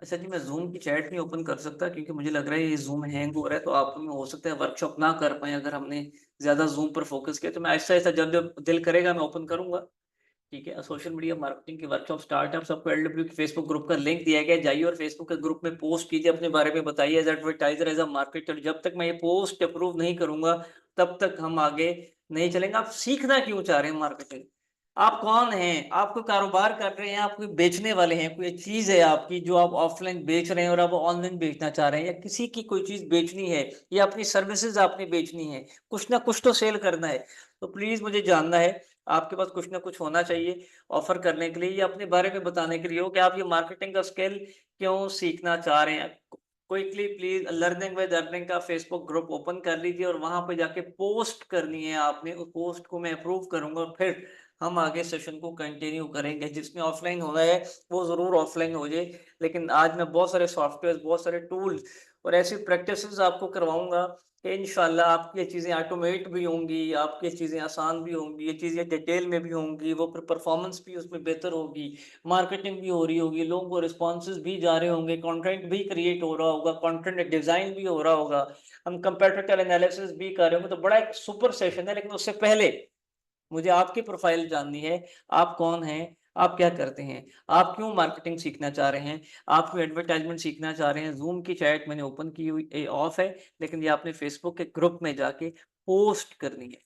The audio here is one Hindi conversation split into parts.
अच्छा जी, मैं जूम की चैट नहीं ओपन कर सकता क्योंकि मुझे लग रहा है ये जूम हैंग हो रहा है, तो आप में हो सकता है वर्कशॉप ना कर पाए अगर हमने ज्यादा जूम पर फोकस किया। तो मैं ऐसा ऐसा जब जब दिल करेगा मैं ओपन करूंगा। ठीक है, सोशल मीडिया मार्केटिंग की वर्कशॉप स्टार्ट है। आप सबको एलडब्ल्यू के फेसबुक ग्रुप का लिंक दिया गया है, जाइए और फेसबुक के ग्रुप में पोस्ट कीजिए, अपने बारे में बताइए as advertiser as a marketer. जब तक मैं ये पोस्ट अप्रूव नहीं करूंगा तब तक हम आगे नहीं चलेंगे। आप सीखना क्यों चाह रहे हैं मार्केटिंग? आप कौन हैं? आप कोई कारोबार कर रहे हैं, आप कोई बेचने वाले हैं? कोई चीज है आपकी जो आप ऑफलाइन बेच रहे हैं और आप ऑनलाइन बेचना चाह रहे हैं, या किसी की कोई चीज बेचनी है, या अपनी सर्विसेज आपने बेचनी है, कुछ ना कुछ तो सेल करना है। तो प्लीज मुझे जानना है, आपके पास कुछ ना कुछ होना चाहिए ऑफर करने के लिए या अपने बारे में बताने के लिए हो कि आप ये मार्केटिंग का स्किल क्यों सीखना चाह रहे हैं। Quickly please learning with earning का फेसबुक ग्रुप ओपन कर लीजिए और वहां पे जाके पोस्ट करनी है आपने। उस पोस्ट को मैं अप्रूव करूंगा और फिर हम आगे सेशन को कंटिन्यू करेंगे। जिसमें ऑफलाइन होना है वो जरूर ऑफलाइन हो जाए, लेकिन आज मैं बहुत सारे सॉफ्टवेयर, बहुत सारे टूल्स और ऐसी प्रैक्टिसेस आपको करवाऊंगा कि इंशाल्लाह आपकी ये चीज़ें ऑटोमेट भी होंगी, आपकी ये चीज़ें आसान भी होंगी, ये चीज़ें डिटेल में भी होंगी, वो फिर परफॉर्मेंस भी उसमें बेहतर होगी, मार्केटिंग भी हो रही होगी, लोगों को रिस्पॉन्सेज भी जा रहे होंगे, कंटेंट भी क्रिएट हो रहा होगा, कंटेंट डिजाइन भी हो रहा होगा, हम कंपेटिटिव एनालिसिस भी कर रहे होंगे। तो बड़ा एक सुपर सेशन है, लेकिन उससे पहले मुझे आपकी प्रोफाइल जाननी है। आप कौन हैं? आप क्या करते हैं? आप क्यों मार्केटिंग सीखना चाह रहे हैं? आप क्यों एडवर्टाइजमेंट सीखना चाह रहे हैं? ज़ूम की चैट मैंने ओपन की हुई ऑफ है, लेकिन ये आपने फेसबुक के ग्रुप में जाके पोस्ट करनी है।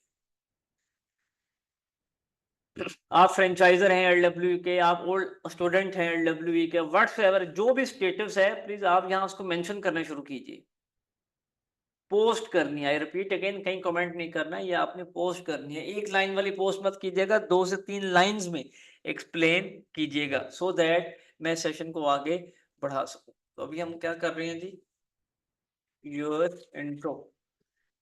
आप फ्रेंचाइज़र हैं एलडब्ल्यू के, आप ओल्ड स्टूडेंट हैं एलडब्ल्यू के, व्हाट्सएवर जो भी स्टेटस है, प्लीज़ आप यहाँ उसको मेंशन करना शुरू कीजिए। पोस्ट करनी है, आई रिपीट अगेन, कहीं कमेंट नहीं करना है, ये आपने पोस्ट करनी है। एक लाइन वाली पोस्ट मत कीजिएगा, 2 से 3 लाइन्स में एक्सप्लेन कीजिएगा सो दैट मैं सेशन को आगे बढ़ा सकूँ। तो अभी हम क्या कर रहे हैं जी? Your intro.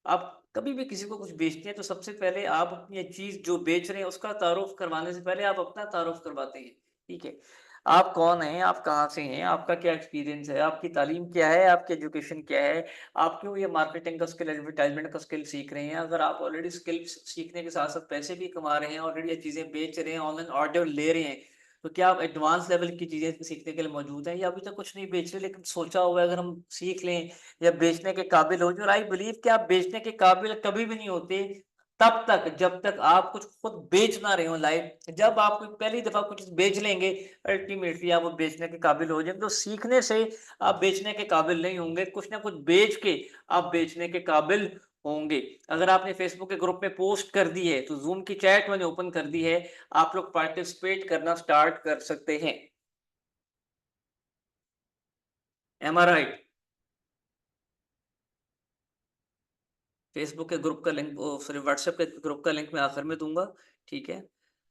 आप कभी भी किसी को कुछ बेचते हैं तो सबसे पहले आप अपनी ये चीज़ जो बेच रहे हैं उसका तारुफ करवाने से पहले आप अपना तारुफ करवाते हैं। ठीक है? आप कौन हैं? आप कहाँ से हैं? आपका क्या एक्सपीरियंस है? आपकी तालीम क्या है? आपकी एजुकेशन क्या है? आप क्यों ये मार्केटिंग का स्किल, एडवर्टाइज़मेंट का स्किल सीख रहे हैं? अगर आप ऑलरेडी स्किल सीखने के साथ-साथ पैसे भी कमा रहे हैं, ऑलरेडी ये चीज़ें बेच रहे हैं, ऑनलाइन ऑर्डर ले रहे हैं, तो क्या आप एडवांस लेवल की चीज़ें सीखने के लिए मौजूद हैं, या अभी तक कुछ नहीं बेच रहे लेकिन सोचा हुआ है अगर हम सीख लें या बेचने के काबिल हो जाए? और आई बिलीव कि आप बेचने के काबिल कभी भी नहीं होते तब तक जब तक आप कुछ खुद बेच ना रहे हो लाइव। जब आप कोई पहली दफा कुछ बेच लेंगे, अल्टीमेटली आप वो बेचने के काबिल हो जाएंगे। तो सीखने से आप बेचने के काबिल नहीं होंगे, कुछ ना कुछ बेच के आप बेचने के काबिल होंगे। अगर आपने फेसबुक के ग्रुप में पोस्ट कर दी है तो जूम की चैट मैंने ओपन कर दी है, आप लोग पार्टिसिपेट करना स्टार्ट कर सकते हैं। एम आई राइट? फेसबुक के ग्रुप का लिंक, ओ सॉरी, व्हाट्सएप के ग्रुप का लिंक मैं आखिर में दूँगा, ठीक है?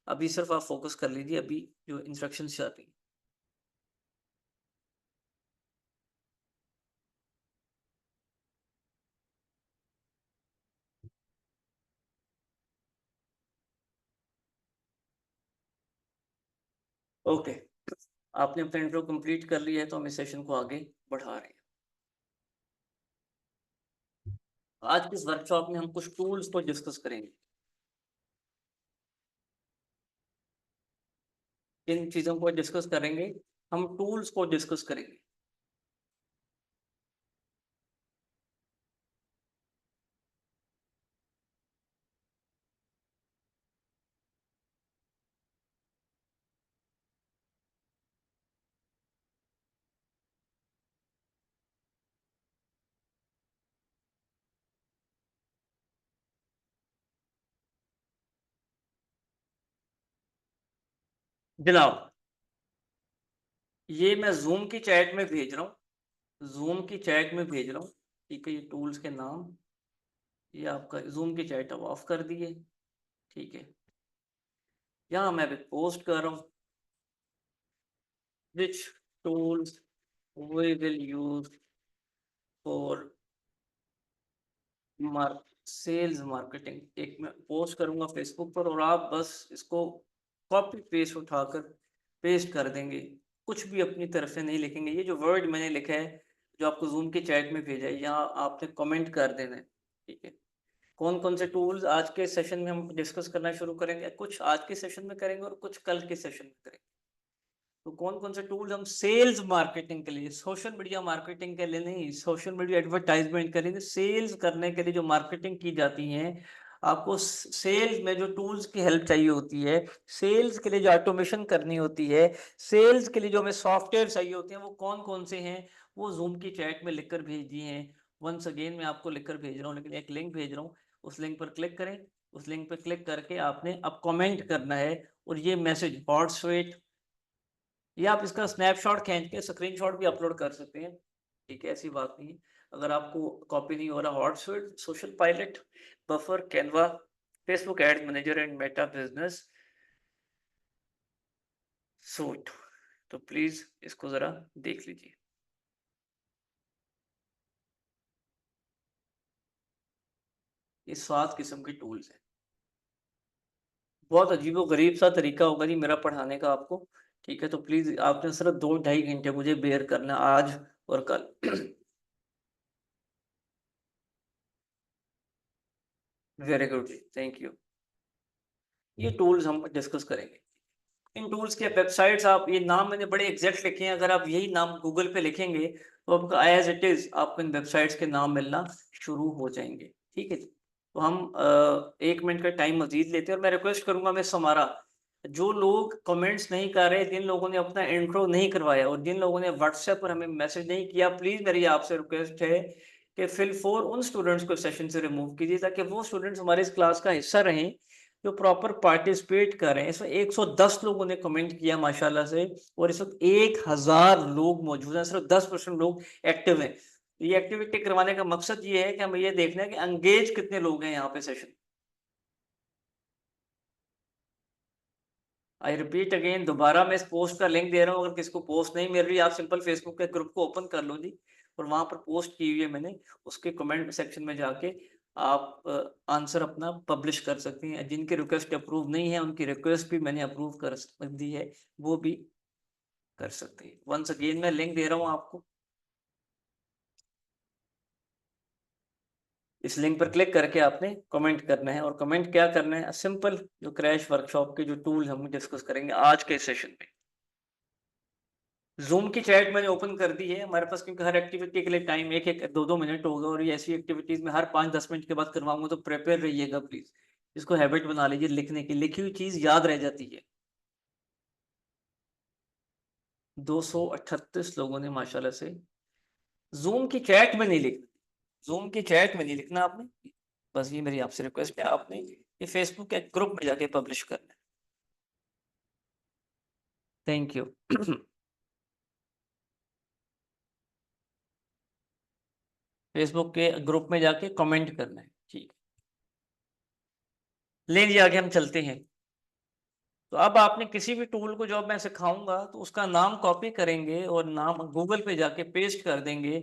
अभी सिर्फ़ आप फ़ोकस कर लीजिए, अभी जो इंस्ट्रक्शंस चल रही हैं। ओके, आपने अपना इंट्रो कंप्लीट कर लिया है तो हम इस सेशन को आगे बढ़ा रहे हैं। आज की इस वर्कशॉप में हम कुछ टूल्स को डिस्कस करेंगे। किन चीज़ों को डिस्कस करेंगे? हम टूल्स को डिस्कस करेंगे। जनाब, ये मैं ज़ूम की चैट में भेज रहा हूँ, ज़ूम की चैट में भेज रहा हूँ, ठीक है? ये टूल्स के नाम, ये आपका ज़ूम की चैट अब ऑफ कर दी है, ठीक है? यहाँ मैं अभी पोस्ट कर रहा हूँ, which tools we will use for mark sales marketing. एक मैं पोस्ट करूंगा फेसबुक पर और आप बस इसको कॉपी पेस्ट उठाकर पेस्ट कर देंगे, कुछ भी अपनी तरफ से नहीं लिखेंगे। ये जो वर्ड मैंने लिखा है जो आपको जूम के चैट में भेजा है, यहाँ आपने कमेंट कर देना है, ठीक है? कौन कौन से टूल्स आज के सेशन में हम डिस्कस करना शुरू करेंगे, कुछ आज के सेशन में करेंगे और कुछ कल के सेशन में करेंगे। तो कौन कौन से टूल्स हम सेल्स मार्केटिंग के लिए, सोशल मीडिया मार्केटिंग के लिए नहीं, सोशल मीडिया एडवर्टाइजमेंट के लिए, सेल्स करने के लिए जो मार्केटिंग की जाती है, आपको सेल्स में जो टूल्स की हेल्प चाहिए होती है, सेल्स के लिए जो ऑटोमेशन करनी होती है, सेल्स के लिए जो हमें सॉफ्टवेयर चाहिए होते हैं, वो कौन कौन से हैं, वो जूम की चैट में लिखकर भेज दिए हैं। वंस अगेन मैं आपको लिखकर भेज रहा हूँ, लेकिन एक लिंक भेज रहा हूँ, उस लिंक पर क्लिक करें। उस लिंक पर क्लिक करके आपने अब कमेंट करना है, और ये मैसेज हॉट स्वीट, या आप इसका स्नैपशॉट खींच के स्क्रीनशॉट भी अपलोड कर सकते हैं। ठीक है, ऐसी बात नहीं है। अगर आपको कॉपी नहीं हो रहा, Hootsuite, Social Pilot, Buffer, Canva, Facebook ads manager and Meta Business Suite, तो प्लीज इसको जरा देख लीजिए। ये 7 किस्म के टूल्स हैं। बहुत अजीबो-गरीब सा तरीका होगा जी मेरा पढ़ाने का आपको। ठीक है, तो प्लीज आपने सिर्फ 2 ढाई घंटे मुझे बेयर करना है आज और कल। वेरी गुड जी, थैंक यू। ये टूल्स हम डिस्कस करेंगे। इन टूल्स के वेबसाइट्स, आप ये नाम मैंने बड़े एग्जैक्ट लिखे हैं, अगर आप यही नाम गूगल पे लिखेंगे तो आपका एज इट इज आपको इन वेबसाइट्स के नाम मिलना शुरू हो जाएंगे। ठीक है जी, तो हम 1 मिनट का टाइम मजीद लेते हैं, और मैं रिक्वेस्ट करूंगा मिस समारा, जो लोग कमेंट्स नहीं कर रहे, जिन लोगों ने अपना इंट्रो नहीं करवाया और जिन लोगों ने व्हाट्सएप पर हमें मैसेज नहीं किया, प्लीज मेरी आपसे रिक्वेस्ट है कि फिल फोर उन स्टूडेंट्स को सेशन से रिमूव कीजिए, ताकि वो स्टूडेंट्स हमारे इस क्लास का हिस्सा रहें जो प्रॉपर पार्टिसिपेट कर रहे हैं। इसमें 110 लोगों ने कमेंट किया माशाल्लाह से, और इस वक्त 1000 लोग मौजूद हैं, सिर्फ 10% लोग एक्टिव हैं। ये एक्टिविटी करवाने का मकसद ये है कि हमें ये देखना है कि एंगेज कितने लोग हैं यहाँ पे सेशन। आई रिपीट अगेन, दोबारा मैं इस पोस्ट का लिंक दे रहा हूँ, अगर किसको पोस्ट नहीं मिल रही, आप सिंपल फेसबुक के ग्रुप को ओपन कर लो जी, और वहां पर पोस्ट की हुई है मैंने, उसके कमेंट सेक्शन में जाके आप आंसर अपना पब्लिश कर सकती हैं। जिनकी रिक्वेस्ट अप्रूव नहीं है, उनकी रिक्वेस्ट भी मैंने अप्रूव कर दी है, वो भी कर सकते हैं। वंस अगेन मैं लिंक दे रहा हूँ आपको, इस लिंक पर क्लिक करके आपने कमेंट करना है, और कमेंट क्या करना है, सिंपल जो क्रैश वर्कशॉप के जो टूल हम डिस्कस करेंगे आज के सेशन में। ज़ूम की चैट मैंने ओपन कर दी है हमारे पास, क्योंकि हर एक्टिविटी के लिए टाइम 1-1 2-2 मिनट होगा, और ये ऐसी एक्टिविटीज में हर 5-10 मिनट के बाद करवाऊंगा, तो प्रिपेयर रहिएगा प्लीज। इसको हैबिट बना लीजिए, लिखने की, लिखी हुई चीज याद रह जाती है। 238 लोगों ने माशाल्लाह से, जूम की चैट में नहीं लिखना, जूम की चैट में नहीं लिखना आपने, बस ये मेरी आपसे रिक्वेस्ट है, आपने ये फेसबुक के ग्रुप में जाके पब्लिश करना है। Thank you. फेसबुक के ग्रुप में जाके कमेंट करना है, ठीक है। ले जी, आगे हम चलते हैं। तो अब आपने किसी भी टूल को जो अब मैं सिखाऊंगा, तो उसका नाम कॉपी करेंगे और नाम गूगल पे जाके पेस्ट कर देंगे,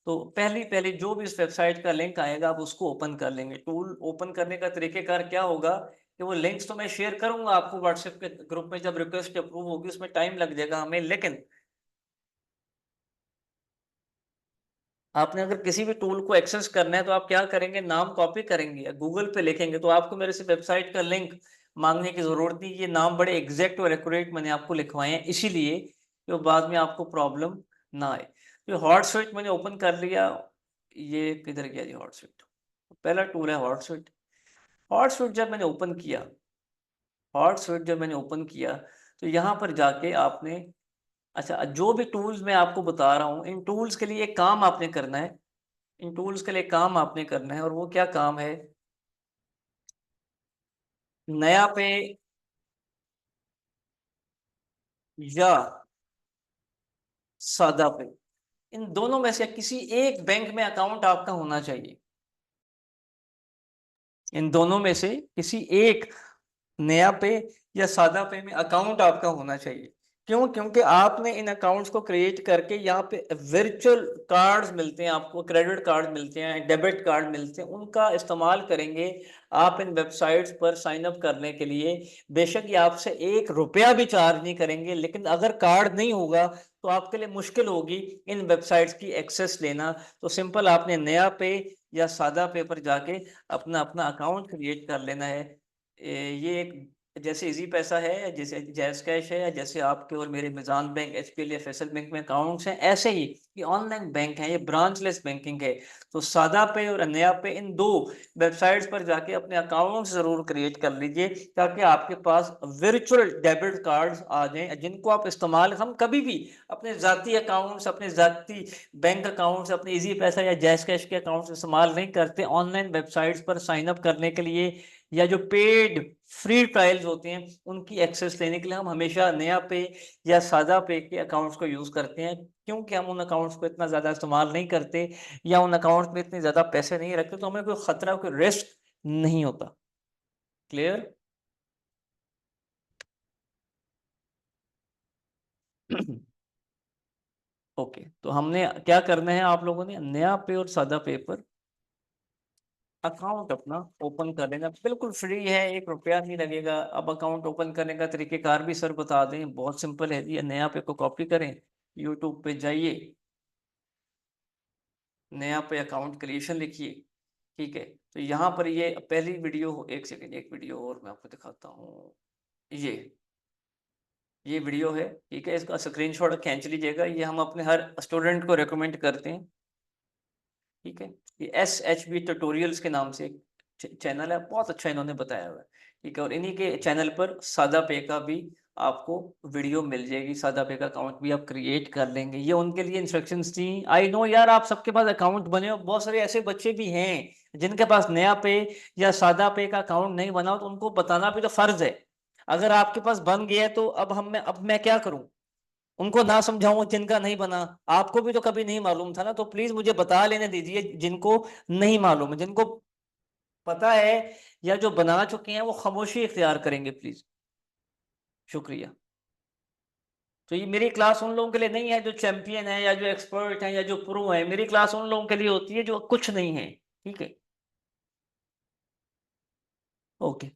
तो पहली पहली जो भी इस वेबसाइट का लिंक आएगा, आप उसको ओपन कर लेंगे। टूल ओपन करने का तरीकेकार क्या होगा कि वो लिंक्स तो मैं शेयर करूंगा आपको व्हाट्सएप के ग्रुप में, जब रिक्वेस्ट अप्रूव होगी उसमें टाइम लग जाएगा हमें, लेकिन आपने अगर किसी भी टूल को एक्सेस करना है, तो आप क्या करेंगे, नाम कॉपी करेंगे, गूगल पे लिखेंगे, तो आपको मेरे से वेबसाइट का लिंक मांगने की जरूरत नहीं। ये नाम बड़े एग्जैक्ट और एक्यूरेट मैंने आपको लिखवाए हैं, इसीलिए कि बाद में आपको प्रॉब्लम ना आए। तो हॉटस्वीट मैंने ओपन कर लिया, ये किधर गया जी हॉटस्वीट, पहला टूल है हॉटस्वीट। हॉटस्वीट जब मैंने ओपन किया, हॉटस्वीट जब मैंने ओपन किया, तो यहाँ पर जाके आपने, अच्छा, जो भी टूल्स मैं आपको बता रहा हूँ, इन टूल्स के लिए एक काम आपने करना है, इन टूल्स के लिए काम आपने करना है, और वो क्या काम है, नया पे या सादा पे, इन दोनों में से किसी एक बैंक में अकाउंट आपका होना चाहिए। इन दोनों में से किसी एक, नया पे या सादा पे में अकाउंट आपका होना चाहिए। क्यों? क्योंकि आपने इन अकाउंट्स को क्रिएट करके यहाँ पे वर्चुअल कार्ड्स मिलते हैं आपको, क्रेडिट कार्ड मिलते हैं, डेबिट कार्ड मिलते हैं, उनका इस्तेमाल करेंगे आप इन वेबसाइट्स पर साइन अप करने के लिए। बेशक ये आपसे 1 रुपया भी चार्ज नहीं करेंगे, लेकिन अगर कार्ड नहीं होगा तो आपके लिए मुश्किल होगी इन वेबसाइट्स की एक्सेस लेना। तो सिंपल आपने नया पे या सादा पे पर जाके अपना अपना अकाउंट क्रिएट कर लेना है। ये एक जैसे इजी पैसा है, या जैसे जैज कैश है, या जैसे आपके और मेरे मिजान बैंक, एचपीएल या फैसल बैंक में अकाउंट्स हैं, ऐसे ही ये ऑनलाइन बैंक है, ये ब्रांचलेस बैंकिंग है। तो सादा पे और नया पे, इन दो वेबसाइट्स पर जाके अपने अकाउंट जरूर क्रिएट कर लीजिए, ताकि आपके पास वर्चुअल डेबिट कार्ड्स आ जाएं, जिनको आप इस्तेमाल, हम कभी भी अपने जाती अकाउंट्स, अपने जाती बैंक अकाउंट्स, अपने इजी पैसा या जैज कैश के अकाउंट्स इस्तेमाल नहीं करते। ऑनलाइन वेबसाइट्स पर साइन अप करने के लिए, या जो पेड फ्री ट्रायल्स होते हैं उनकी एक्सेस लेने के लिए, हम हमेशा नया पे या सादा पे के अकाउंट्स को यूज करते हैं, क्योंकि हम उन अकाउंट्स को इतना ज्यादा इस्तेमाल नहीं करते, या उन अकाउंट्स में इतने ज्यादा पैसे नहीं रखते, तो हमें कोई खतरा, कोई रिस्क नहीं होता। क्लियर? ओके, तो हमने क्या करना है, आप लोगों ने नया पे और सादा पे पर अकाउंट अपना ओपन कर लेना, बिल्कुल फ्री है, 1 रुपया नहीं लगेगा। अब अकाउंट ओपन करने का तरीकेकार भी सर बता दें, बहुत सिंपल है। ये नया पे को कॉपी करें, यूट्यूब पे जाइए, नया पे अकाउंट क्रिएशन लिखिए, ठीक है। तो यहाँ पर ये पहली वीडियो, एक सेकेंड, एक वीडियो और मैं आपको दिखाता हूँ। ये वीडियो है, ठीक है, इसका स्क्रीनशॉट खींच लीजिएगा। ये हम अपने हर स्टूडेंट को रिकमेंड करते हैं, ठीक है। ये SHB ट्यूटोरियल्स के नाम से एक चैनल है, बहुत अच्छा इन्होंने बताया हुआ है, ठीक है। और इन्हीं के चैनल पर सादा पे का भी आपको वीडियो मिल जाएगी, सादा पे का अकाउंट भी आप क्रिएट कर लेंगे। ये उनके लिए इंस्ट्रक्शंस थी। आई नो यार, आप सबके पास अकाउंट बने हो, बहुत सारे ऐसे बच्चे भी हैं जिनके पास नया पे या सादा पे का अकाउंट नहीं बना हो, तो उनको बताना भी तो फर्ज है। अगर आपके पास बन गया है तो अब मैं क्या करूं, उनको ना समझाऊं जिनका नहीं बना। आपको भी तो कभी नहीं मालूम था ना, तो प्लीज मुझे बता लेने दीजिए जिनको नहीं मालूम है। जिनको पता है या जो बना चुके हैं, वो खामोशी इख्तियार करेंगे प्लीज। शुक्रिया। तो ये मेरी क्लास उन लोगों के लिए नहीं है जो चैंपियन है, या जो एक्सपर्ट है, या जो प्रो है। मेरी क्लास उन लोगों के लिए होती है जो कुछ नहीं है, ठीक है। ओके।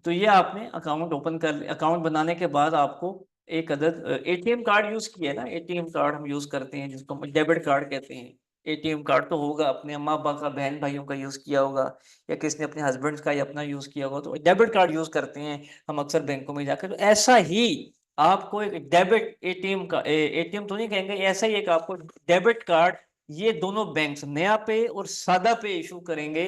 तो ये आपने अकाउंट ओपन कर, अकाउंट बनाने के बाद आपको एक अदद एटीएम कार्ड यूज किया है ना, एटीएम कार्ड हम यूज करते हैं जिसको हम डेबिट कार्ड कहते हैं। एटीएम कार्ड तो होगा, अपने अम्मा अब्बा का, बहन भाइयों का यूज किया होगा, या किसी ने अपने हस्बैंड का या अपना यूज किया होगा, तो डेबिट कार्ड यूज करते हैं हम अक्सर बैंकों में जाकर। तो ऐसा ही आपको एक डेबिट एटीएम का, एटीएम तो नहीं कहेंगे, ऐसा ही एक आपको डेबिट कार्ड, ये दोनों बैंक्स नया पे और सादा पे इशू करेंगे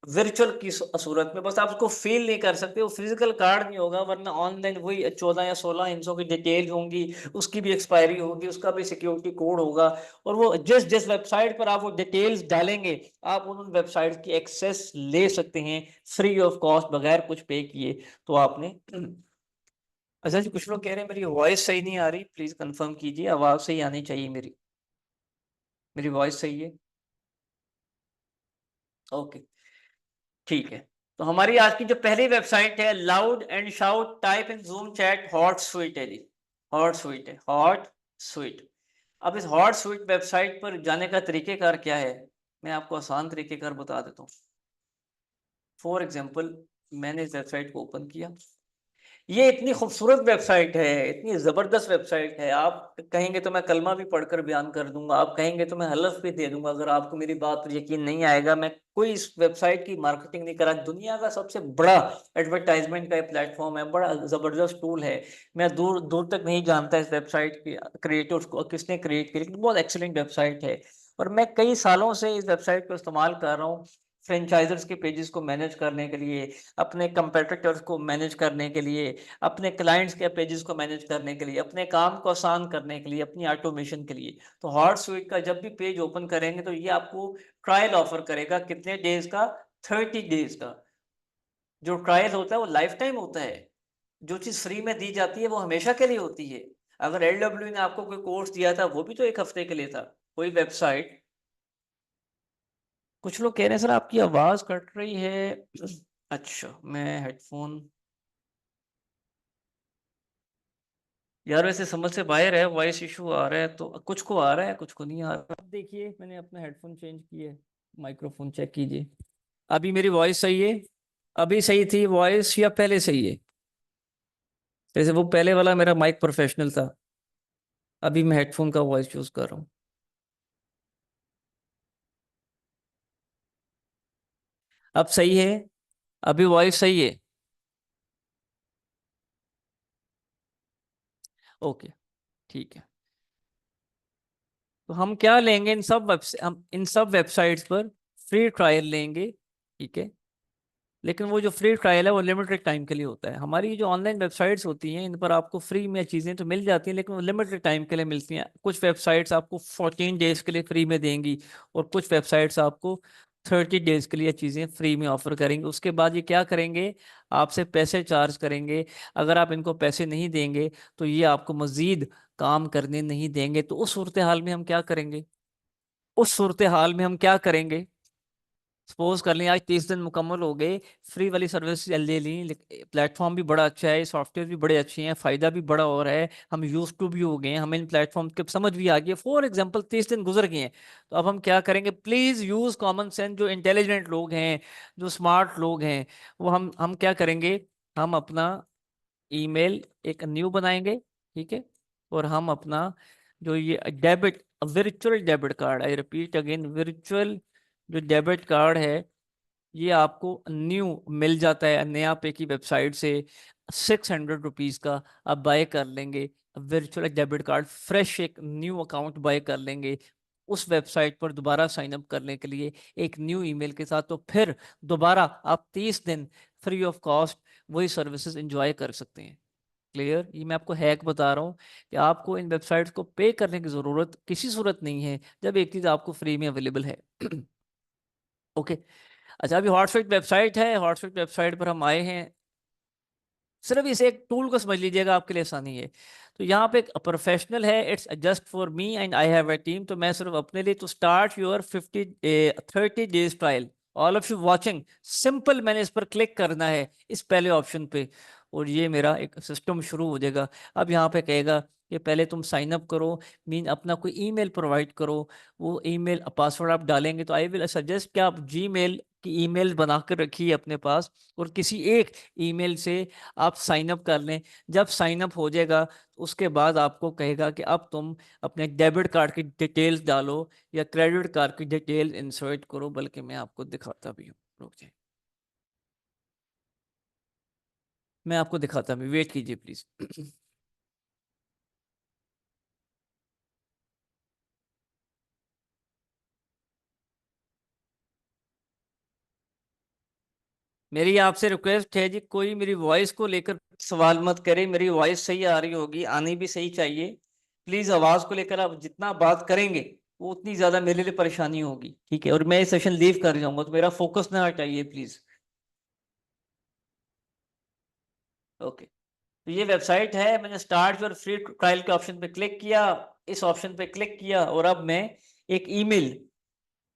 वर्चुअल की सूरत में। बस आप उसको फील नहीं कर सकते, वो फिजिकल कार्ड नहीं होगा, वरना ऑनलाइन वही 14 या 16 हिस्सों की डिटेल होंगी, उसकी भी एक्सपायरी होगी, उसका भी सिक्योरिटी कोड होगा। और वो जिस जिस वेबसाइट पर आप वो डिटेल्स डालेंगे, आप उन वेबसाइट की एक्सेस ले सकते हैं फ्री ऑफ कॉस्ट, बगैर कुछ पे किए। तो आपने अच्छा जी, कुछ लोग कह रहे हैं मेरी वॉइस सही नहीं आ रही, प्लीज कंफर्म कीजिए, आवाज सही आनी चाहिए मेरी। मेरी वॉइस सही है? ओके, ठीक है। तो हमारी आज की जो पहली वेबसाइट है, loud and shout type in zoom chat hot sweet है जी। हॉट स्वीट है, हॉट स्वीट। अब इस हॉट स्वीट वेबसाइट पर जाने का तरीकेकार क्या है, मैं आपको आसान तरीकेकार बता देता हूँ। फॉर एग्जाम्पल, मैंने इस वेबसाइट को ओपन किया। ये इतनी खूबसूरत वेबसाइट है, इतनी ज़बरदस्त वेबसाइट है, आप कहेंगे तो मैं कलमा भी पढ़कर बयान कर दूंगा, आप कहेंगे तो मैं हलफ भी दे दूंगा। अगर आपको मेरी बात पर यकीन नहीं आएगा, मैं कोई इस वेबसाइट की मार्केटिंग नहीं करा, दुनिया का सबसे बड़ा एडवर्टाइजमेंट का ये प्लेटफॉर्म है, बड़ा ज़बरदस्त टूल है। मैं दूर दूर तक नहीं जानता इस वेबसाइट के क्रिएटर्स को, किसने क्रिएट की, लेकिन बहुत एक्सीलेंट वेबसाइट है। और मैं कई सालों से इस वेबसाइट को इस्तेमाल कर रहा हूँ, फ्रेंचाइजर्स के पेजेस को मैनेज करने के लिए, अपने कंपेटिटर्स को मैनेज करने के लिए, अपने क्लाइंट्स के पेजेस को मैनेज करने के लिए, अपने काम को आसान करने के लिए, अपनी ऑटोमेशन के लिए। तो हॉट स्वीट का जब भी पेज ओपन करेंगे, तो ये आपको ट्रायल ऑफर करेगा, कितने डेज का? 30 डेज का। जो ट्रायल होता है वो लाइफ टाइम होता है, जो चीज फ्री में दी जाती है वो हमेशा के लिए होती है। अगर LW ने आपको कोई कोर्स दिया था, वो भी तो 1 हफ्ते के लिए था। कोई वेबसाइट, कुछ लोग कह रहे हैं सर आपकी आवाज कट रही है। अच्छा, मैं हेडफोन, यार वैसे समझ से बाहर है, वॉइस इशू आ रहा है, तो कुछ को आ रहा है, कुछ को नहीं आ रहा। अब देखिए, मैंने अपना हेडफोन चेंज किए, माइक्रोफोन चेक कीजिए। अभी मेरी वॉइस सही है? अभी सही थी वॉइस या पहले सही है? जैसे वो पहले वाला मेरा माइक प्रोफेशनल था, अभी मैं हेडफोन का वॉइस यूज कर रहा हूँ। अब सही है? अभी वॉइस सही है? ओके, ठीक है। तो हम क्या लेंगे, हम इन सब वेबसाइट्स पर फ्री ट्रायल लेंगे, ठीक है। लेकिन वो जो फ्री ट्रायल है वो लिमिटेड टाइम के लिए होता है। हमारी जो ऑनलाइन वेबसाइट्स होती हैं इन पर आपको फ्री में चीज़ें तो मिल जाती हैं, लेकिन वो लिमिटेड टाइम के लिए मिलती हैं। कुछ वेबसाइट्स आपको 14 डेज के लिए फ्री में देंगी, और कुछ वेबसाइट्स आपको 30 डेज के लिए चीज़ें फ्री में ऑफर करेंगे। उसके बाद ये क्या करेंगे, आपसे पैसे चार्ज करेंगे। अगर आप इनको पैसे नहीं देंगे तो ये आपको मज़ीद काम करने नहीं देंगे। तो उस सूरत हाल में हम क्या करेंगे, उस सूरत हाल में हम क्या करेंगे, सपोज कर लें आज 30 दिन मुकम्मल हो गए, फ्री वाली सर्विस ले ली, प्लेटफॉर्म भी बड़ा अच्छा है, सॉफ्टवेयर भी बड़े अच्छे हैं, फायदा भी बड़ा हो रहा है, हम यूज टू भी हो गए हैं, हमें इन प्लेटफॉर्म के समझ भी आ गई है। फॉर एग्जांपल 30 दिन गुजर गए हैं, तो अब हम क्या करेंगे, प्लीज यूज कॉमन सेंस। जो इंटेलिजेंट लोग हैं, जो स्मार्ट लोग हैं, वो हम क्या करेंगे, हम अपना ईमेल एक न्यू बनाएंगे, ठीक है। और हम अपना जो ये debit, virtual debit card, I repeat again, virtual जो डेबिट कार्ड है, ये आपको न्यू मिल जाता है नया पे की वेबसाइट से, 600 रुपीज का आप बाय कर लेंगे। वर्चुअल डेबिट कार्ड फ्रेश एक न्यू अकाउंट बाय कर लेंगे उस वेबसाइट पर दोबारा साइन अप करने के लिए एक न्यू ईमेल के साथ। तो फिर दोबारा आप 30 दिन फ्री ऑफ कॉस्ट वही सर्विसेज एंजॉय कर सकते हैं। क्लियर? ये मैं आपको हैक बता रहा हूँ कि आपको इन वेबसाइट्स को पे करने की जरूरत किसी सूरत नहीं है जब एक चीज आपको फ्री में अवेलेबल है। ओके। अच्छा, अभी हॉटसुइट वेबसाइट है, हॉटसुइट वेबसाइट पर हम आए हैं। सिर्फ इसे एक टूल को समझ लीजिएगा, आपके लिए आसानी है। तो यहाँ पे एक प्रोफेशनल है, it's just for me and I have a team. तो मैं सिर्फ अपने लिए, तो start your 30 days trial, all of you watching, simple मैंने इस पर क्लिक करना है, इस पहले ऑप्शन पे, और ये मेरा एक सिस्टम शुरू हो जाएगा। अब यहाँ पे कहेगा कि पहले तुम साइन अप करो, मीन अपना कोई ईमेल प्रोवाइड करो। वो ईमेल पासवर्ड आप डालेंगे, तो आई विल सजेस्ट कि आप जीमेल की ईमेल बनाकर रखिए अपने पास, और किसी एक ईमेल से आप साइन अप कर लें। जब साइन अप हो जाएगा उसके बाद आपको कहेगा कि अब तुम अपने डेबिट कार्ड की डिटेल्स डालो या क्रेडिट कार्ड की डिटेल इंसर्ट करो। बल्कि मैं आपको दिखाता भी हूँ, रुक जाइए, मैं आपको दिखाता भी, वेट कीजिए प्लीज। मेरी आपसे रिक्वेस्ट है जी, कोई मेरी वॉइस को लेकर सवाल मत करे। मेरी वॉइस सही आ रही होगी, आनी भी सही चाहिए। प्लीज आवाज को लेकर आप जितना बात करेंगे वो उतनी ज्यादा मेरे लिए परेशानी होगी, ठीक है। और मैं ये सेशन लीव कर जाऊंगा, तो मेरा फोकस ना हटाइए प्लीज। ओके। तो ये वेबसाइट है, मैंने स्टार्ट योर फ्री ट्रायल के ऑप्शन पे क्लिक किया, इस ऑप्शन पे क्लिक किया, और अब मैं एक ईमेल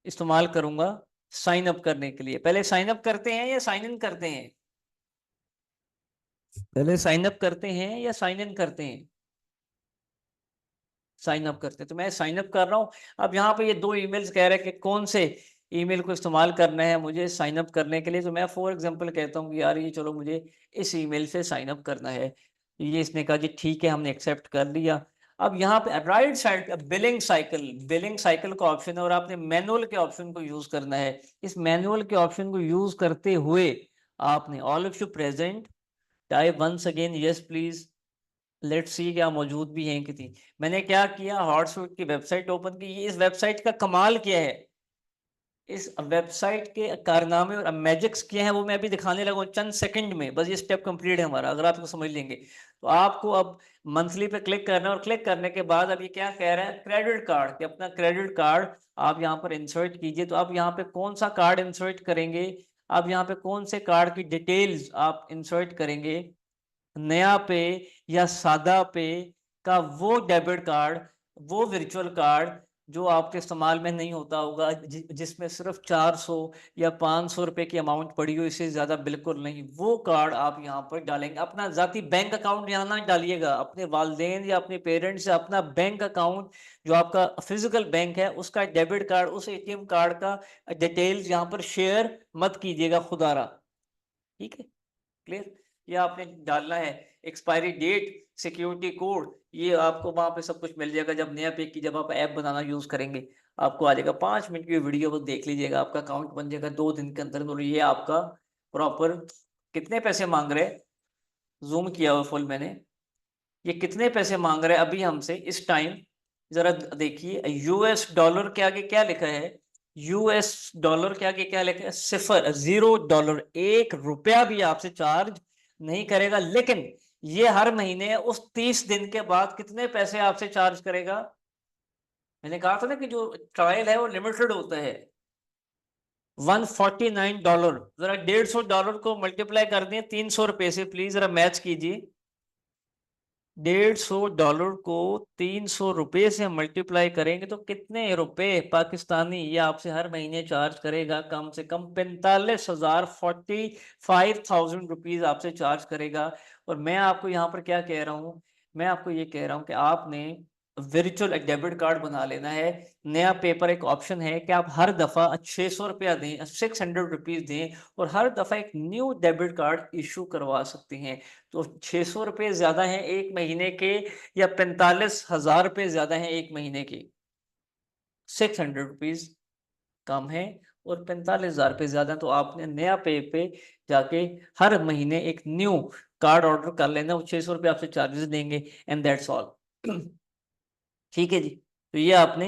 इस्तेमाल करूंगा साइन अप करने के लिए। पहले साइन अप करते हैं या साइन इन करते हैं? पहले साइन अप करते हैं या साइन इन करते हैं? साइन अप करते हैं। तो मैं साइन अप कर रहा हूँ। अब यहाँ पे ये दो ईमेल्स कह रहे हैं कि कौन से ईमेल को इस्तेमाल करना है मुझे साइन अप करने के लिए। तो मैं फॉर एग्जांपल कहता हूँ कि यार ये चलो मुझे इस ईमेल से साइन अप करना है। ये इसने कहा जी ठीक है, हमने एक्सेप्ट कर लिया। अब यहाँ पे राइट साइड पे बिलिंग साइकिल का ऑप्शन है, और आपने मैनुअल के ऑप्शन को यूज करना है। इस मैनुअल के ऑप्शन को यूज करते हुए आपने all of you present, type once again yes please, let's see क्या मौजूद भी हैं कि थी। मैंने क्या किया, हॉटसुइट की वेबसाइट ओपन की। इस वेबसाइट का कमाल क्या है, इस वेबसाइट के कारनामे और मैजिक्स क्या है, वो मैं अभी दिखाने लगा हूं चंद सेकंड में। बस ये स्टेप कंप्लीट है हमारा, अगर आप इसको समझ लेंगे। तो आपको अब मंथली पे क्लिक करना है, और क्लिक करने के बाद अब ये क्या कह रहा है, क्रेडिट कार्ड, कि अपना क्रेडिट कार्ड आप यहाँ पर इंसर्ट कीजिए। तो आप यहाँ पे कौन सा कार्ड इंसर्ट करेंगे, आप यहाँ पे कौन से कार्ड की डिटेल्स आप इंसर्ट करेंगे, नया पे या सादा पे का वो डेबिट कार्ड, वो वर्चुअल कार्ड जो आपके इस्तेमाल में नहीं होता होगा, जिसमें सिर्फ 400 या 500 रुपए की अमाउंट पड़ी हो, इससे ज्यादा बिल्कुल नहीं, वो कार्ड आप यहाँ पर डालेंगे। अपना जाती बैंक अकाउंट यहाँ ना डालिएगा, अपने वालदेन या अपने पेरेंट्स से अपना बैंक अकाउंट जो आपका फिजिकल बैंक है उसका डेबिट कार्ड, उस एटीएम कार्ड का डिटेल्स यहाँ पर शेयर मत कीजिएगा खुदारा, ठीक है। क्लियर? ये आपने डालना है, एक्सपायरी डेट, सिक्योरिटी कोड, ये आपको वहां पे सब कुछ मिल जाएगा। जब नया पे की जब आप ऐप बनाना यूज करेंगे आपको आ जाएगा। 5 मिनट की वीडियो को देख लीजिएगा, आपका अकाउंट बन जाएगा 2 दिन के अंदर। और ये आपका प्रॉपर, कितने पैसे मांग रहे हैं, जूम किया हुआ फुल मैंने, ये कितने पैसे मांग रहे हैं अभी हमसे इस टाइम, जरा देखिए। यूएस डॉलर के आगे क्या लिखा है, यूएस डॉलर के आगे क्या लिखा है, सिफर, $0, $1 भी आपसे चार्ज नहीं करेगा। लेकिन ये हर महीने उस 30 दिन के बाद कितने पैसे आपसे चार्ज करेगा। मैंने कहा था ना कि जो ट्रायल है वो लिमिटेड होता है। $149, जरा $150 को मल्टीप्लाई कर दिए ₹300 से, प्लीज जरा मैच कीजिए। $150 को ₹300 से मल्टीप्लाई करेंगे तो कितने रुपए पाकिस्तानी ये आपसे हर महीने चार्ज करेगा, कम से कम 45,000, 45,000 रुपीज आपसे चार्ज करेगा। और मैं आपको यहाँ पर क्या कह रहा हूँ, मैं आपको ये कह रहा हूँ कि आपने वर्चुअल डेबिट कार्ड बना लेना है। नया पेपर एक ऑप्शन है कि आप हर दफा ₹600 दें, ₹600 दें, और हर दफा एक न्यू डेबिट कार्ड इशू करवा सकते हैं। तो ₹600 ज्यादा हैं एक महीने के, या ₹45,000 ज्यादा हैं एक महीने के। ₹600 कम है और ₹45,000 ज्यादा, तो आपने नया पे जाके हर महीने एक न्यू कार्ड ऑर्डर कर लेना, वो ₹600 आपसे चार्जेस देंगे, एंड दैट्स ऑल। ठीक है जी। तो ये आपने,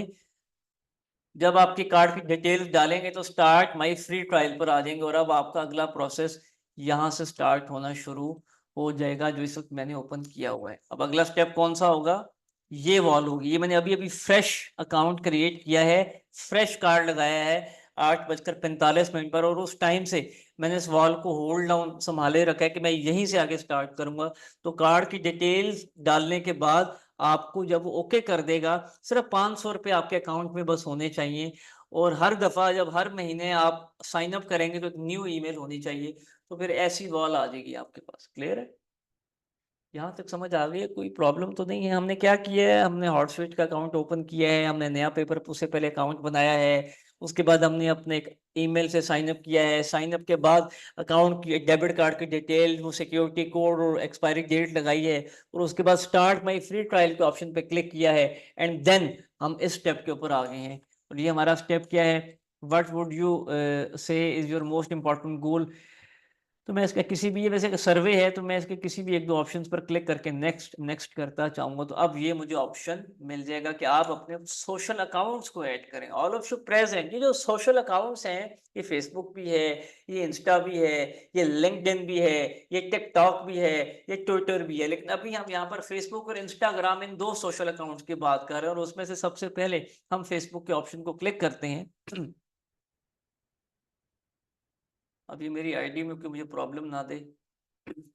जब आपकी कार्ड की डिटेल्स डालेंगे तो स्टार्ट माई फ्री ट्रायल पर आ जाएंगे, और अब आपका अगला प्रोसेस यहाँ से स्टार्ट होना शुरू हो जाएगा, जो इस वक्त मैंने ओपन किया हुआ है। अब अगला स्टेप कौन सा होगा, ये वॉल होगी। ये मैंने अभी अभी फ्रेश अकाउंट क्रिएट किया है, फ्रेश कार्ड लगाया है 8:45 पर, और उस टाइम से मैंने इस वॉल को होल्ड डाउन संभाले रखा है कि मैं यहीं से आगे स्टार्ट करूंगा। तो कार्ड की डिटेल्स डालने के बाद आपको जब वो ओके कर देगा, सिर्फ ₹500 आपके अकाउंट में बस होने चाहिए। और हर दफा जब हर महीने आप साइन अप करेंगे तो एक न्यू ईमेल होनी चाहिए, तो फिर ऐसी वॉल आ जाएगी आपके पास। क्लियर है, यहाँ तक समझ आ गई है, कोई प्रॉब्लम तो नहीं है। हमने क्या किया है, हमने हॉटस्वीट का अकाउंट ओपन किया है, हमने नया पेपर से पहले अकाउंट बनाया है, उसके बाद हमने अपने एक ईमेल से साइन अप किया है, साइन अप के बाद अकाउंट की डेबिट कार्ड की डिटेल, वो सिक्योरिटी कोड और एक्सपायरी डेट लगाई है, और उसके बाद स्टार्ट माई फ्री ट्रायल के ऑप्शन पे क्लिक किया है, एंड देन हम इस स्टेप के ऊपर आ गए हैं। और ये हमारा स्टेप क्या है, व्हाट वुड यू से इज योर मोस्ट इंपॉर्टेंट गोल। तो मैं इसका किसी भी, ये वैसे सर्वे है, तो मैं इसके किसी भी एक दो ऑप्शंस पर क्लिक करके नेक्स्ट नेक्स्ट करता चाहूंगा, तो अब ये मुझे ऑप्शन मिल जाएगा कि आप अपने सोशल अकाउंट्स को ऐड करें। ऑल ऑफ यू प्रेजेंट, ये जो सोशल अकाउंट्स हैं, ये फेसबुक भी है, ये इंस्टा भी है, ये लिंक्डइन भी है, ये टिकटॉक भी है, ये ट्विटर भी है, लेकिन अभी हम यहाँ पर फेसबुक और इंस्टाग्राम, इन दो सोशल अकाउंट्स की बात कर रहे हैं, और उसमें से सबसे पहले हम फेसबुक के ऑप्शन को क्लिक करते हैं। अब ये मेरी आईडी में कोई मुझे प्रॉब्लम ना दे,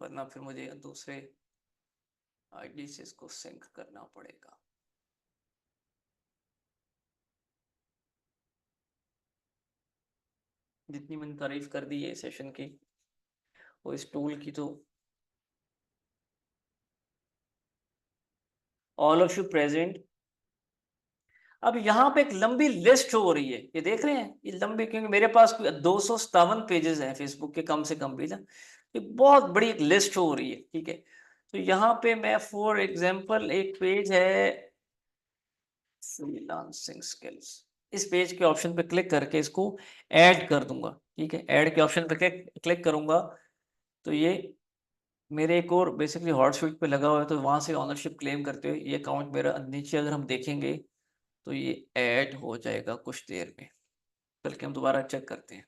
वरना फिर मुझे दूसरे आईडी से इसको सिंक करना पड़ेगा। जितनी मैंने तारीफ कर दी है सेशन की और इस टूल की, तो ऑल ऑफ यू प्रेजेंट। अब यहाँ पे एक लंबी लिस्ट हो रही है, ये देख रहे हैं, ये लंबी, क्योंकि मेरे पास 257 पेजेस हैं फेसबुक के, कम से कम भी ना, ये बहुत बड़ी एक लिस्ट हो रही है। ठीक है, तो यहाँ पे मैं फॉर एग्जांपल, एक पेज है फ्रीलांसिंग स्किल्स, इस पेज के ऑप्शन पे क्लिक करके इसको ऐड कर दूंगा। ठीक है, ऐड के ऑप्शन पे क्लिक करूंगा, तो ये मेरे एक और बेसिकली हॉटस्वीट पे लगा हुआ है, तो वहां से ऑनरशिप क्लेम करते हुए ये अकाउंट मेरा नीचे अगर हम देखेंगे तो ये ऐड हो जाएगा कुछ देर में। बल्कि हम दोबारा चेक करते हैं।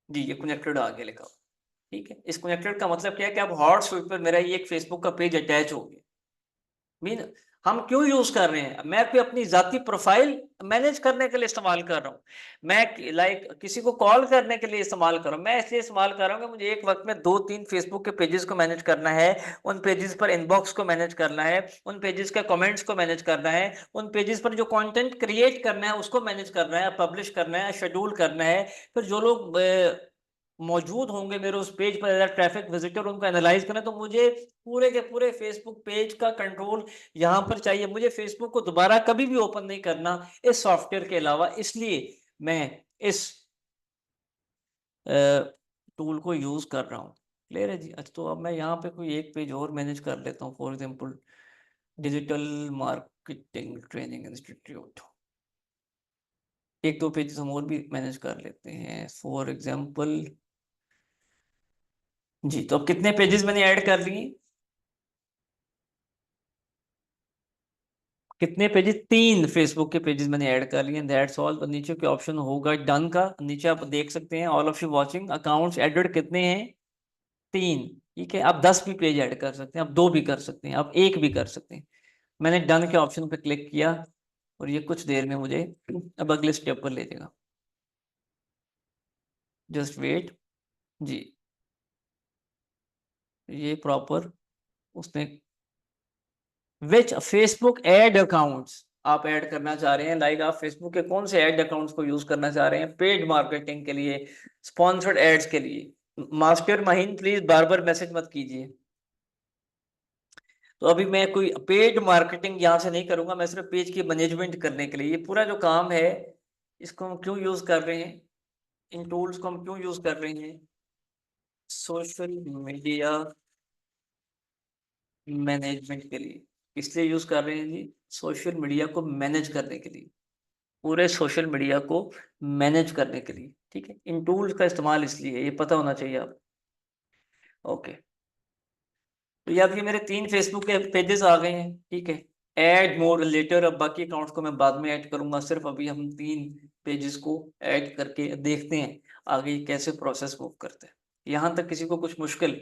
जी, ये कनेक्टेड आ गया लिखा हुआ। ठीक है, इस कनेक्टेड का मतलब क्या है कि अब हॉटस्वीट पर मेरा ये एक फेसबुक का पेज अटैच हो गया। मीन, हम क्यों यूज कर रहे हैं, मैं कोई अपनी जाती प्रोफाइल मैनेज करने के लिए इस्तेमाल कर रहा हूँ, मैं लाइक किसी को कॉल करने के लिए इस्तेमाल कर रहा हूँ, मैं इसलिए इस्तेमाल कर रहा हूँ कि मुझे एक वक्त में 2-3 फेसबुक के पेजेस को मैनेज करना है, उन पेजेस पर इनबॉक्स को मैनेज करना है, उन पेजेस के कमेंट्स को मैनेज करना है, उन पेजेस पर जो कंटेंट क्रिएट करना है उसको मैनेज करना है, पब्लिश करना है, शेड्यूल करना है, फिर जो लोग मौजूद होंगे मेरे उस पेज पर एज ट्रैफिक विजिटर, उनको एनालाइज करना है, तो मुझे पूरे के पूरे फेसबुक पेज का कंट्रोल यहाँ पर चाहिए। मुझे फेसबुक को दोबारा कभी भी ओपन नहीं करना इस सॉफ्टवेयर के अलावा, इसलिए मैं इस टूल को यूज कर रहा हूँ। क्लियर है जी। अच्छा, तो अब मैं यहाँ पे कोई एक पेज और मैनेज कर लेता हूँ, for example digital marketing training institute, एक दो पेज हम और भी मैनेज कर लेते हैं, फॉर एग्जाम्पल। जी, तो अब कितने पेजेस मैंने ऐड कर लिए, कितने पेजेस? 3 फेसबुक के पेजेस मैंने ऐड कर लिए, दैट्स ऑल। तो नीचे के ऑप्शन होगा डन का, नीचे आप देख सकते हैं all of you watching accounts added कितने हैं? 3। ठीक है, आप 10 भी पेज ऐड कर सकते हैं, आप 2 भी कर सकते हैं, आप 1 भी कर सकते हैं। मैंने डन के ऑप्शन पे क्लिक किया और ये कुछ देर में मुझे अब अगले स्टेप पर ले जाएगा। जस्ट वेट जी। ये प्रॉपर उसने विच फेसबुक एड अकाउंट्स आप ऐड करना चाह रहे हैं, लाइक आप फेसबुक के कौन से एड अकाउंट्स को यूज करना चाह रहे हैं? पेड मार्केटिंग के लिए, स्पॉन्सर्ड एड्स के लिए। Master Mahin please bar bar message मत कीजिए। तो अभी मैं कोई पेड मार्केटिंग यहाँ से नहीं करूंगा, मैं सिर्फ पेज की मैनेजमेंट करने के लिए ये पूरा जो काम है इसको हम क्यों यूज कर रहे हैं, इन टूल्स को हम क्यों यूज कर रहे हैं? सोशल मीडिया मैनेजमेंट के लिए। इसलिए यूज कर रहे हैं जी, सोशल मीडिया को मैनेज करने के लिए, पूरे सोशल मीडिया को मैनेज करने के लिए। ठीक है, इन टूल्स का इस्तेमाल इसलिए ये पता होना चाहिए आप। ओके, तो ये अब ये मेरे 3 फेसबुक के पेजेस आ गए हैं। ठीक है, ऐड मोर लेटर, अब बाकी अकाउंट्स को मैं बाद में ऐड करूंगा, सिर्फ अभी हम 3 पेजेस को ऐड करके देखते हैं आगे कैसे प्रोसेस मूव करते हैं। यहां तक किसी को कुछ मुश्किल?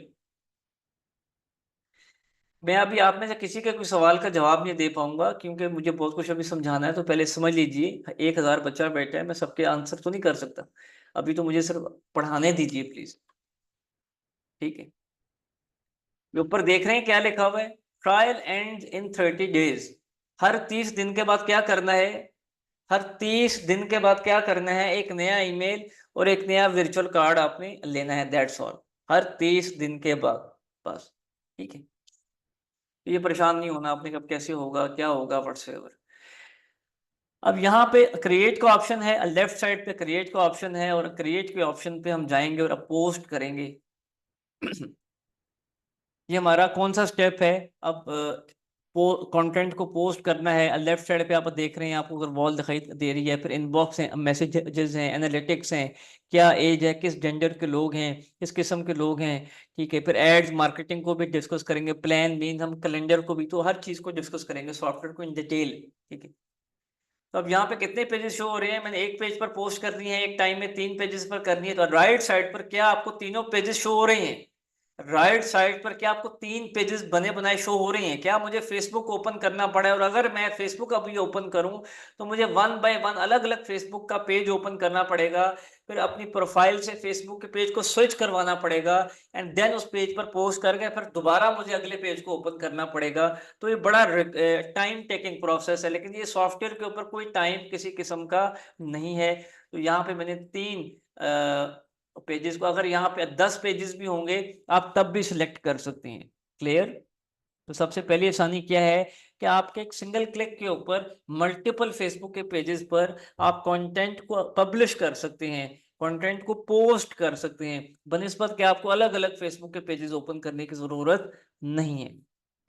मैं अभी आप में से किसी के कोई सवाल का जवाब नहीं दे पाऊंगा क्योंकि मुझे बहुत कुछ अभी समझाना है। तो पहले समझ लीजिए, 1000 बच्चा बैठा है, मैं सबके आंसर तो नहीं कर सकता। अभी तो मुझे सिर्फ पढ़ाने दीजिए प्लीज। ठीक है, ये ऊपर देख रहे हैं क्या लिखा हुआ है? Trial end in 30 days. हर 30 दिन के बाद क्या करना है? हर 30 दिन के बाद क्या करना है? एक नया ईमेल और एक नया वर्चुअल कार्ड आपने लेना है, दैट्स ऑल। हर 30 दिन के बाद, बस। ठीक है, तो ये परेशान नहीं होना आपने कब कैसे होगा क्या होगा व्हाट्सएवर। अब यहाँ पे क्रिएट का ऑप्शन है, लेफ्ट साइड पे क्रिएट का ऑप्शन है, और क्रिएट के ऑप्शन पे हम जाएंगे और अब पोस्ट करेंगे। ये हमारा कौन सा स्टेप है? अब कंटेंट को पोस्ट करना है। लेफ्ट साइड पे आप देख रहे हैं, आपको अगर वॉल दिखाई दे रही है, फिर इनबॉक्स है, मैसेजेस हैं, एनालिटिक्स हैं, क्या एज है, किस जेंडर के लोग हैं, किस किस्म के लोग हैं। ठीक है, फिर एड्स मार्केटिंग को भी डिस्कस करेंगे, प्लान मीन हम कैलेंडर को भी, तो हर चीज को डिस्कस करेंगे सॉफ्टवेयर को इन डिटेल। ठीक है, तो अब यहाँ पे कितने पेजेस शो हो रहे हैं? मैंने एक पेज पर पोस्ट करनी है, एक टाइम में 3 पेजेस पर करनी है, तो राइट साइड पर क्या आपको तीनों पेजेस शो हो रहे हैं? राइट साइड पर क्या आपको 3 पेजेस बने बनाए शो हो रहे हैं? क्या मुझे फेसबुक ओपन करना पड़ा है? और अगर मैं फेसबुक अभी ओपन करूं तो मुझे 1 बाय 1 अलग अलग फेसबुक का पेज ओपन करना पड़ेगा, फिर अपनी प्रोफाइल से फेसबुक के पेज को स्विच करवाना पड़ेगा, एंड देन उस पेज पर पोस्ट करके फिर दोबारा मुझे अगले पेज को ओपन करना पड़ेगा। तो ये बड़ा टाइम टेकिंग प्रोसेस है, लेकिन ये सॉफ्टवेयर के ऊपर कोई टाइम किसी किस्म का नहीं है। तो यहाँ पे मैंने 3 पेजेस को, अगर यहाँ पे 10 पेजेस भी होंगे आप तब भी सिलेक्ट कर सकते हैं। क्लियर? तो सबसे पहली आसानी क्या है कि आपके एक सिंगल क्लिक के ऊपर मल्टीपल फेसबुक के पेजेस पर आप कंटेंट को पब्लिश कर सकते हैं, कंटेंट को पोस्ट कर सकते हैं, बनिस्बत कि आपको अलग अलग फेसबुक के पेजेस ओपन करने की जरूरत नहीं है।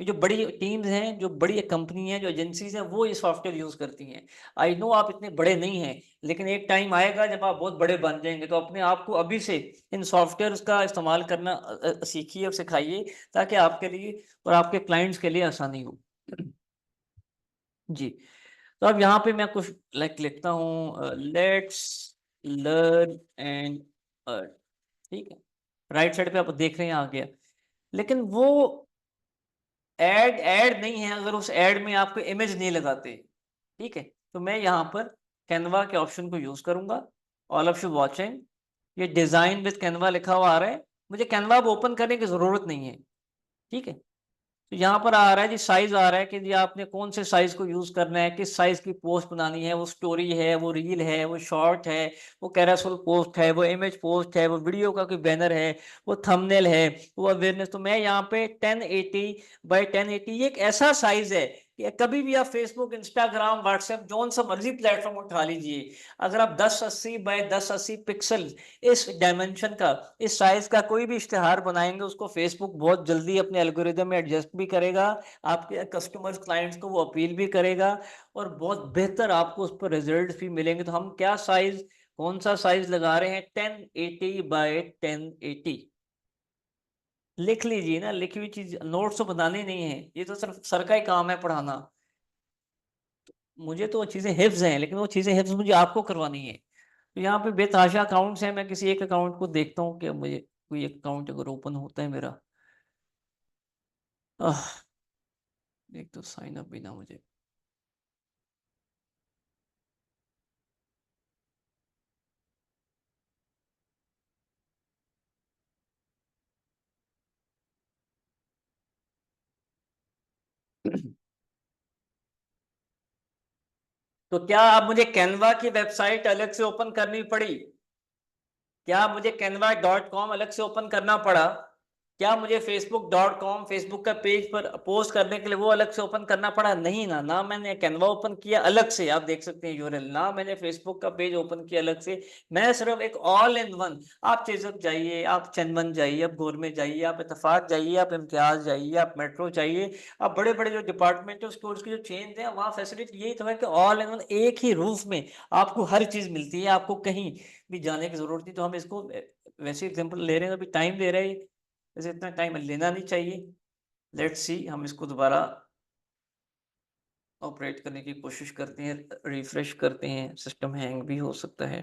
ये जो बड़ी टीम्स हैं, जो बड़ी कंपनी हैं, जो एजेंसीज हैं, वो ये सॉफ्टवेयर यूज करती हैं। आई नो आप इतने बड़े नहीं हैं, लेकिन एक टाइम आएगा जब आप बहुत बड़े बन जाएंगे, तो अपने आप को अभी से इन सॉफ्टवेयर का इस्तेमाल करना सीखिए और सिखाइए, ताकि आपके लिए और आपके क्लाइंट्स के लिए आसानी हो। जी, तो अब यहाँ पे मैं कुछ लाइक लिखता हूँ, लेट्स लर्न एंड अर्न। ठीक है, राइट साइड पे आप देख रहे हैं आ गया, लेकिन वो ऐड ऐड नहीं है अगर उस ऐड में आपको इमेज नहीं लगाते। ठीक है, तो मैं यहाँ पर कैनवा के ऑप्शन को यूज करूंगा। ऑल ऑफ यू वॉचिंग, ये डिजाइन विद कैनवा लिखा हुआ आ रहा है, मुझे कैनवा अब ओपन करने की जरूरत नहीं है। ठीक है, तो यहाँ पर आ रहा है जी, साइज आ रहा है कि जी आपने कौन से साइज को यूज करना है, किस साइज की पोस्ट बनानी है, वो स्टोरी है, वो रील है, वो शॉर्ट है, वो कैरोसेल पोस्ट है, वो इमेज पोस्ट है, वो वीडियो का कोई बैनर है, वो थंबनेल है, वो अवेयरनेस। तो मैं यहाँ पे 1080 बाय 1080, ये एक ऐसा साइज है कि कभी भी आप फेसबुक, इंस्टाग्राम, व्हाट्सएप, जौन सा मर्जी प्लेटफॉर्म उठा लीजिए, अगर आप 1080 बाय 1080 पिक्सल इस डायमेंशन का, इस साइज का कोई भी इश्तेहार बनाएंगे, उसको फेसबुक बहुत जल्दी अपने एल्गोरिदम में एडजस्ट भी करेगा, आपके कस्टमर्स क्लाइंट्स को वो अपील भी करेगा, और बहुत बेहतर आपको उस पर रिजल्ट भी मिलेंगे। तो हम क्या साइज, कौन सा साइज लगा रहे हैं? 1080 बाय 1080। लिख लीजिए ना, लिखी हुई चीज, नोट्स तो बनाने नहीं है, ये तो सिर्फ सर का ही काम है पढ़ाना। मुझे तो वो चीज़ें हिफ्ज हैं, लेकिन वो चीज़ें हिफ्ज मुझे आपको करवानी है। तो यहाँ पे बेतहाशा अकाउंट्स हैं, मैं किसी एक अकाउंट को देखता हूँ कि मुझे कोई एक अकाउंट अगर ओपन होता है मेरा। आह, एक तो साइन अप भी ना मुझे। तो क्या अब मुझे कैनवा की वेबसाइट अलग से ओपन करनी पड़ी? क्या मुझे canva.com अलग से ओपन करना पड़ा? क्या मुझे facebook.com, फेसबुक का पेज पर पोस्ट करने के लिए वो अलग से ओपन करना पड़ा? नहीं ना, ना मैंने कैनवा ओपन किया अलग से, आप देख सकते हैं यूआरएल, ना मैंने फेसबुक का पेज ओपन किया अलग से। मैं सिर्फ एक ऑल इन वन, आप चिज़ुक जाइए, आप चंदन जाइए, आप गोर में जाइए, आप इत्तेफाक जाइए, आप इम्तियाज जाइए, आप मेट्रो जाइए, आप बड़े बड़े जो डिपार्टमेंटल स्टोर्स की जो चेन है वहाँ फैसिलिटी यही तो है कि ऑल इन वन एक ही रूफ में आपको हर चीज़ मिलती है, आपको कहीं भी जाने की जरूरत नहीं। तो हम इसको वैसे एग्जांपल ले रहे हैं, अभी टाइम ले रहे हैं, वैसे इतना टाइम लेना नहीं चाहिए। लेट्स सी, हम इसको दोबारा ऑपरेट करने की कोशिश करते हैं, रिफ्रेश करते हैं, सिस्टम हैंग भी हो सकता है।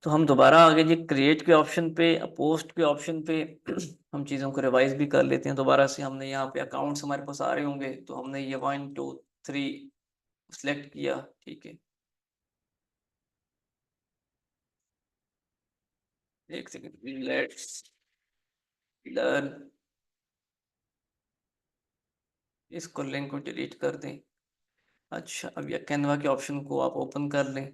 तो हम दोबारा आगे जी क्रिएट के ऑप्शन पे, पोस्ट के ऑप्शन पे हम चीज़ों को रिवाइज भी कर लेते हैं दोबारा से। हमने यहाँ पे अकाउंट्स हमारे पास आ रहे होंगे, तो हमने ये 1 2 3 सेलेक्ट किया, ठीक है। एक सेकेंड, लेट्स लर्न, इसको लिंक को डिलीट कर दें। अच्छा, अब ये कैनवा के ऑप्शन को आप ओपन कर लें।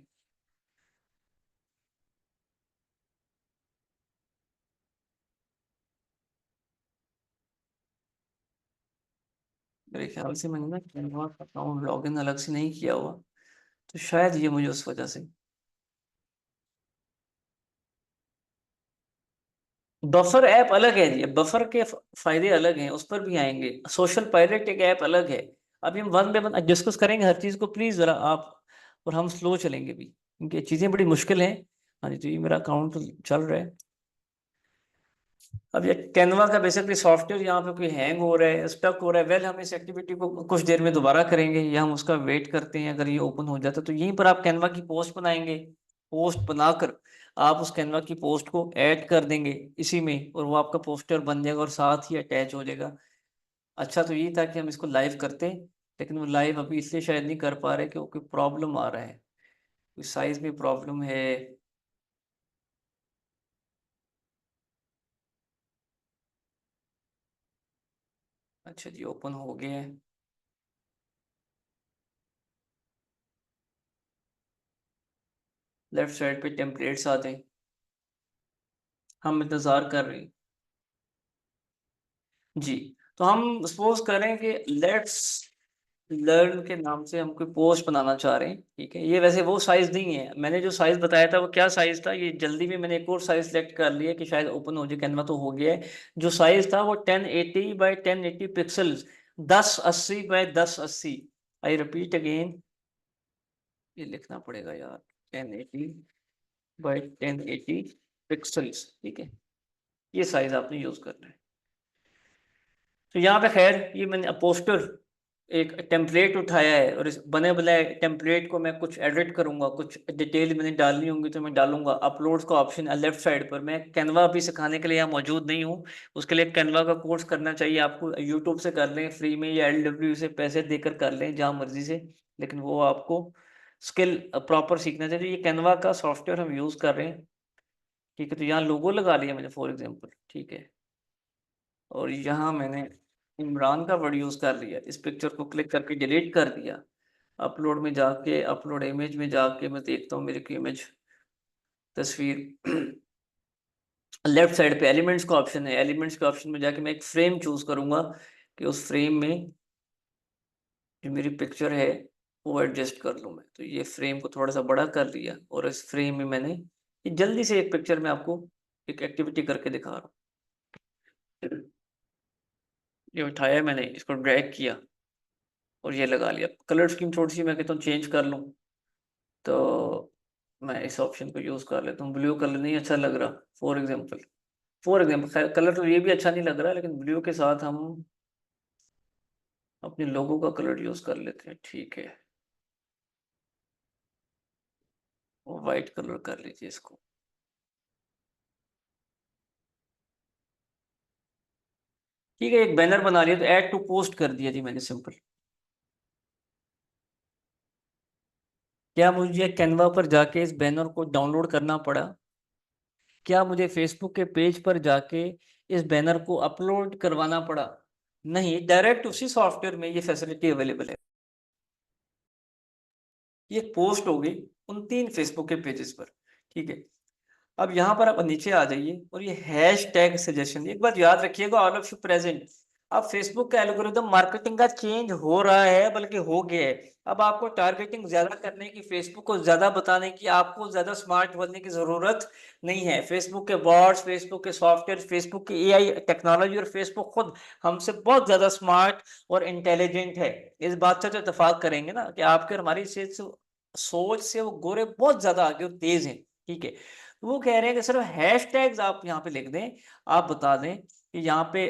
मेरे ख्याल से मैंने ना कैनवा का अकाउंट लॉगिन अलग से नहीं किया हुआ, तो शायद ये मुझे उस वजह से। बफर ऐप अलग है जी, बफर के फायदे अलग हैं, उस पर भी आएंगे। सोशल पायलट एक ऐप अलग है। अभी हम वन बाय वन डिस्कस करेंगे हर चीज़ को, प्लीज़ ज़रा आप, और हम स्लो चलेंगे भी क्योंकि चीज़ें बड़ी मुश्किल हैं। हाँ जी, तो ये मेरा अकाउंट चल रहा है। अब ये कैनवा का बेसिकली सॉफ्टवेयर यहाँ पे कोई हैंग हो रहा है, स्टक हो रहा है। वेल, हम इस एक्टिविटी को कुछ देर में दोबारा करेंगे, या हम उसका वेट करते हैं। अगर ये ओपन हो जाता तो यहीं पर आप कैनवा की पोस्ट बनाएंगे, पोस्ट बनाकर आप उस कैनवा की पोस्ट को ऐड कर देंगे इसी में, और वो आपका पोस्टर बन जाएगा और साथ ही अटैच हो जाएगा। अच्छा, तो ये था कि हम इसको लाइव करते हैं, लेकिन वो लाइव अभी इसलिए शायद नहीं कर पा रहे क्योंकि प्रॉब्लम आ रहा है, कोई साइज में प्रॉब्लम है। अच्छा जी, ओपन हो गया है। लेफ्ट साइड पे टेम्पलेट्स आते हैं, हम इंतज़ार कर रहे हैं जी। तो हम सपोज करें कि लेट्स लर्न के नाम से हम कोई पोस्ट बनाना चाह रहे हैं, ठीक है। ये वैसे वो साइज नहीं है, मैंने जो साइज बताया था वो क्या साइज था, ये जल्दी में मैंने एक और साइज सेलेक्ट कर लिया कि शायद ओपन हो जाए कैनवा, तो हो गया है। जो साइज था वो 1080 by 1080 pixels, 1080 by 1080। I repeat again, ये लिखना पड़ेगा यार, 1080 बाई 1080 पिक्सल्स, ठीक है। ये साइज आपने यूज करना है। तो यहाँ पे खैर ये मैंने पोस्टर एक टेम्पलेट उठाया है, और इस बने बनाए टेम्पलेट को मैं कुछ एडिट करूंगा, कुछ डिटेल मैंने डालनी होंगी तो मैं डालूंगा। अपलोड्स का ऑप्शन है लेफ्ट साइड पर। मैं कैनवा भी सिखाने के लिए यहाँ मौजूद नहीं हूँ, उसके लिए कैनवा का कोर्स करना चाहिए आपको, यूट्यूब से कर लें फ्री में, या LW से पैसे देकर कर लें, जहाँ मर्जी से, लेकिन वो आपको स्किल प्रॉपर सीखना चाहिए। ये कैनवा का सॉफ्टवेयर हम यूज़ कर रहे हैं, ठीक है। तो यहाँ लोगो लगा लिया मैंने फॉर एग्जाम्पल, ठीक है, और यहाँ मैंने इमरान का वर्ड यूज़ कर लिया, इस पिक्चर को क्लिक करके डिलीट कर दिया। अपलोड में जाके, अपलोड इमेज में जाके मैं देखता हूँ मेरी की इमेज, तस्वीर लेफ्ट साइड पे एलिमेंट्स का ऑप्शन है, एलिमेंट्स के ऑप्शन में जाके मैं एक फ्रेम चूज करूंगा कि उस फ्रेम में जो मेरी पिक्चर है वो एडजस्ट कर लूँ मैं। तो ये फ्रेम को थोड़ा सा बड़ा कर लिया, और इस फ्रेम में मैंने ये जल्दी से एक पिक्चर में आपको एक एक्टिविटी करके दिखा रहा हूँ। ये उठाया मैंने, इसको ड्रैग किया और ये लगा लिया। कलर स्कीम थोड़ी सी मैं कहता हूँ चेंज कर लूँ, तो मैं इस ऑप्शन को यूज़ कर लेता हूँ। ब्लू कलर नहीं अच्छा लग रहा, फॉर एग्जांपल, कलर तो ये भी अच्छा नहीं लग रहा, लेकिन ब्लू के साथ हम अपने लोगों का कलर यूज कर लेते हैं, ठीक है, व्हाइट कलर कर लीजिए इसको। ठीक है, एक बैनर बना लिया, तो ऐड टू पोस्ट कर दिया जी मैंने, सिंपल। क्या मुझे कैनवा पर जाके इस बैनर को डाउनलोड करना पड़ा? क्या मुझे फेसबुक के पेज पर जाके इस बैनर को अपलोड करवाना पड़ा? नहीं, डायरेक्ट उसी सॉफ्टवेयर में ये फैसिलिटी अवेलेबल है। ये पोस्ट होगी उन 3 फेसबुक के पेजेस पर, ठीक है। अब यहाँ पर आप नीचे आ जाइए और ये हैश टैग सजेशन, एक बात याद रखिएगा, ऑल ऑफ यू प्रेजेंट। अब फेसबुक का एल्गोरिदम मार्केटिंग का चेंज हो रहा है, बल्कि हो गया है। अब आपको टारगेटिंग ज्यादा करने की, फेसबुक को ज्यादा बताने की, आपको ज्यादा स्मार्ट बनने की जरूरत नहीं है। फेसबुक के बॉट्स, फेसबुक के सॉफ्टवेयर, फेसबुक की एआई टेक्नोलॉजी और फेसबुक खुद हमसे बहुत ज्यादा स्मार्ट और इंटेलिजेंट है। इस बात से तो इत्तेफाक करेंगे ना कि आपके और हमारी सोच से वो गोरे बहुत ज्यादा आगे और तेज हैं, ठीक है। तो वो कह रहे हैं कि सिर्फ हैश टैग्स आप यहाँ पे लिख दें, आप बता दें कि यहाँ पे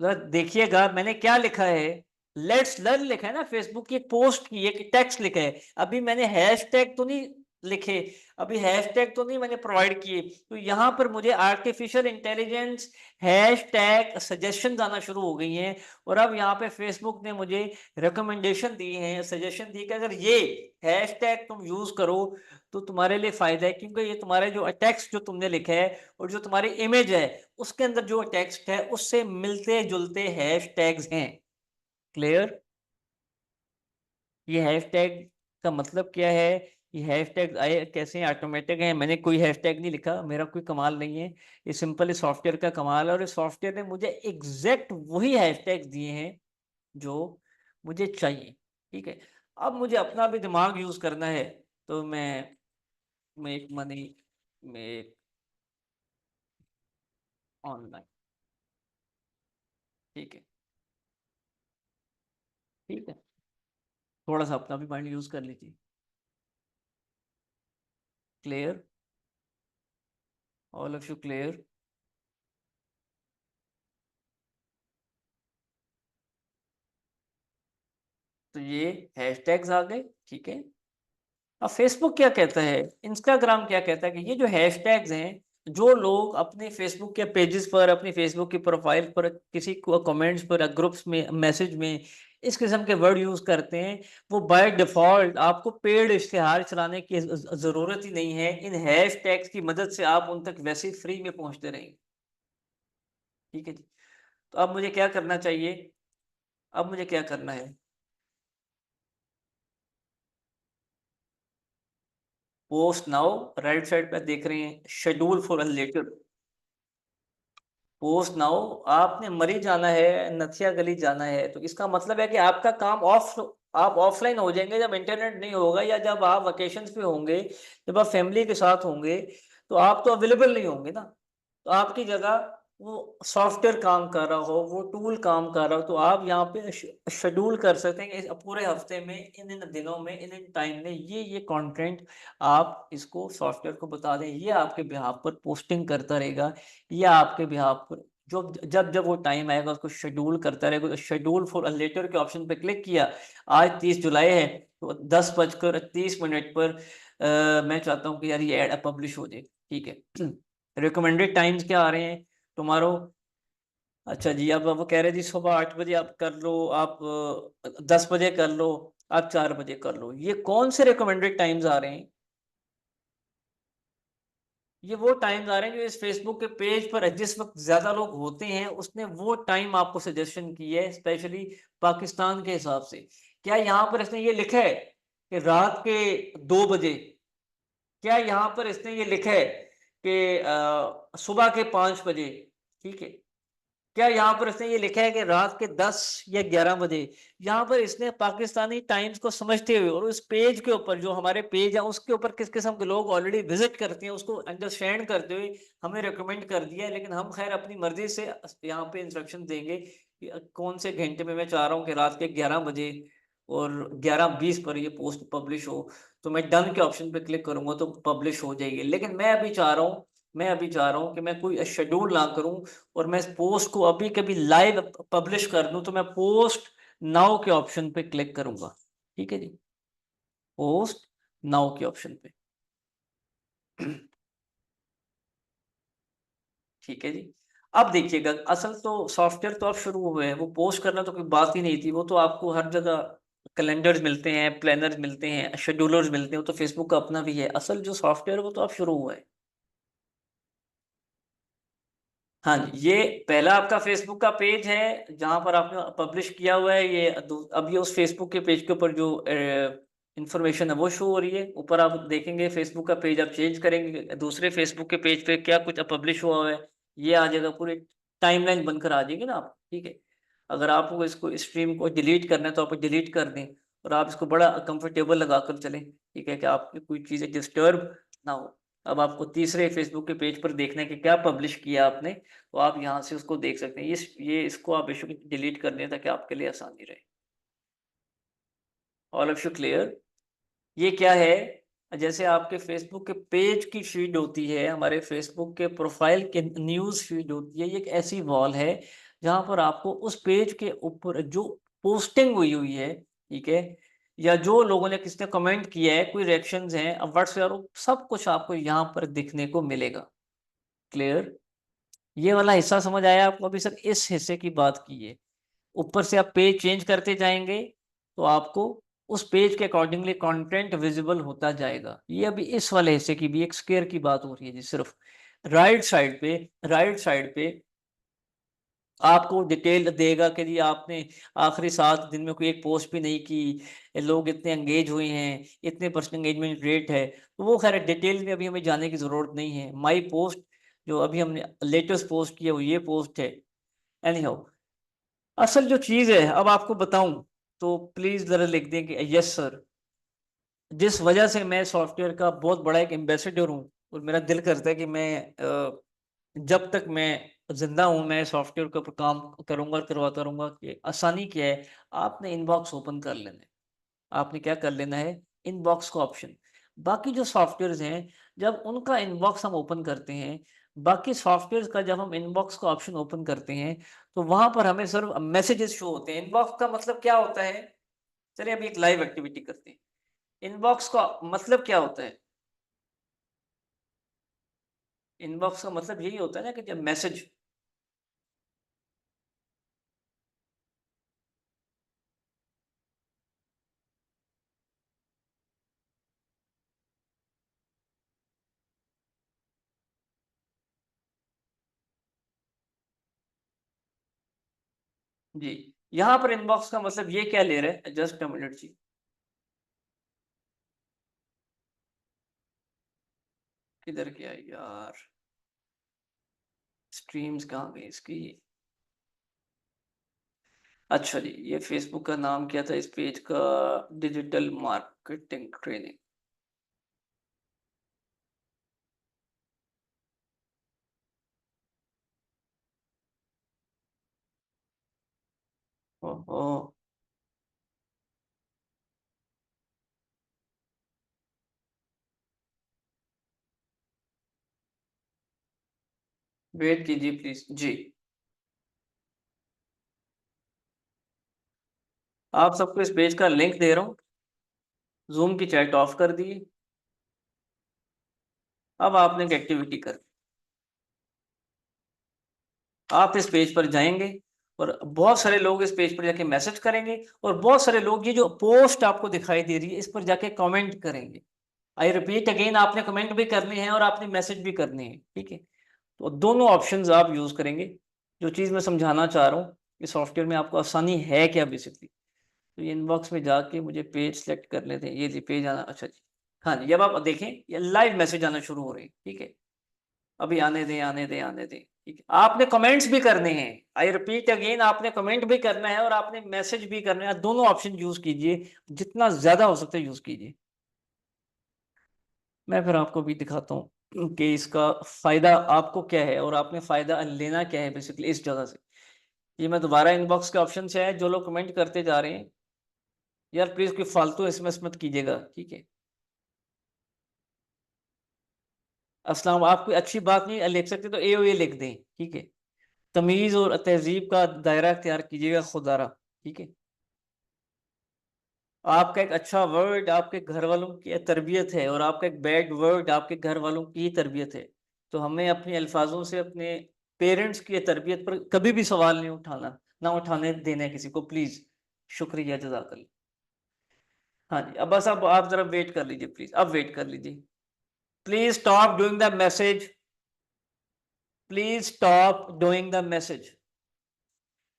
जरा देखिएगा मैंने क्या लिखा है। लेट्स लर्न लिखा है ना, फेसबुक की एक पोस्ट की एक टेक्स्ट लिखा है। अभी मैंने हैश टैग तो नहीं लिखे, अभी हैश टैग तो नहीं मैंने प्रोवाइड किए। तो यहाँ पर मुझे artificial intelligence hash tag suggestion आना शुरू हो गई हैं। और अब यहाँ पे फेसबुक ने मुझे रिकमेंडेशन दी है, सजेशन दी कि अगर ये हैश टैग तुम यूज करो तो तुम्हारे लिए फायदा है, क्योंकि ये तुम्हारे जो टेक्स्ट जो तुमने लिखा है और जो तुम्हारी इमेज है उसके अंदर जो टेक्स्ट है उससे मिलते जुलते हैश टैग्स हैं। क्लियर? ये हैशटैग का मतलब क्या है? ये हैशटैग आए कैसे हैं? ऑटोमेटिक है, मैंने कोई हैशटैग नहीं लिखा, मेरा कोई कमाल नहीं है। ये सिंपल इस सॉफ्टवेयर का कमाल है, और इस सॉफ्टवेयर ने मुझे एग्जैक्ट वही हैशटैग दिए हैं जो मुझे चाहिए, ठीक है। अब मुझे अपना भी दिमाग यूज करना है, तो मैं मेक मनी, मेक ऑनलाइन, ठीक है, ठीक है। थोड़ा सा अपना भी माइंड यूज कर लीजिए। Clear? All of you clear? तो ये हैशटैग्स आ गए, ठीक है। अब फेसबुक क्या कहता है, इंस्टाग्राम क्या कहता है कि ये जो हैशटैग्स हैं, जो लोग अपने फेसबुक के पेजेस पर, अपनी फेसबुक की प्रोफाइल पर, किसी को कमेंट्स पर, ग्रुप्स में, मैसेज में इस किस्म के वर्ड यूज करते हैं, वो बाय डिफॉल्ट आपको पेड इश्तिहार चलाने की जरूरत ही नहीं है। इन हैशटैग्स की मदद से आप उन तक वैसे ही फ्री में पहुंचते रहेंगे, ठीक है जी। तो अब मुझे क्या करना चाहिए? अब मुझे क्या करना है? पोस्ट नाउ, राइट साइड पे देख रहे हैं schedule for later. Post now, आपने मरी जाना है, नथिया गली जाना है, तो इसका मतलब है कि आपका काम ऑफ, आप ऑफलाइन हो जाएंगे जब इंटरनेट नहीं होगा, या जब आप वेकेशंस पे होंगे, जब आप फैमिली के साथ होंगे, तो आप तो अवेलेबल नहीं होंगे ना। तो आपकी जगह वो सॉफ्टवेयर काम कर रहा हो, वो टूल काम कर रहा हो, तो आप यहाँ पे शेड्यूल कर सकते हैं कि पूरे हफ्ते में, इन इन दिनों में, इन इन टाइम में ये कंटेंट आप इसको सॉफ्टवेयर को बता दें, ये आपके बिहाफ पर पोस्टिंग करता रहेगा, या आपके बिहाफ पर जो जब जब वो टाइम आएगा उसको शेड्यूल करता रहेगा। तो शेड्यूल फॉर लेटर के ऑप्शन पे क्लिक किया। आज 30 जुलाई है, तो 10:30 पर मैं चाहता हूँ कि यार ये एड पब्लिश हो जाए, ठीक है। रिकमेंडेड टाइम्स क्या आ रहे हैं टुमारो? अच्छा जी, अब वो कह रहे जी सुबह 8 बजे आप कर लो, आप 10 बजे कर लो, आप 4 बजे कर लो। ये कौन से रिकमेंडेड टाइम्स आ रहे हैं? ये वो टाइम्स आ रहे हैं जो इस फेसबुक के पेज पर जिस वक्त ज्यादा लोग होते हैं, उसने वो टाइम आपको सजेशन की है, स्पेशली पाकिस्तान के हिसाब से। क्या यहाँ पर इसने ये लिखा है कि रात के 2 बजे? क्या यहाँ पर इसने ये लिखा है कि सुबह के 5 बजे? ठीक है। क्या यहाँ पर इसने ये लिखा है कि रात के 10 या 11 बजे? यहाँ पर इसने पाकिस्तानी टाइम्स को समझते हुए और उस पेज के ऊपर, जो हमारे पेज है उसके ऊपर किस किस्म के लोग ऑलरेडी विजिट करते हैं, उसको अंडरस्टैंड करते हुए हमें रिकमेंड कर दिया है। लेकिन हम खैर अपनी मर्जी से यहाँ पे इंस्ट्रक्शन देंगे कि कौन से घंटे में मैं चाह रहा हूँ कि रात के 11 बजे और 11:20 पर ये पोस्ट पब्लिश हो। तो मैं डन के ऑप्शन पे क्लिक करूंगा तो पब्लिश हो जाएगी। लेकिन मैं अभी चाह रहा हूँ कि मैं कोई शेड्यूल ना करूं, और मैं इस पोस्ट को अभी कभी लाइव पब्लिश कर दूं, तो मैं पोस्ट नाउ के ऑप्शन पे क्लिक करूंगा। ठीक है जी, पोस्ट नाउ के ऑप्शन पे। ठीक है जी। अब देखिएगा, असल तो सॉफ्टवेयर तो अब शुरू हुए हैं, वो पोस्ट करना तो कोई बात ही नहीं थी, वो तो आपको हर जगह कैलेंडर्स मिलते हैं, प्लानर्स मिलते हैं, शेड्यूलर्स मिलते हैं, वो तो फेसबुक का अपना भी है। असल जो सॉफ्टवेयर वो तो अब शुरू हुआ है। हाँ जी, ये पहला आपका फेसबुक का पेज है जहां पर आपने पब्लिश किया हुआ है ये। अब ये उस फेसबुक के पेज के ऊपर जो इंफॉर्मेशन है वो शो हो रही है। ऊपर आप देखेंगे फेसबुक का पेज, आप चेंज करेंगे दूसरे फेसबुक के पेज पे क्या कुछ पब्लिश हुआ हुआ है, ये आ जाएगा, पूरी टाइमलाइन बनकर आ जाएगी ना आप। ठीक है, अगर आपको इसको स्ट्रीम को डिलीट करना है तो आप डिलीट कर दें, और आप इसको बड़ा कंफर्टेबल लगा कर चलें। ठीक है, कि आपकी कोई चीज़ें डिस्टर्ब ना हो। अब आपको तीसरे फेसबुक के पेज पर देखना है कि क्या पब्लिश किया आपने, तो आप यहाँ से उसको देख सकते हैं। ये इसको आप बेशक डिलीट कर दें ताकि आपके लिए आसानी रहे। All of you clear? ये क्या है, जैसे आपके फेसबुक के पेज की फीड होती है, हमारे फेसबुक के प्रोफाइल के न्यूज़ फीड होती है, ये एक ऐसी वॉल है जहाँ पर आपको उस पेज के ऊपर जो पोस्टिंग हुई हुई है, ठीक है, या जो लोगों ने किसने कमेंट किया है, कोई रिएक्शंस हैं, व्हाट्स सब कुछ आपको यहाँ पर दिखने को मिलेगा। क्लियर? ये वाला हिस्सा समझ आया आपको? अभी सर इस हिस्से की बात की है। ऊपर से आप पेज चेंज करते जाएंगे तो आपको उस पेज के अकॉर्डिंगली कंटेंट विजिबल होता जाएगा। ये अभी इस वाले हिस्से की भी एक स्क्वायर की बात हो रही है जी। सिर्फ राइट साइड पे आपको डिटेल देगा कि जी आपने आखिरी 7 दिन में कोई एक पोस्ट भी नहीं की, लोग इतने एंगेज हुए हैं, इतने परसेंट एंगेजमेंट रेट है। तो वो खैर डिटेल में अभी हमें जाने की ज़रूरत नहीं है। माई पोस्ट जो अभी हमने लेटेस्ट पोस्ट किया वो ये पोस्ट है। एनी हाउ, असल जो चीज़ है अब आपको बताऊं तो प्लीज़ ज़रा लिख दें कि यस सर। जिस वजह से मैं सॉफ्टवेयर का बहुत बड़ा एक एम्बेसडर हूँ, और मेरा दिल करता है कि मैं जब तक मैं जिंदा हूँ मैं सॉफ्टवेयर के ऊपर काम करूंगा और करवाता रहूंगा। कि आसानी क्या है, आपने इनबॉक्स ओपन कर लेना है। आपने क्या कर लेना है, इनबॉक्स का ऑप्शन। बाकी जो सॉफ्टवेयर्स हैं, जब उनका इनबॉक्स हम ओपन करते हैं, बाकी सॉफ्टवेयर्स का जब हम इनबॉक्स का ऑप्शन ओपन करते हैं, तो वहां पर हमें सिर्फ मैसेजेस शो होते हैं। इनबॉक्स का मतलब क्या होता है, चलिए अभी एक लाइव एक्टिविटी करते हैं। इनबॉक्स का मतलब क्या होता है? इनबॉक्स का मतलब यही होता है ना कि जब मैसेज, जी, यहाँ पर इनबॉक्स का मतलब ये क्या ले रहा है, जस्ट अ मिनट जी। किधर गया यार, स्ट्रीम्स कहाँ गई इसकी? अच्छा जी, ये फेसबुक का नाम क्या था इस पेज का? Digital marketing training. ओहो, वेट कीजिए प्लीज जी। आप सबको इस पेज का लिंक दे रहा हूँ। जूम की चैट ऑफ कर दी। अब आपने एक एक्टिविटी कर, आप इस पेज पर जाएंगे और बहुत सारे लोग इस पेज पर जाके मैसेज करेंगे, और बहुत सारे लोग ये जो पोस्ट आपको दिखाई दे रही है इस पर जाके कमेंट करेंगे। आई रिपीट अगेन, आपने कमेंट भी करने हैं और आपने मैसेज भी करने हैं। ठीक है, तो दोनों ऑप्शंस आप यूज करेंगे। जो चीज़ मैं समझाना चाह रहा हूँ, इस सॉफ्टवेयर में आपको आसानी है क्या बेसिकली। तो ये इनबॉक्स में जाके मुझे पेज सेलेक्ट कर लेते हैं, ये जी पेज आना। अच्छा जी, हाँ जी, जब आप देखें ये लाइव मैसेज आना शुरू हो रहे हैं। ठीक है, अभी आने दें आने दें आने दें। ठीक है, आपने कमेंट्स भी करने हैं। आई रिपीट अगेन, आपने कमेंट भी करना है और आपने मैसेज भी करना है। दोनों ऑप्शन यूज कीजिए, जितना ज्यादा हो सकता है यूज कीजिए। मैं फिर आपको भी दिखाता हूँ कि इसका फायदा आपको क्या है और आपने फायदा लेना क्या है बेसिकली इस जगह से। ये मैं दोबारा इनबॉक्स के ऑप्शन से है, जो लोग कमेंट करते जा रहे हैं, यार प्लीज कोई फालतू एसएमएस मत कीजिएगा। ठीक है, अस्सलाम, आप कोई अच्छी बात नहीं लिख सकते तो ए ओ ए लिख दें। ठीक है, तमीज और तहजीब का दायरा अख्तियार कीजिएगा खुदारा। ठीक है, आपका एक अच्छा वर्ड आपके घर वालों की तरबियत है और आपका एक बैड वर्ड आपके घर वालों की तरबियत है। तो हमें अपने अल्फाजों से अपने पेरेंट्स की तरबियत पर कभी भी सवाल नहीं उठाना, ना उठाने देना है किसी को, प्लीज। शुक्रिया, जजाकल्ला। हाँ जी, अब बस अब आप जरा वेट कर लीजिए प्लीज, अब वेट कर लीजिए। Please stop doing the message. Please stop doing the message.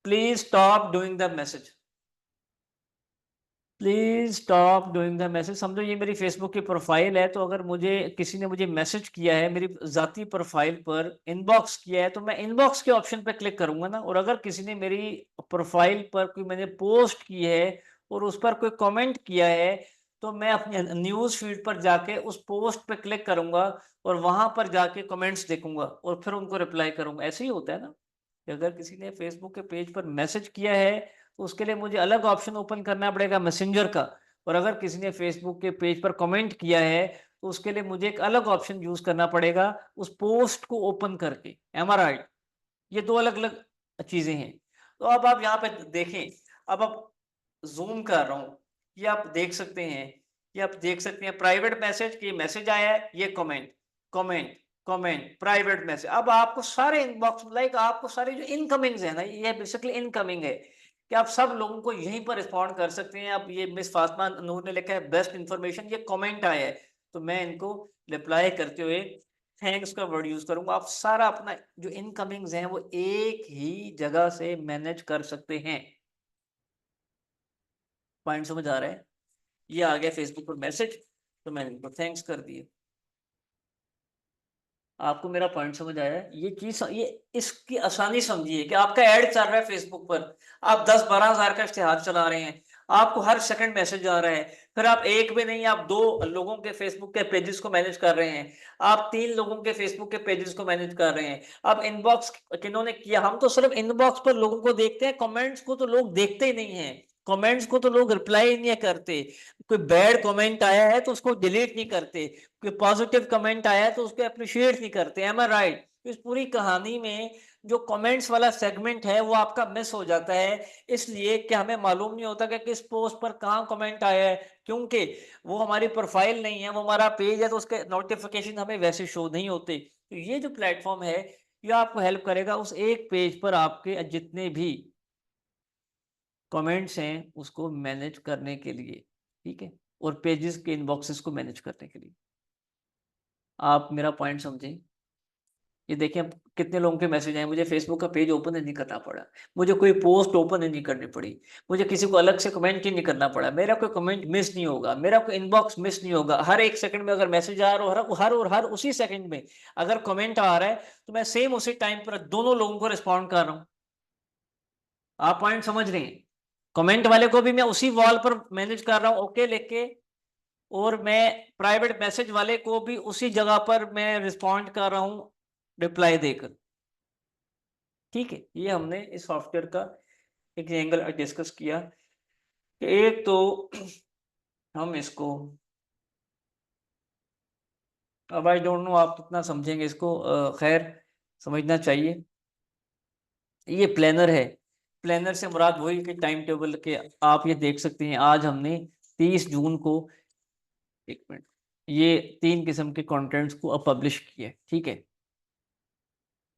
Please stop doing the message. Please stop doing the message. समझो ये मेरी फेसबुक की प्रोफाइल है, तो अगर मुझे किसी ने मुझे मैसेज किया है मेरी जाती प्रोफाइल पर, इनबॉक्स किया है, तो मैं इनबॉक्स के ऑप्शन पर क्लिक करूंगा ना। और अगर किसी ने मेरी प्रोफाइल पर कोई मैंने पोस्ट की है और उस पर कोई कमेंट किया है, तो मैं अपने न्यूज फीड पर जाके उस पोस्ट पर क्लिक करूंगा और वहां पर जाके कमेंट्स देखूंगा और फिर उनको रिप्लाई करूंगा। ऐसे ही होता है ना कि अगर किसी ने फेसबुक के पेज पर मैसेज किया है तो उसके लिए मुझे अलग ऑप्शन ओपन करना पड़ेगा मैसेंजर का। और अगर किसी ने फेसबुक के पेज पर कमेंट किया है तो उसके लिए मुझे एक अलग ऑप्शन यूज करना पड़ेगा उस पोस्ट को ओपन करके। एम आई राइट? ये दो अलग अलग चीजें हैं। तो अब आप यहाँ पे देखें, अब आप ज़ूम कर रहा हूँ, ये आप देख सकते हैं, ये आप देख सकते हैं प्राइवेट मैसेज, कि मैसेज आया है, ये comment, comment, comment, private message. अब आपको सारे इनबॉक्स, लाइक आपको सारे जो इनकमिंग्स है ना, ये बेसिकली इनकमिंग है कि आप सब लोगों को यहीं पर रिस्पॉन्ड कर सकते हैं। अब ये मिस फातिमा नूर ने लिखा है बेस्ट इंफॉर्मेशन, ये कमेंट आया है, तो मैं इनको रिप्लाई करते हुए थैंक्स का वर्ड यूज करूंगा। आप सारा अपना जो इनकमिंग्स हैं वो एक ही जगह से मैनेज कर सकते हैं। पॉइंट समझ आ रहा है? ये आ गया फेसबुक पर मैसेज, तो मैंने इनको थैंक्स कर दिए। आपको मेरा पॉइंट समझ आया है? ये चीज, ये इसकी आसानी समझिए कि आपका ऐड चल रहा है फेसबुक पर, आप 10-12 हजार का इश्तिहार चला रहे हैं, आपको हर सेकंड मैसेज आ रहा है, फिर आप एक भी नहीं, आप 2 लोगों के फेसबुक के पेजेस को मैनेज कर रहे हैं, आप 3 लोगों के फेसबुक के पेजेस को मैनेज कर रहे हैं। अब इनबॉक्स किन्होंने किया, हम तो सिर्फ इनबॉक्स पर लोगों को देखते हैं, कमेंट्स को तो लोग देखते ही नहीं है, कमेंट्स को तो लोग रिप्लाई ही नहीं करते। कोई बैड कमेंट आया है तो उसको डिलीट नहीं करते, कोई पॉजिटिव कमेंट आया है तो उसको अप्रिशिएट नहीं करते। एम आई राइट? इस पूरी कहानी में जो कमेंट्स वाला सेगमेंट है वो आपका मिस हो जाता है, इसलिए कि हमें मालूम नहीं होता कि किस पोस्ट पर कहाँ कमेंट आया है, क्योंकि वो हमारी प्रोफाइल नहीं है, वो हमारा पेज है, तो उसके नोटिफिकेशन हमें वैसे शो नहीं होते। तो ये जो प्लेटफॉर्म है ये आपको हेल्प करेगा उस एक पेज पर आपके जितने भी कमेंट्स हैं उसको मैनेज करने के लिए, ठीक है, और पेजेस के इनबॉक्सेस को मैनेज करने के लिए। आप मेरा पॉइंट समझें? ये देखें अब कितने लोगों के मैसेज आए, मुझे फेसबुक का पेज ओपन ही नहीं करना पड़ा, मुझे कोई पोस्ट ओपन ही नहीं करनी पड़ी, मुझे किसी को अलग से कमेंट ही नहीं करना पड़ा, मेरा कोई कमेंट मिस नहीं होगा, मेरा कोई इनबॉक्स मिस नहीं होगा। हर एक सेकंड में अगर मैसेज आ रहा है, हर उसी सेकंड में अगर कमेंट आ रहा है, तो मैं सेम उसी टाइम पर दोनों लोगों को रिस्पॉन्ड कर रहा हूँ। आप पॉइंट समझ रहे हैं? कमेंट वाले को भी मैं उसी वॉल पर मैनेज कर रहा हूँ ओके लेके, और मैं प्राइवेट मैसेज वाले को भी उसी जगह पर मैं रिस्पॉन्ड कर रहा हूँ रिप्लाई देकर। ठीक है, ये हमने इस सॉफ्टवेयर का एक एंगल डिस्कस किया कि एक तो हम इसको, अब आई डोंट नो आप कितना समझेंगे इसको, खैर समझना चाहिए। ये प्लानर है, प्लानर से मुराद वही कि टाइम टेबल के, आप ये देख सकते हैं आज हमने 30 जून को, एक मिनट, ये 3 किस्म के कंटेंट्स को अब पब्लिश किए, ठीक है।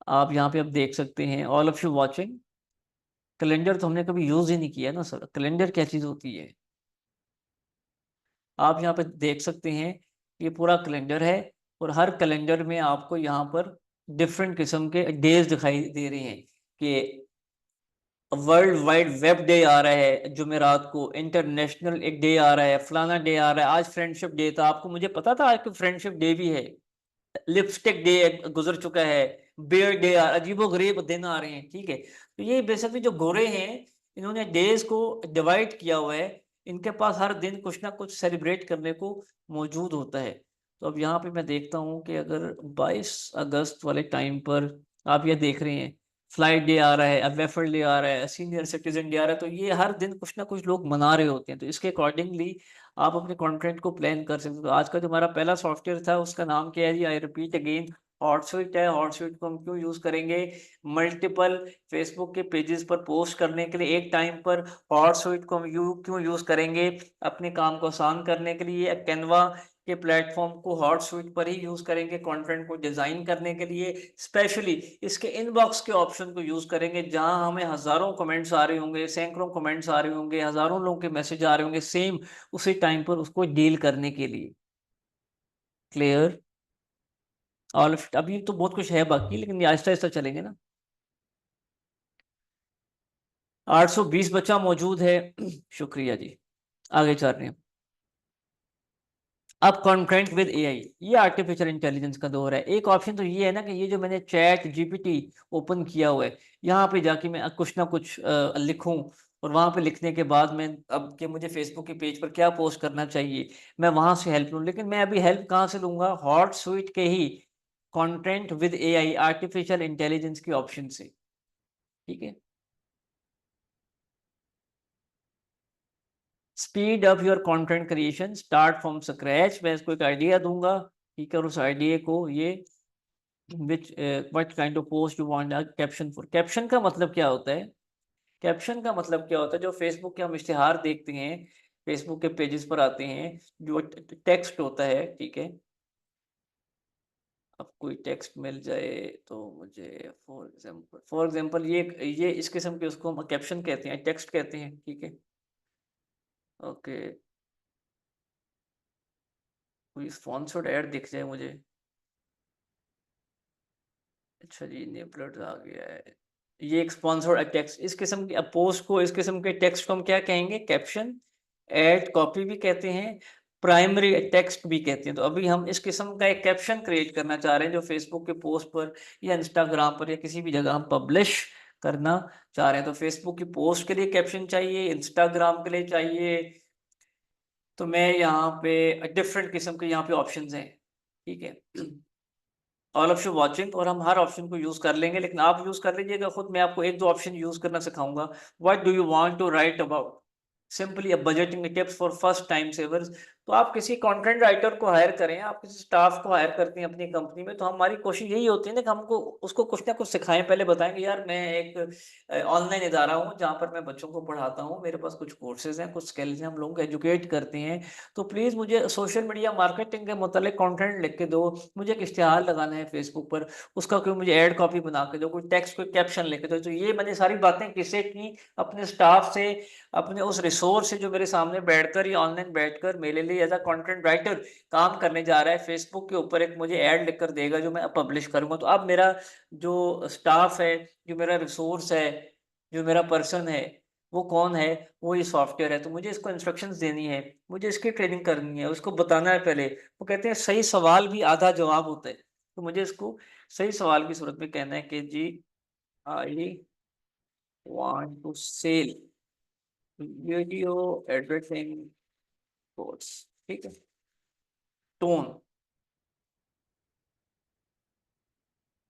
आप यहाँ पे अब देख सकते हैं all of you watching. Calendar तो हमने कभी यूज ही नहीं किया ना सर, कैलेंडर क्या चीज होती है? आप यहाँ पे देख सकते हैं ये पूरा कैलेंडर है, और हर कैलेंडर में आपको यहाँ पर डिफरेंट किस्म के डेज दिखाई दे रहे हैं कि वर्ल्ड वाइड वेब डे आ रहा है जुमेरात को, इंटरनेशनल एक डे आ रहा है, फलाना डे आ रहा है, आज फ्रेंडशिप डे था, आपको मुझे पता था आज फ्रेंडशिप डे भी है, लिपस्टिक डे गुजर चुका है, बियर डे, अजीबो गरीब दिन आ रहे हैं, ठीक है। तो ये बेसिकली जो गोरे हैं इन्होंने डेज को डिवाइड किया हुआ है, इनके पास हर दिन कुछ ना कुछ सेलिब्रेट करने को मौजूद होता है। तो अब यहाँ पे मैं देखता हूँ कि अगर 22 अगस्त वाले टाइम पर आप ये देख रहे हैं फ्लाइट डे आ रहा है, अब वेफर डे आ रहा है, सीनियर सिटीजन डे आ रहा है, तो ये हर दिन कुछ ना कुछ लोग मना रहे होते हैं, तो इसके अकॉर्डिंगली आप अपने कंटेंट को प्लान कर सकते हो। तो आज का जो हमारा पहला सॉफ्टवेयर था उसका नाम क्या है जी? आई रिपीट अगेन, हॉटस्यूट है, हॉटस्यूट को हम क्यों यूज करेंगे? मल्टीपल फेसबुक के पेजेस पर पोस्ट करने के लिए एक टाइम पर हॉटस्यूट को हम क्यों यूज करेंगे? अपने काम को आसान करने के लिए कैनवा के प्लेटफॉर्म को हॉटस्यूट पर ही यूज करेंगे, कंटेंट को डिजाइन करने के लिए स्पेशली इसके इनबॉक्स के ऑप्शन को यूज करेंगे, जहां हमें हजारों कमेंट्स आ रहे होंगे, सैकड़ों कमेंट्स आ रहे होंगे, हजारों लोगों के मैसेज आ रहे होंगे सेम उसी टाइम पर उसको डील करने के लिए। क्लियर? All of it. अभी तो बहुत कुछ है बाकी, लेकिन ये आहिस्ता आहिस्ता चलेंगे ना। 820 बच्चा मौजूद है। शुक्रिया जी। आगे चल रहे हैं। अब कंटेंट विद एआई, ये आर्टिफिशियल इंटेलिजेंस का दौर है। एक ऑप्शन तो ये है ना कि ये जो मैंने चैट जीपीटी ओपन किया हुआ है, यहाँ पे जाके मैं कुछ ना कुछ लिखूं, और वहां पे लिखने के बाद मैं अब कि मुझे फेसबुक के पेज पर क्या पोस्ट करना चाहिए, मैं वहां से हेल्प लूं। लेकिन मैं अभी हेल्प कहाँ से लूंगा? हॉट स्वीट के ही content with AI artificial intelligence के ऑप्शन से। ठीक है। Speed up your content creation, start from scratch. मैं इसको एक आइडिया दूंगा, ठीक है, और उस आइडिया को ये विच what kind of post you want caption for. Caption का मतलब क्या होता है? कैप्शन का मतलब क्या होता है? जो फेसबुक के हम इश्तिहार देखते हैं, फेसबुक के पेजेस पर आते हैं, जो टेक्स्ट होता है, ठीक है। अब कोई टेक्स्ट मिल जाए तो मुझे, फॉर एग्जांपल ये इस किस्म के उसको हम कैप्शन कहते हैं, टेक्स्ट कहते हैं, ठीक है। ओके, कोई स्पॉन्सर्ड ऐड दिख जाए मुझे। अच्छा जी, नेपलर आ गया है। ये एक स्पॉन्सर्ड टेक्स्ट, इस किस्म की पोस्ट को, इस किस्म के टेक्स्ट को हम क्या कहेंगे? कैप्शन। एड कॉपी भी कहते हैं, प्राइमरी टेक्स्ट भी कहते हैं। तो अभी हम इस किस्म का एक कैप्शन क्रिएट करना चाह रहे हैं, जो फेसबुक के पोस्ट पर या इंस्टाग्राम पर या किसी भी जगह हम पब्लिश करना चाह रहे हैं। तो फेसबुक की पोस्ट के लिए कैप्शन चाहिए, इंस्टाग्राम के लिए चाहिए। तो मैं यहाँ पे डिफरेंट किस्म के यहाँ पे ऑप्शंस हैं, ठीक है। ऑल ऑफ यू वाचिंग, और हम हर ऑप्शन को यूज कर लेंगे, लेकिन आप यूज कर लीजिएगा खुद। मैं आपको एक दो ऑप्शन यूज करना सिखाऊंगा। What do you want to write about, simply a budgeting tips for first time savers. तो आप किसी कंटेंट राइटर को हायर करें, आप किसी स्टाफ को हायर करते हैं अपनी कंपनी में, तो हमारी कोशिश यही होती है ना कि हमको उसको कुछ ना कुछ सिखाएं। पहले बताएंगे यार मैं एक ऑनलाइन इदारा हूँ जहाँ पर मैं बच्चों को पढ़ाता हूँ, मेरे पास कुछ कोर्सेज हैं, कुछ स्किल्स हैं, हम लोगों को एजुकेट करते हैं। तो प्लीज़ मुझे सोशल मीडिया मार्केटिंग के मुतालिक कंटेंट लिख के दो, मुझे एक इश्तिहार लगाना है फेसबुक पर, उसका कोई मुझे एड कॉपी बना के दो, कोई टेक्स्ट, कोई कैप्शन लिख के दो। तो ये मैंने सारी बातें किससे की? अपने स्टाफ से, अपने उस रिसोर्स से जो मेरे सामने बैठकर या ऑनलाइन बैठकर मेरे लिए एज अ कंटेंट राइटर काम करने जा रहा है। फेसबुक के ऊपर एक मुझे ऐड लिख कर देगा जो मैं पब्लिश करूंगा। तो अब मेरा जो स्टाफ है, जो मेरा रिसोर्स है, जो मेरा पर्सन है, वो कौन है? वो ये सॉफ्टवेयर है। तो मुझे इसको इंस्ट्रक्शंस देनी है, मुझे इसकी ट्रेनिंग करनी है, उसको बताना है पहले। वो कहते हैं सही सवाल भी आधा जवाब होता है। तो मुझे इसको सही सवाल की सूरत में कहना है कि जी, I want to sell video editing course, ठीक है। Tone,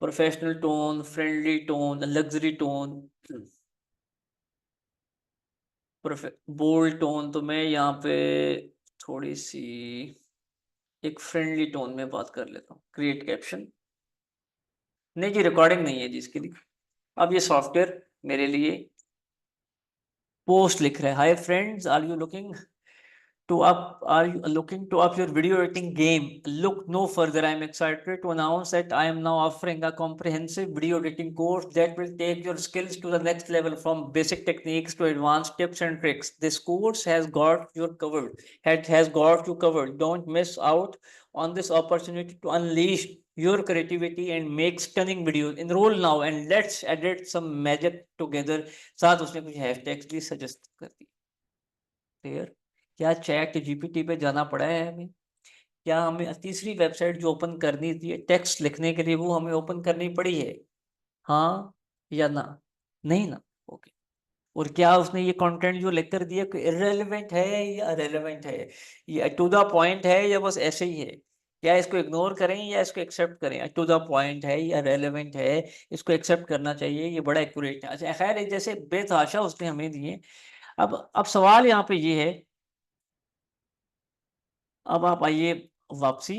professional tone, friendly tone, luxury tone, bold tone. तो मैं यहाँ पे थोड़ी सी एक फ्रेंडली टोन में बात कर लेता हूँ। क्रिएट कैप्शन, नहीं जी, रिकॉर्डिंग नहीं है जी इसके लिए। अब ये सॉफ्टवेयर मेरे लिए पोस्ट लिख रहा है। Hi friends, are you looking to up are you looking to up your video editing game? Look no further. I am excited to announce that I am now offering a comprehensive video editing course that will take your skills to the next level, from basic techniques to advanced tips and tricks. This course has got you covered. Has got you covered. Don't miss out on this opportunity to unleash your creativity and make stunning videos. Enroll now and let's edit some magic together. साथ उसने कुछ hashtags भी suggest कर दी। क्लियर? क्या चैट जीपीटी पे जाना पड़ा है हमें? क्या हमें तीसरी वेबसाइट जो ओपन करनी थी टेक्स्ट लिखने के लिए, वो हमें ओपन करनी पड़ी है? हाँ या ना? नहीं ना। ओके। और क्या उसने ये कंटेंट जो लिख कर दिया कि इररेलेवेंट है या रेलेवेंट है, ये टू द पॉइंट है या बस ऐसे ही है? क्या इसको इग्नोर करें या इसको एक्सेप्ट करें? टू द पॉइंट है या रेलेवेंट है, इसको एक्सेप्ट करना चाहिए, ये बड़ा एक्यूरेट है। अच्छा खैर, जैसे बेतहाशा उसने हमें दिए। अब सवाल यहाँ पे ये है, अब आप आइए वापसी,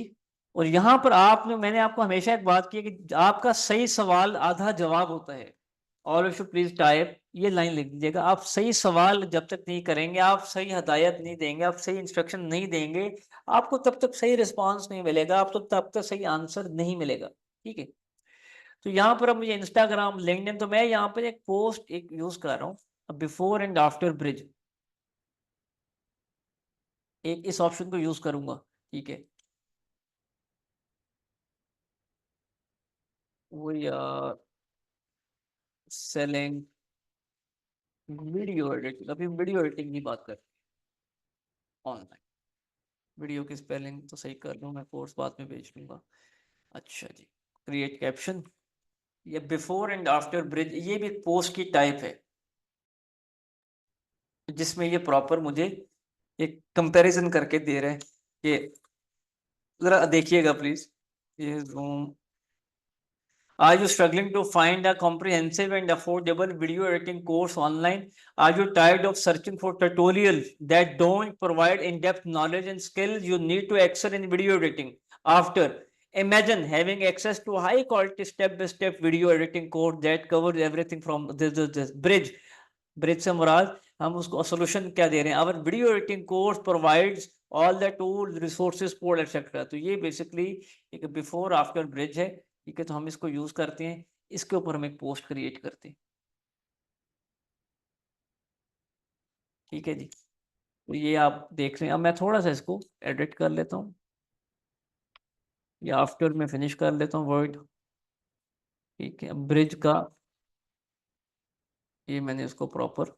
और यहाँ पर आपने मैंने आपको हमेशा एक बात की है कि आपका सही सवाल आधा जवाब होता है। All of you please type, ये लाइन लिख दीजिएगा। आप सही सवाल जब तक नहीं करेंगे, आप सही हदायत नहीं देंगे, आप सही इंस्ट्रक्शन नहीं देंगे, आपको तब तक सही रिस्पांस नहीं मिलेगा, आपको तब तक सही आंसर नहीं मिलेगा। ठीक है, तो यहाँ पर अब मुझे इंस्टाग्राम, लिंक्डइन, तो मैं यहाँ पर एक पोस्ट एक यूज कर रहा हूँ, बिफोर एंड आफ्टर ब्रिज, एक इस ऑप्शन को यूज करूंगा। ठीक है, वो यार सेलिंग वीडियो एडिटिंग, अभी वीडियो एडिटिंग की बात कर, ऑनलाइन वीडियो की स्पेलिंग तो सही कर लूँ मैं, कोर्स बाद में भेज दूंगा। अच्छा जी, क्रिएट कैप्शन, ये बिफोर एंड आफ्टर ब्रिज, ये भी एक पोस्ट की टाइप है जिसमें ये प्रॉपर मुझे एक कंपैरिजन करके दे रहे हैं कि जरा देखिएगा प्लीज। ये zoom, Are you struggling to find a comprehensive and affordable video editing course online? Are you tired of searching for tutorials that don't provide in-depth knowledge and skills you need to excel in video editing? After, imagine having access to high-quality step-by-step video editing course that covers everything from this bridge. Bridge से मुराद हम उसको सोल्यूशन क्या दे रहे हैं, अवर video editing course provides all the tool resources support etcetera. तो ये बेसिकली एक बिफोर आफ्टर ब्रिज है। ठीक है, तो हम इसको यूज करते हैं, इसके ऊपर हम एक पोस्ट क्रिएट करते हैं। ठीक है जी, तो ये आप देख रहे हैं। अब मैं थोड़ा सा इसको एडिट कर लेता हूँ, या आफ्टर में फिनिश कर लेता हूँ वर्ड। ठीक है, ब्रिज का ये मैंने इसको प्रॉपर,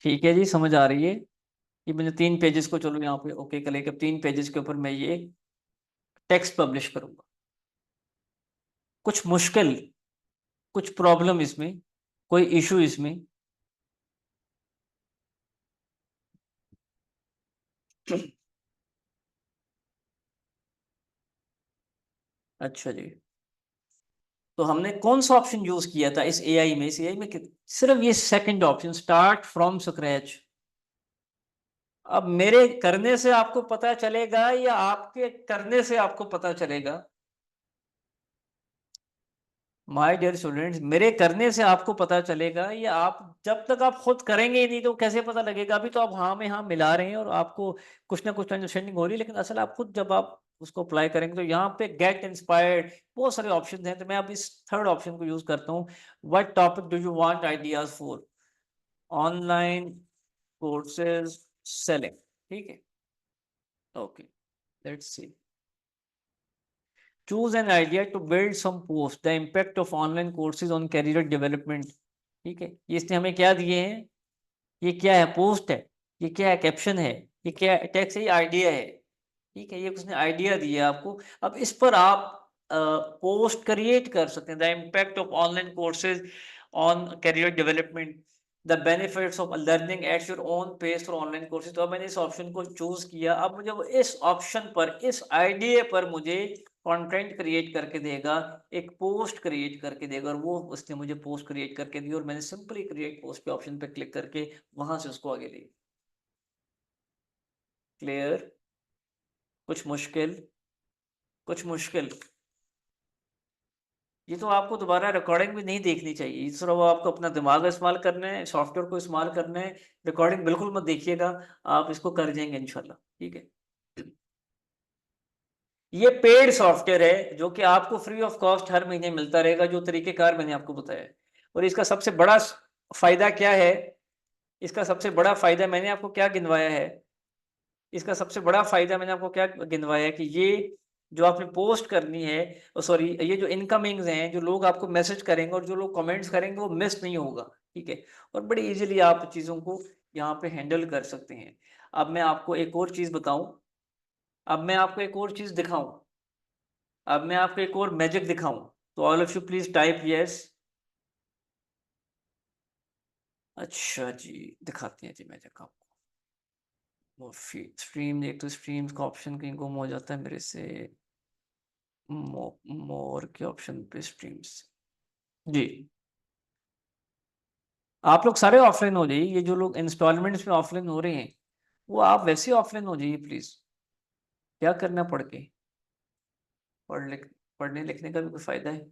ठीक है जी, समझ आ रही है। ये मैंने 3 पेजेस को, चलो यहाँ पे ओके कर लेके 3 पेजेस के ऊपर मैं ये टेक्स्ट पब्लिश करूंगा। कुछ मुश्किल, कुछ प्रॉब्लम इसमें, कोई इशू इसमें? अच्छा जी, तो हमने कौन सा ऑप्शन यूज किया था इस एआई में? इस एआई में सिर्फ ये second option, start from scratch. अब मेरे करने से आपको पता चलेगा या आपके करने से आपको पता चलेगा? माय डियर स्टूडेंट्स, मेरे करने से आपको पता चलेगा या आप जब तक आप खुद करेंगे ही नहीं तो कैसे पता लगेगा? अभी तो आप हाँ में हाँ मिला रहे हैं और आपको कुछ ना कुछ अंडरस्टैंडिंग हो रही है, लेकिन असल आप खुद जब आप उसको अप्लाई करेंगे तो यहाँ पे गेट इंस्पायर्ड बहुत सारे ऑप्शन हैं। तो मैं अब इस थर्ड ऑप्शन को यूज करता हूँ, what topic do you want ideas for online courses selling. ठीक है, okay, let's see, choose an idea to build some post, the impact of online courses on career development। ठीक है, ये इसने हमें क्या दिए हैं? ये क्या है? पोस्ट है। ये क्या है? कैप्शन है। ये क्या है? टेक्स्ट है। ये आइडिया है। ठीक है, ये उसने आइडिया दिया आपको। अब इस पर आप पोस्ट क्रिएट कर सकते हैं, the impact of online courses on career development, the benefits of learning at your own pace for online courses. तो अब मैंने इस ऑप्शन को चूज किया। अब मुझे वो इस ऑप्शन पर, इस आइडिया पर मुझे कंटेंट क्रिएट करके देगा, एक पोस्ट क्रिएट करके देगा, और वो उसने मुझे पोस्ट क्रिएट करके दी और मैंने सिंपली क्रिएट पोस्ट के ऑप्शन पे क्लिक करके वहां से उसको आगे ले। क्लियर? कुछ मुश्किल? कुछ मुश्किल? ये तो आपको दोबारा रिकॉर्डिंग भी नहीं देखनी चाहिए, इस तरह वो आपको अपना दिमाग इस्तेमाल करना है, सॉफ्टवेयर को इस्तेमाल करना है। रिकॉर्डिंग बिल्कुल मत देखिएगा, आप इसको कर जाएंगे इंशाल्लाह। ठीक है, ये पेड सॉफ्टवेयर है जो कि आपको फ्री ऑफ कॉस्ट हर महीने मिलता रहेगा, जो तरीकेकार मैंने आपको बताया है। और इसका सबसे बड़ा फायदा क्या है? इसका सबसे बड़ा फायदा मैंने आपको क्या गिनवाया है? इसका सबसे बड़ा फायदा मैंने आपको क्या गिनवाया है कि ये जो आपने पोस्ट करनी है, सॉरी, ये जो इनकमिंग्स हैं, जो लोग आपको मैसेज करेंगे और जो लोग कमेंट्स करेंगे, वो मिस नहीं होगा। ठीक है, और बड़ी इजीली आप चीज़ों को यहाँ पे हैंडल कर सकते हैं। अब मैं आपको एक और चीज़ बताऊं, अब मैं आपको एक और चीज़ दिखाऊं, अब मैं आपको एक और मैजिक दिखाऊं। तो all of you please type yes. अच्छा जी, दिखाते हैं जी मैजिक आपको। वो स्ट्रीम, एक तो स्ट्रीम्स का ऑप्शन कहीं गुम हो जाता है मेरे से। मोर के ऑप्शन पे स्ट्रीम्स, जी। आप लोग सारे ऑफलाइन हो जाइए, ये जो लोग इंस्टॉलमेंट्स में ऑफलाइन हो रहे हैं वो आप वैसे ऑफलाइन हो जाइए प्लीज। क्या करना पढ़ के? पढ़ लिख पढ़ने लिखने का भी कोई फायदा है?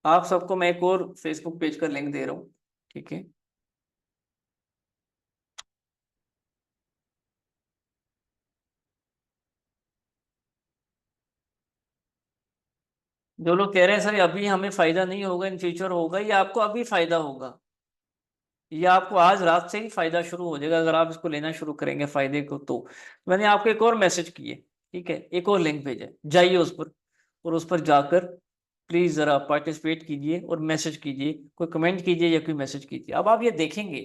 आप सबको मैं एक और फेसबुक पेज का लिंक दे रहा हूँ, ठीक है? जो लोग कह रहे हैं सर अभी हमें फायदा नहीं होगा, इन फ्यूचर होगा, ये आपको अभी फायदा होगा। ये आपको आज रात से ही फायदा शुरू हो जाएगा अगर आप इसको लेना शुरू करेंगे फायदे को तो। मैंने आपको एक और मैसेज किए, ठीक है, एक और लिंक भेजा है, जाइए उस पर, और उस पर जाकर प्लीज जरा पार्टिसिपेट कीजिए और मैसेज कीजिए, कोई कमेंट कीजिए या कोई मैसेज कीजिए। अब आप ये देखेंगे,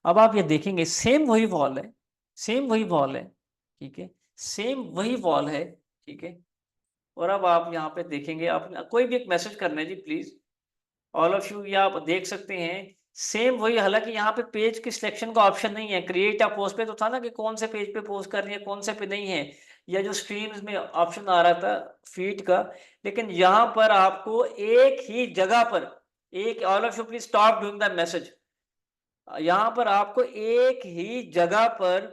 अब आप ये देखेंगे सेम वही वॉल है, सेम वही वॉल है, ठीक है, सेम वही वॉल है, ठीक है। और अब आप यहाँ पे देखेंगे, आप कोई भी एक मैसेज करना है जी प्लीज, ऑल ऑफ यू, ये आप देख सकते हैं सेम वही। हालांकि यहाँ पे पेज की सिलेक्शन का ऑप्शन नहीं है, क्रिएट अ पोस्ट पे तो था ना कि कौन से पेज पे पोस्ट करनी है कौन से पे नहीं है, या जो स्क्रीन में ऑप्शन आ रहा था फीड का। लेकिन यहाँ पर आपको एक ही जगह पर, एक, all of you please stop doing the message, यहाँ पर आपको एक ही जगह पर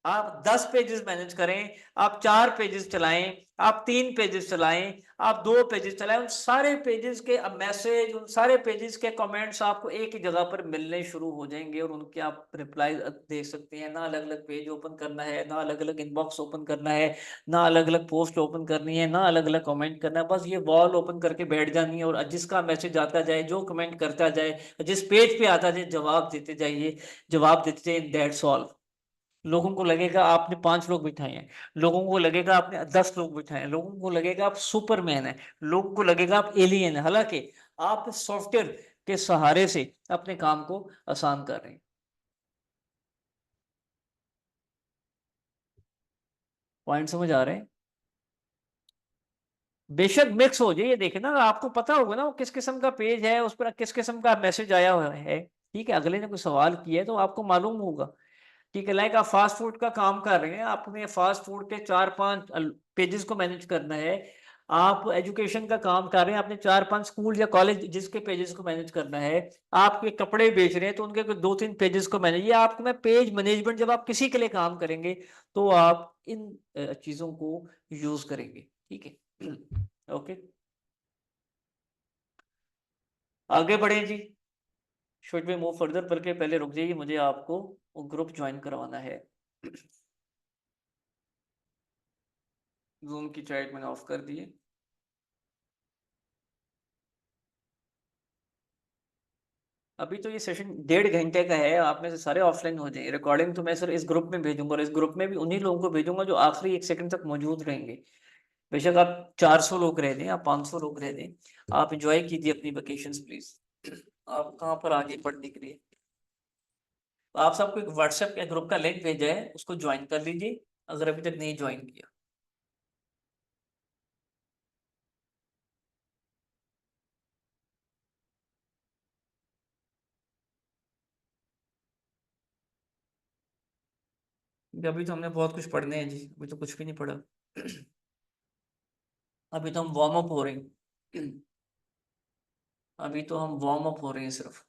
आप 10 पेजेस मैनेज करें, आप 4 पेजेस चलाएं, आप 3 पेजेस चलाएं, आप 2 पेजेस चलाएं, उन सारे पेजेस के मैसेज, उन सारे पेजेस के कमेंट्स आपको एक ही जगह पर मिलने शुरू हो जाएंगे और उनके आप रिप्लाई दे सकते हैं। ना अलग अलग पेज ओपन करना है, ना अलग अलग इनबॉक्स ओपन करना है, ना अलग अलग पोस्ट ओपन करनी है, ना अलग अलग कमेंट करना है। बस ये वॉल ओपन करके बैठ जानी है और जिसका मैसेज आता जाए, जो कमेंट करता जाए, जिस पेज पे आता जाए, जवाब देते जाइए, जवाब देते जाइए, दैट्स ऑल। लोगों को लगेगा आपने 5 लोग बिठाए हैं, लोगों को लगेगा आपने 10 लोग बिठाए हैं, लोगों को लगेगा आप सुपरमैन है, लोगों को लगेगा आप एलियन है। हालांकि आप सॉफ्टवेयर के सहारे से अपने काम को आसान कर रहे हैं। पॉइंट समझ आ रहे हैं? बेशक मिक्स हो जाए, ये देखे ना, आपको पता होगा ना वो किस किस्म का पेज है, उस पर किस किस्म का मैसेज आया हुआ है, ठीक है। अगले ने कोई सवाल किया है तो आपको मालूम होगा, ठीक है। लाइक आप फास्ट फूड का काम कर रहे हैं, आपने फास्ट फूड के 4-5 पेजेस को मैनेज करना है। आप एजुकेशन का काम कर रहे हैं, आपने 4-5 स्कूल या कॉलेज जिसके पेजेस को मैनेज करना है। आप ये कपड़े बेच रहे हैं तो उनके कोई 2-3 पेजेस को मैनेज, ये आपको मैं पेज मैनेजमेंट, जब आप किसी के लिए काम करेंगे तो आप इन चीजों को यूज करेंगे, ठीक है। ओके, आगे बढ़े जी। शुड वी मूव फर्दर, बल्कि पहले रुक जाइए, मुझे आपको ग्रुप ज्वाइन करवाना है। जूम की चैट मैंने ऑफ कर दी है। अभी तो ये सेशन 1.5 घंटे का है, आप में से सारे ऑफलाइन हो जाएंगे। रिकॉर्डिंग तो मैं सर इस ग्रुप में भेजूंगा, और इस ग्रुप में भी उन्हीं लोगों को भेजूंगा जो आखिरी 1 सेकंड तक मौजूद रहेंगे। बेशक आप 400 लोग रह दें, आप 500 लोग रह दें, आप इंजॉय कीजिए अपनी वेकेशंस प्लीज। आप कहाँ पर आगे पढ़ने के लिए? तो आप सबको एक व्हाट्सएप के ग्रुप का लिंक भेजा है, उसको ज्वाइन कर लीजिए अगर अभी तक नहीं ज्वाइन किया। क्योंकि अभी तो हमने बहुत कुछ पढ़ने हैं जी, अभी तो कुछ भी नहीं पढ़ा। अभी तो हम वार्म अप हो रहे हैं, अभी तो हम वार्म अप हो रहे हैं सिर्फ।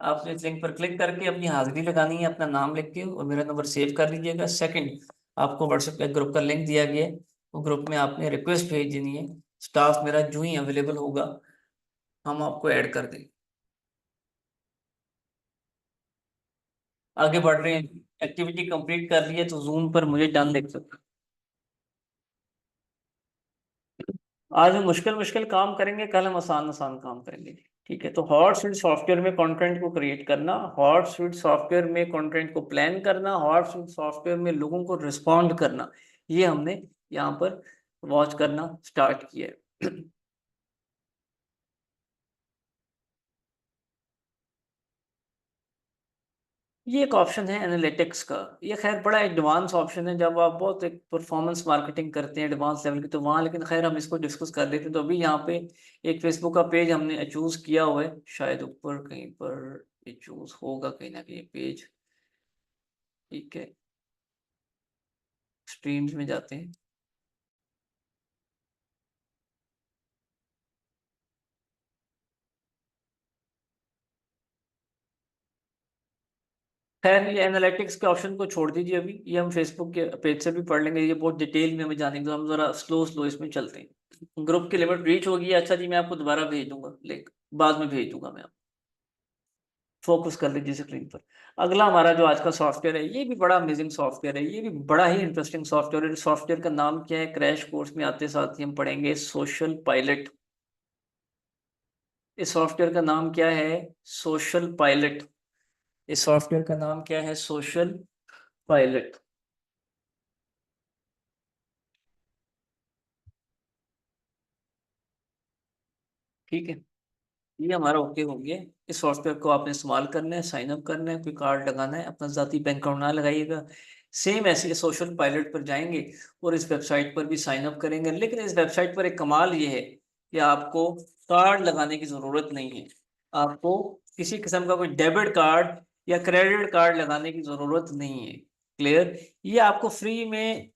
आपने इस लिंक पर क्लिक करके अपनी हाजिरी लगानी है, अपना नाम लिख के, और मेरा नंबर सेव कर लीजिएगा। सेकंड, आपको व्हाट्सएप पे ग्रुप का लिंक दिया गया है, वो ग्रुप में आपने रिक्वेस्ट भेज देनी है। स्टाफ मेरा जो ही अवेलेबल होगा हम आपको ऐड कर देंगे। आगे बढ़ रहे हैं, एक्टिविटी कंप्लीट कर ली है तो जूम पर मुझे डन देख सकते हैं। आज हम मुश्किल मुश्किल काम करेंगे, कल हम आसान आसान काम करेंगे। ठीक है, तो हॉटसुइट सॉफ्टवेयर में कंटेंट को क्रिएट करना, हॉटसुइट सॉफ्टवेयर में कंटेंट को प्लान करना, हॉटसुइट सॉफ्टवेयर में लोगों को रिस्पॉन्ड करना, ये हमने यहाँ पर वॉच करना स्टार्ट किया है। ये एक ऑप्शन है एनालिटिक्स का। ये खैर बड़ा एडवांस ऑप्शन है, जब आप बहुत एक परफॉर्मेंस मार्केटिंग करते हैं एडवांस लेवल की तो वहाँ, लेकिन खैर हम इसको डिस्कस कर लेते हैं। तो अभी यहाँ पे एक फेसबुक का पेज हमने चूज किया हुआ है, शायद ऊपर कहीं पर ये चूज होगा कहीं ना कहीं पेज। ठीक है, स्ट्रीम्स में जाते हैं। खैर ये एनालिटिक्स के ऑप्शन को छोड़ दीजिए अभी, ये हम फेसबुक के पेज से भी पढ़ लेंगे, ये बहुत डिटेल में हमें जानेंगे, तो हम जरा स्लो स्लो इसमें चलते हैं। ग्रुप की लिमिट रीच होगी, अच्छा जी मैं आपको दोबारा भेज दूंगा, लिंक बाद में भेज दूंगा मैं। फोकस कर लीजिए स्क्रीन पर। अगला हमारा जो आज का सॉफ्टवेयर है, ये भी बड़ा अमेजिंग सॉफ्टवेयर है, ये भी बड़ा ही इंटरेस्टिंग सॉफ्टवेयर है। सॉफ्टवेयर का नाम क्या है, क्रैश कोर्स में आते साथ ही हम पढ़ेंगे, सोशल पायलट। इस सॉफ्टवेयर का नाम क्या है, सोशल पायलट। इस सॉफ्टवेयर का नाम क्या है, सोशल पायलट। ठीक है, ये हमारा ओके हो गया। इस सॉफ्टवेयर को आपने इस्तेमाल करना है, साइन अप करना है, कोई कार्ड लगाना है, अपना ज़ाती बैंक अकाउंट ना लगाइएगा। सेम ऐसे सोशल पायलट पर जाएंगे और इस वेबसाइट पर भी साइन अप करेंगे, लेकिन इस वेबसाइट पर एक कमाल ये है कि आपको कार्ड लगाने की ज़रूरत नहीं है। आपको किसी किस्म का कोई डेबिट कार्ड या क्रेडिट कार्ड लगाने की ज़रूरत नहीं है। क्लियर? ये आपको फ्री में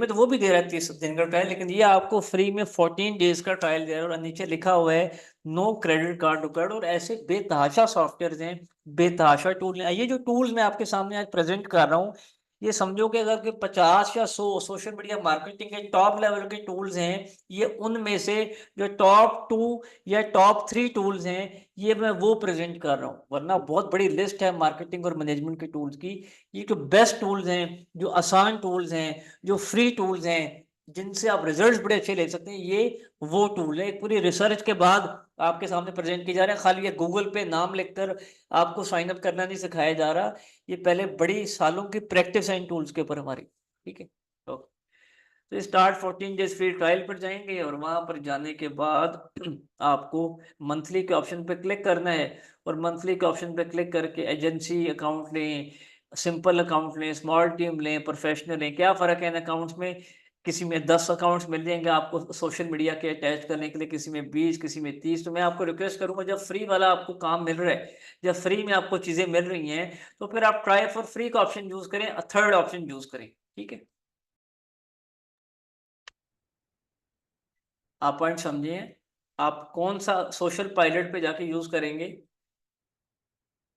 तो वो भी दे रहा है 30 दिन का ट्रायल, लेकिन ये आपको फ्री में 14 डेज का ट्रायल दे रहा है, और नीचे लिखा हुआ है नो क्रेडिट कार्ड रिक्वायर्ड। और ऐसे बेतहाशा सॉफ्टवेयर हैं, बेतहाशा टूल हैं। ये जो टूल्स मैं आपके सामने आज प्रेजेंट कर रहा हूँ, ये समझो कि अगर कि 50 या 100 सोशल मीडिया मार्केटिंग के टॉप लेवल के टूल्स हैं, ये उनमें से जो टॉप 2 या टॉप 3 टूल्स हैं, ये मैं वो प्रेजेंट कर रहा हूँ। वरना बहुत बड़ी लिस्ट है मार्केटिंग और मैनेजमेंट के टूल्स की। ये जो बेस्ट टूल्स हैं, जो आसान टूल्स हैं, जो फ्री टूल्स हैं, जिनसे आप रिजल्ट्स बड़े अच्छे ले सकते हैं, ये वो टूल है। एक पूरी रिसर्च के बाद आपके सामने प्रेजेंट किए जा रहे हैं। खाली ये गूगल पे नाम लिखकर आपको साइन अप करना नहीं सिखाया जा रहा, ये पहले बड़ी सालों की प्रैक्टिस है इन टूल्स के ऊपर हमारी। ठीक है, तो स्टार्ट 14 डेज फ्री ट्रायल पर जाएंगे, और वहां पर जाने के बाद आपको मंथली के ऑप्शन पे क्लिक करना है। और मंथली के ऑप्शन पे क्लिक करके एजेंसी अकाउंट लें, सिंपल अकाउंट लें, स्मॉल टीम लें, प्रोफेशनल लें, क्या फ़र्क है इन अकाउंट्स में। किसी में 10 अकाउंट्स मिल जाएंगे आपको सोशल मीडिया के अटैच करने के लिए, किसी में 20, किसी में 30। तो मैं आपको रिक्वेस्ट करूंगा, जब फ्री वाला आपको काम मिल रहा है, जब फ्री में आपको चीज़ें मिल रही हैं, तो फिर आप ट्राई फॉर फ्री का ऑप्शन यूज़ करें, थर्ड ऑप्शन यूज़ करें। ठीक है, आप पॉइंट समझिए। आप कौन सा सोशल पायलट पे जाके यूज करेंगे,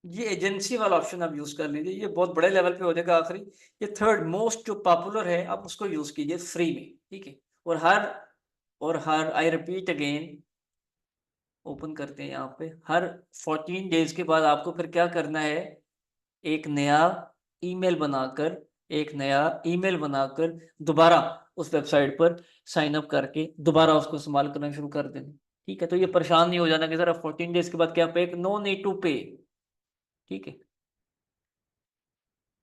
ये एजेंसी वाला ऑप्शन आप यूज कर लीजिए, ये बहुत बड़े लेवल पे हो जाएगा आखिरी। ये थर्ड मोस्ट जो पॉपुलर है, आप उसको यूज कीजिए फ्री में। ठीक है, और हर आई रिपीट अगेन, ओपन करते हैं यहाँ पे, हर 14 डेज के बाद आपको फिर क्या करना है, एक नया ईमेल बनाकर एक नया ईमेल बनाकर दोबारा उस वेबसाइट पर साइन अप करके दोबारा उसको इस्तेमाल करना शुरू कर देना। ठीक है, तो ये परेशान नहीं हो जाना कि सर 14 डेज के बाद क्या पे, नो नीड टू पे। ठीक है,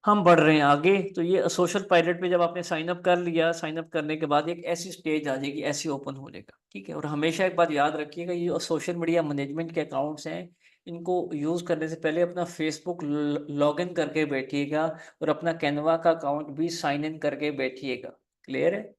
हम बढ़ रहे हैं आगे। तो ये सोशल पायलट पे जब आपने साइन अप कर लिया, साइन अप करने के बाद एक ऐसी स्टेज आ जाएगी, ऐसी ओपन हो जाएगा। ठीक है, और हमेशा एक बात याद रखिएगा, ये सोशल मीडिया मैनेजमेंट के अकाउंट्स हैं, इनको यूज करने से पहले अपना फेसबुक लॉग इन करके बैठिएगा, और अपना कैनवा का अकाउंट भी साइन इन करके बैठिएगा। क्लियर है?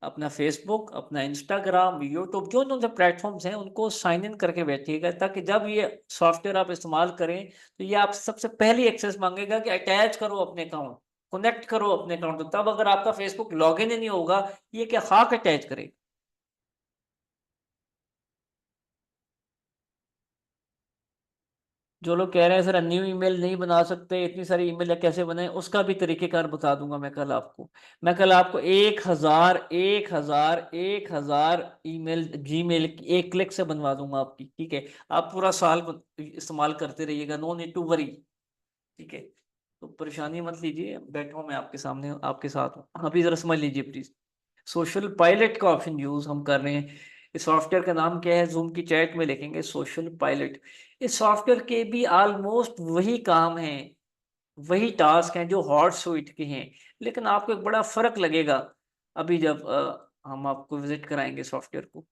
अपना फेसबुक, अपना इंस्टाग्राम, यूट्यूब, जो जो प्लेटफॉर्म्स हैं उनको साइन इन करके बैठिएगा, ताकि जब ये सॉफ्टवेयर आप इस्तेमाल करें तो ये आप सबसे पहली एक्सेस मांगेगा कि अटैच करो अपने अकाउंट, कनेक्ट करो अपने अकाउंट। तो तब अगर आपका फेसबुक लॉगिन ही नहीं होगा, ये क्या खाक अटैच करेगा। जो लोग कह रहे हैं सर न्यू ईमेल नहीं बना सकते, इतनी सारी ईमेल कैसे बनाए, उसका भी तरीकेकार बता दूंगा मैं कल आपको 1,000 ईमेल जीमेल एक क्लिक से बनवा दूंगा आपकी। ठीक है, आप पूरा साल इस्तेमाल करते रहिएगा, नो नीड टू वरी। ठीक है, तो परेशानी मत लीजिए, बैठा हूं मैं आपके सामने, आपके साथ हूं। अभी जरा समझ लीजिए प्लीज। सोशल पायलट का ऑप्शन यूज हम कर रहे हैं। इस सॉफ्टवेयर का नाम क्या है? जूम की चैट में लिखेंगे सोशल पायलट। इस सॉफ्टवेयर के भी ऑलमोस्ट वही काम है, वही टास्क हैं जो हॉट सुइट के हैं, लेकिन आपको एक बड़ा फर्क लगेगा अभी जब हम आपको विजिट कराएंगे सॉफ्टवेयर को।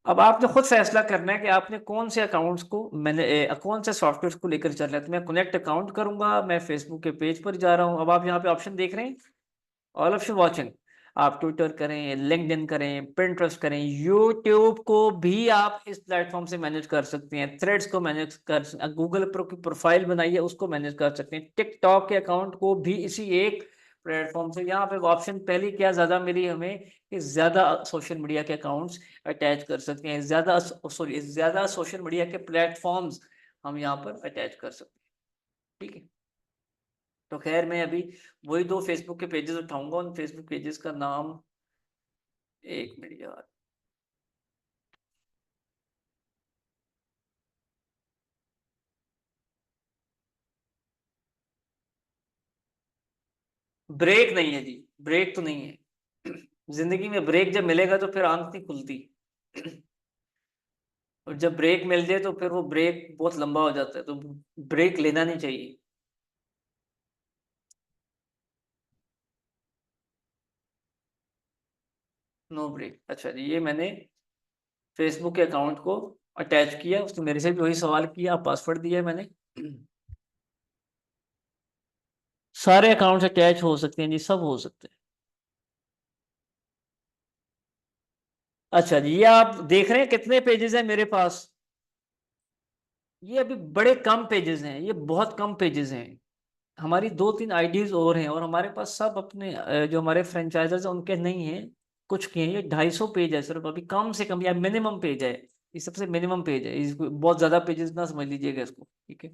अब आपने खुद फैसला करना है कि आपने कौन से अकाउंट्स को मैंने कौन से सॉफ्टवेयर को लेकर चल रहा है। तो मैं कनेक्ट अकाउंट करूंगा, मैं फेसबुक के पेज पर जा रहा हूं। अब आप यहाँ पे ऑप्शन देख रहे हैं, ऑल ऑफ यू वाचिंग। आप ट्विटर करें, लिंक्डइन करें, पिंटरेस्ट करें, यूट्यूब को भी आप इस प्लेटफॉर्म से मैनेज कर सकते हैं, थ्रेड्स को मैनेज कर सकते हैं, गूगल पर की प्रोफाइल बनाइए उसको मैनेज कर सकते हैं, टिकटॉक के अकाउंट को भी इसी एक प्लेटफॉर्म से। यहाँ पे ऑप्शन पहली क्या ज़्यादा मिली हमें कि ज़्यादा सोशल मीडिया के अकाउंट्स अटैच कर सकते हैं, ज़्यादा सोशल मीडिया के प्लेटफॉर्म्स हम यहाँ पर अटैच कर सकते हैं। ठीक है, तो खैर मैं अभी वही दो फेसबुक के पेजेस उठाऊंगा। उन फेसबुक पेजेस का नाम, एक मिनट यार, ब्रेक नहीं है जी, ब्रेक तो नहीं है। जिंदगी में ब्रेक जब मिलेगा तो फिर आंख नहीं खुलती। और जब ब्रेक मिल जाए तो फिर वो ब्रेक बहुत लंबा हो जाता है, तो ब्रेक लेना नहीं चाहिए। No break. अच्छा जी, ये मैंने फेसबुक के अकाउंट को अटैच किया, उसने मेरे से भी वही सवाल किया, पासवर्ड दिया है मैंने। सारे अकाउंट्स अटैच हो सकते हैं जी, सब हो सकते हैं। अच्छा जी, ये आप देख रहे हैं कितने पेजेस हैं मेरे पास? ये अभी बड़े कम पेजेस हैं, ये बहुत कम पेजेस हैं। हमारी दो तीन आईडीज और हैं, और हमारे पास सब अपने जो हमारे फ्रेंचाइजर्स हैं उनके नहीं हैं, कुछ के हैं। ये 250 पेज है सिर्फ, अभी कम से कम या मिनिमम पेज है, ये सबसे मिनिमम पेज है, इसको बहुत ज्यादा पेजेस ना समझ लीजिएगा इसको। ठीक है,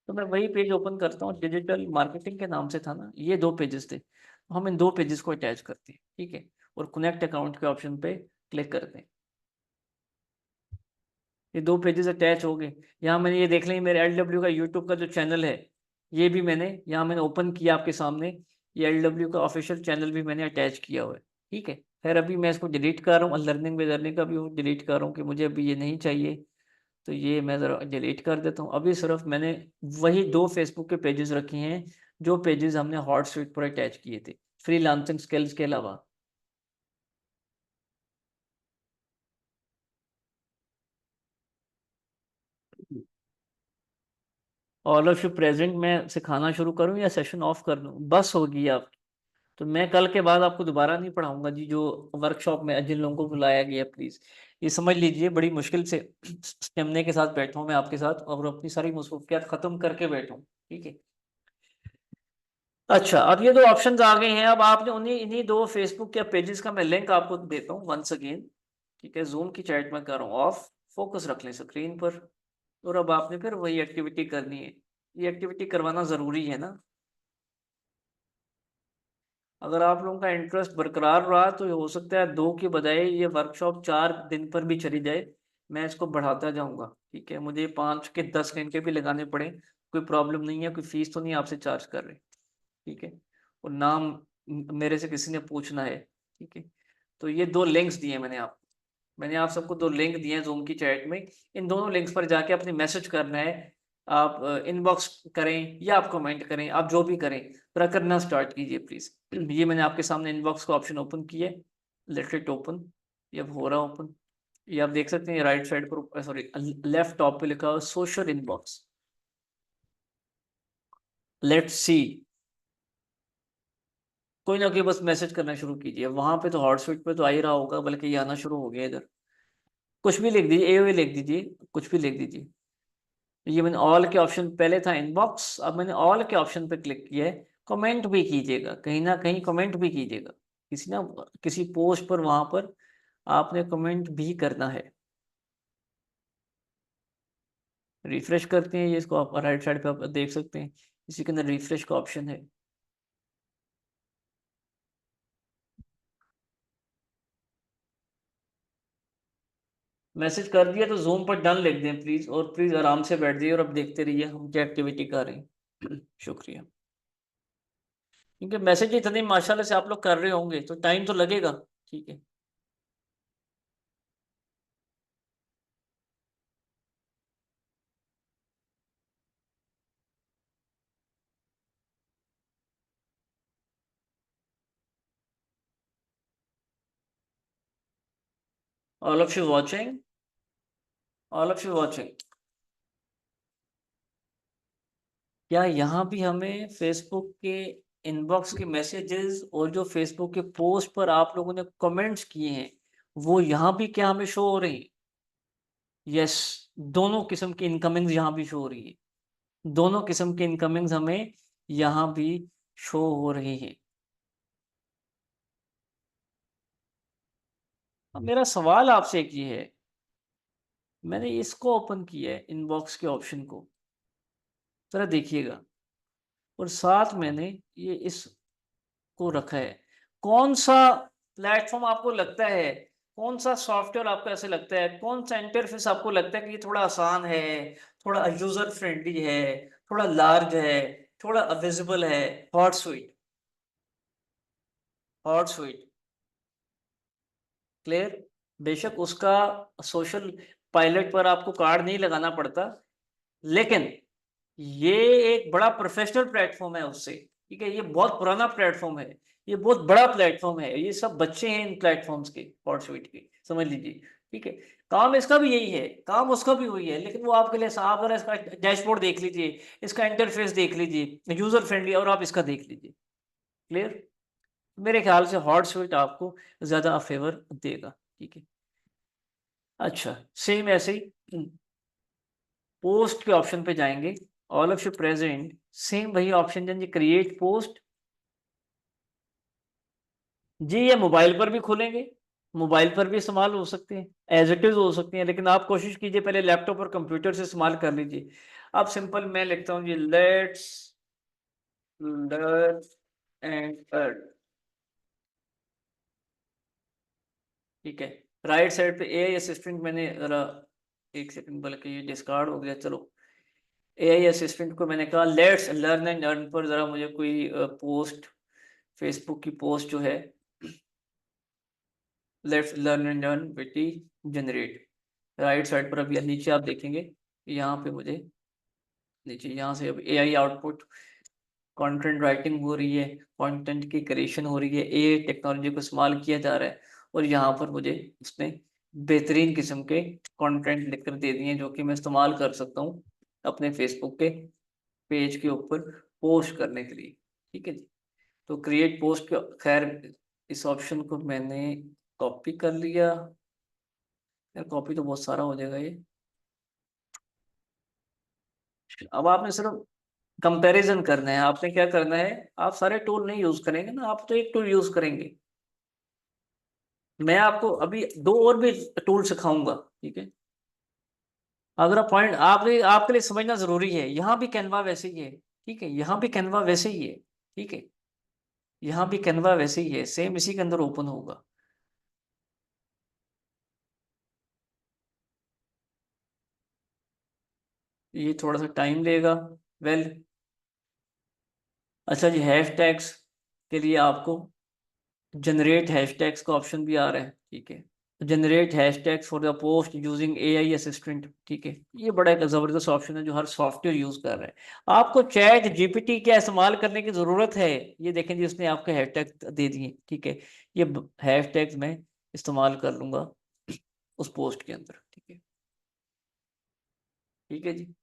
तो मैं वही पेज ओपन करता हूँ, डिजिटल मार्केटिंग के नाम से था ना, ये दो पेजेस थे, तो हम इन दो पेजेस को अटैच करते हैं। ठीक है, और कनेक्ट अकाउंट के ऑप्शन पे क्लिक करते हैं। ये दो पेजेस अटैच हो गए। यहाँ मैंने ये देख लें, मेरे LW का यूट्यूब का जो चैनल है, ये भी मैंने यहाँ मैंने ओपन किया आपके सामने। ये LW का ऑफिशियल चैनल भी मैंने अटैच किया हुआ है। ठीक है, खैर अभी मैं इसको डिलीट कर रहा हूँ, लर्निंग विद अर्निंग का भी डिलीट कर रहा हूँ कि मुझे अभी ये नहीं चाहिए। तो ये मैं ज़रा डिलीट कर देता हूँ। अभी सिर्फ मैंने वही दो फेसबुक के पेजेस रखे हैं जो पेजेस हमने हॉट स्वीट पर अटैच किए थे, फ्रीलांसिंग स्किल्स के अलावा। ऑल ऑफ यू प्रेजेंट मैं सिखाना शुरू करूँ या सेशन ऑफ कर दूँ? बस होगी आप। तो मैं कल के बाद आपको दोबारा नहीं पढ़ाऊंगा जी, जो वर्कशॉप में जिन लोगों को बुलाया गया, प्लीज ये समझ लीजिए, बड़ी मुश्किल से स्टेमिना के साथ बैठा हूं मैं आपके साथ, और अपनी सारी मसरूफियात खत्म करके बैठा हूं। ठीक है, अच्छा अब ये दो ऑप्शंस आ गए हैं। अब आपने उन्हीं इन्हीं दो फेसबुक के पेजेस का मैं लिंक आपको देता हूँ वंस अगेन। ठीक है, जूम की चैट में कर रहा हूँ ऑफ, फोकस रख लें स्क्रीन पर। और अब आपने फिर वही एक्टिविटी करनी है, ये एक्टिविटी करवाना जरूरी है ना। अगर आप लोगों का इंटरेस्ट बरकरार रहा तो ये हो सकता है दो की बजाय ये वर्कशॉप 4 दिन पर भी चली जाए, मैं इसको बढ़ाता जाऊंगा। ठीक है, मुझे 5 के 10 घंटे भी लगाने पड़े, कोई प्रॉब्लम नहीं है, कोई फीस तो नहीं आपसे चार्ज कर रहे। ठीक है, और नाम मेरे से किसी ने पूछना है। ठीक है, तो ये दो लिंक्स दिए मैंने आप सबको दो लिंक दिए हैं जूम की चैट में। इन दोनों लिंक्स पर जाके अपने मैसेज करना है। आप इनबॉक्स करें या आप कमेंट करें, आप जो भी करें, पर करना स्टार्ट कीजिए प्लीज। ये मैंने आपके सामने इनबॉक्स का ऑप्शन ओपन किया है, लेट इट ओपन। ये अब हो रहा है ओपन। ये आप देख सकते हैं राइट साइड पर, सॉरी लेफ्ट टॉप पे लिखा हुआ सोशल इनबॉक्स। लेट्स सी, कोई ना कोई बस मैसेज करना शुरू कीजिए। वहां पे तो हॉटस्पॉट पे तो आ ही रहा होगा, बल्कि ये आना शुरू हो गया इधर। कुछ भी लिख दीजिए, ए लिख दीजिए, कुछ भी लिख दीजिए। ये मैंने ऑल के ऑप्शन, पहले था इनबॉक्स, अब मैंने ऑल के ऑप्शन पे क्लिक किया है। कमेंट भी कीजिएगा, कहीं ना कहीं कमेंट भी कीजिएगा, किसी पोस्ट पर, वहां पर आपने कमेंट भी करना है। रिफ्रेश करते हैं ये, इसको आप राइट साइड पे आप देख सकते हैं, इसी के अंदर रिफ्रेश का ऑप्शन है। मैसेज कर दिया तो जूम पर डन लिख दें प्लीज, और प्लीज आराम से बैठ जाइए और अब देखते रहिए हम क्या एक्टिविटी कर रहे हैं। शुक्रिया। क्योंकि मैसेज इतने माशाल्लाह से आप लोग कर रहे होंगे तो टाइम तो लगेगा। ठीक है, all of you watching, all of you watching. क्या यहाँ भी हमें फेसबुक के इनबॉक्स के मैसेजेस और जो फेसबुक के पोस्ट पर आप लोगों ने कमेंट्स किए हैं वो यहाँ भी क्या हमें शो हो रही है? यस, दोनों किस्म की इनकमिंग्स यहाँ भी शो हो रही है। दोनों किस्म की इनकमिंग्स हमें यहाँ भी शो हो रही है। अब मेरा सवाल आपसे एक ये है, मैंने इसको ओपन किया है इनबॉक्स के ऑप्शन को, जरा देखिएगा, और साथ मैंने ये इसको रखा है। कौन सा प्लेटफॉर्म आपको लगता है, कौन सा सॉफ्टवेयर आपको ऐसे लगता है, कौन सा इंटरफेस आपको लगता है कि ये थोड़ा आसान है, थोड़ा यूजर फ्रेंडली है, थोड़ा लार्ज है, थोड़ा विजिबल है? Hot sweet, hot sweet, clear. बेशक उसका सोशल पायलट पर आपको कार्ड नहीं लगाना पड़ता, लेकिन ये एक बड़ा प्रोफेशनल प्लेटफॉर्म है उससे, ठीक है। ये बहुत पुराना प्लेटफॉर्म है, ये बहुत बड़ा प्लेटफॉर्म है, ये सब बच्चे हैं इन प्लेटफॉर्म्स के, हॉटस्वीट के, समझ लीजिए, ठीक है। काम इसका भी यही है, काम उसका भी वही है, लेकिन वो आपके लिए आप जरा इसका डैशबोर्ड देख लीजिए, इसका इंटरफेस देख लीजिए, यूजर फ्रेंडली, और आप इसका देख लीजिए, क्लियर। मेरे ख्याल से हॉटस्वीट आपको ज्यादा फेवर देगा, ठीक है। अच्छा, सेम ऐसे ही पोस्ट के ऑप्शन पे जाएंगे, all of you present, same वही ऑप्शन जाएंगे, क्रिएट पोस्ट। जी, ये मोबाइल पर भी खुलेंगे, मोबाइल पर भी इस्तेमाल हो सकते हैं, एज इट इज हो सकती हैं, लेकिन आप कोशिश कीजिए पहले लैपटॉप और कंप्यूटर से इस्तेमाल कर लीजिए। आप सिंपल मैं लिखता हूँ जी, लेट्स लर्न एंड अर्न, ठीक है। राइट साइड पे एआई असिस्टेंट, मैंने जरा एक सेकंड, बल्कि ये डिस्कार्ड हो गया, चलो। एआई असिस्टेंट को मैंने कहा लेट्स लर्न एंड अर्न पर जरा मुझे कोई पोस्ट, फेसबुक की पोस्ट जो है, लेट्स लर्न एंड अर्न बेटी जनरेट, राइट साइड पर अभी नीचे आप देखेंगे, यहाँ पे मुझे नीचे यहाँ से अब एआई आउटपुट, कंटेंट राइटिंग हो रही है, कंटेंट की क्रिएशन हो रही है, एआई टेक्नोलॉजी को इस्तेमाल किया जा रहा है, और यहाँ पर मुझे उसने बेहतरीन किस्म के कंटेंट लिखकर दे दिए जो कि मैं इस्तेमाल कर सकता हूँ अपने फेसबुक के पेज के ऊपर पोस्ट करने के लिए, ठीक है जी। तो क्रिएट पोस्ट के, खैर इस ऑप्शन को मैंने कॉपी कर लिया, यार कॉपी तो बहुत सारा हो जाएगा ये। अब आपने सिर्फ कंपैरिजन करना है, आपने क्या करना है, आप सारे टूल नहीं यूज करेंगे ना, आप तो एक टूल यूज करेंगे। मैं आपको अभी दो और भी टूल सिखाऊंगा, ठीक है। अगला पॉइंट आपके लिए समझना जरूरी है, यहाँ भी कैनवा वैसे ही है, ठीक है, यहाँ भी कैनवा वैसे ही है, ठीक है, यहाँ भी कैनवा वैसे ही है, सेम इसी के अंदर ओपन होगा। ये थोड़ा सा टाइम लेगा, वेल। अच्छा जी, हैशटैग्स के लिए आपको जनरेट हैशटैग्स का ऑप्शन भी आ रहा है, ठीक है। Generate hashtags for the post using AI assistant, ठीक है। ये बड़ा एक जबरदस्त ऑप्शन है जो हर सॉफ्टवेयर यूज कर रहा है। आपको चैट जीपीटी क्या इस्तेमाल करने की जरूरत है? ये देखें जी, उसने आपके हैशटैग दे दिए, ठीक है। ये हैशटैग्स मैं इस्तेमाल कर लूंगा उस पोस्ट के अंदर, ठीक है, ठीक है जी।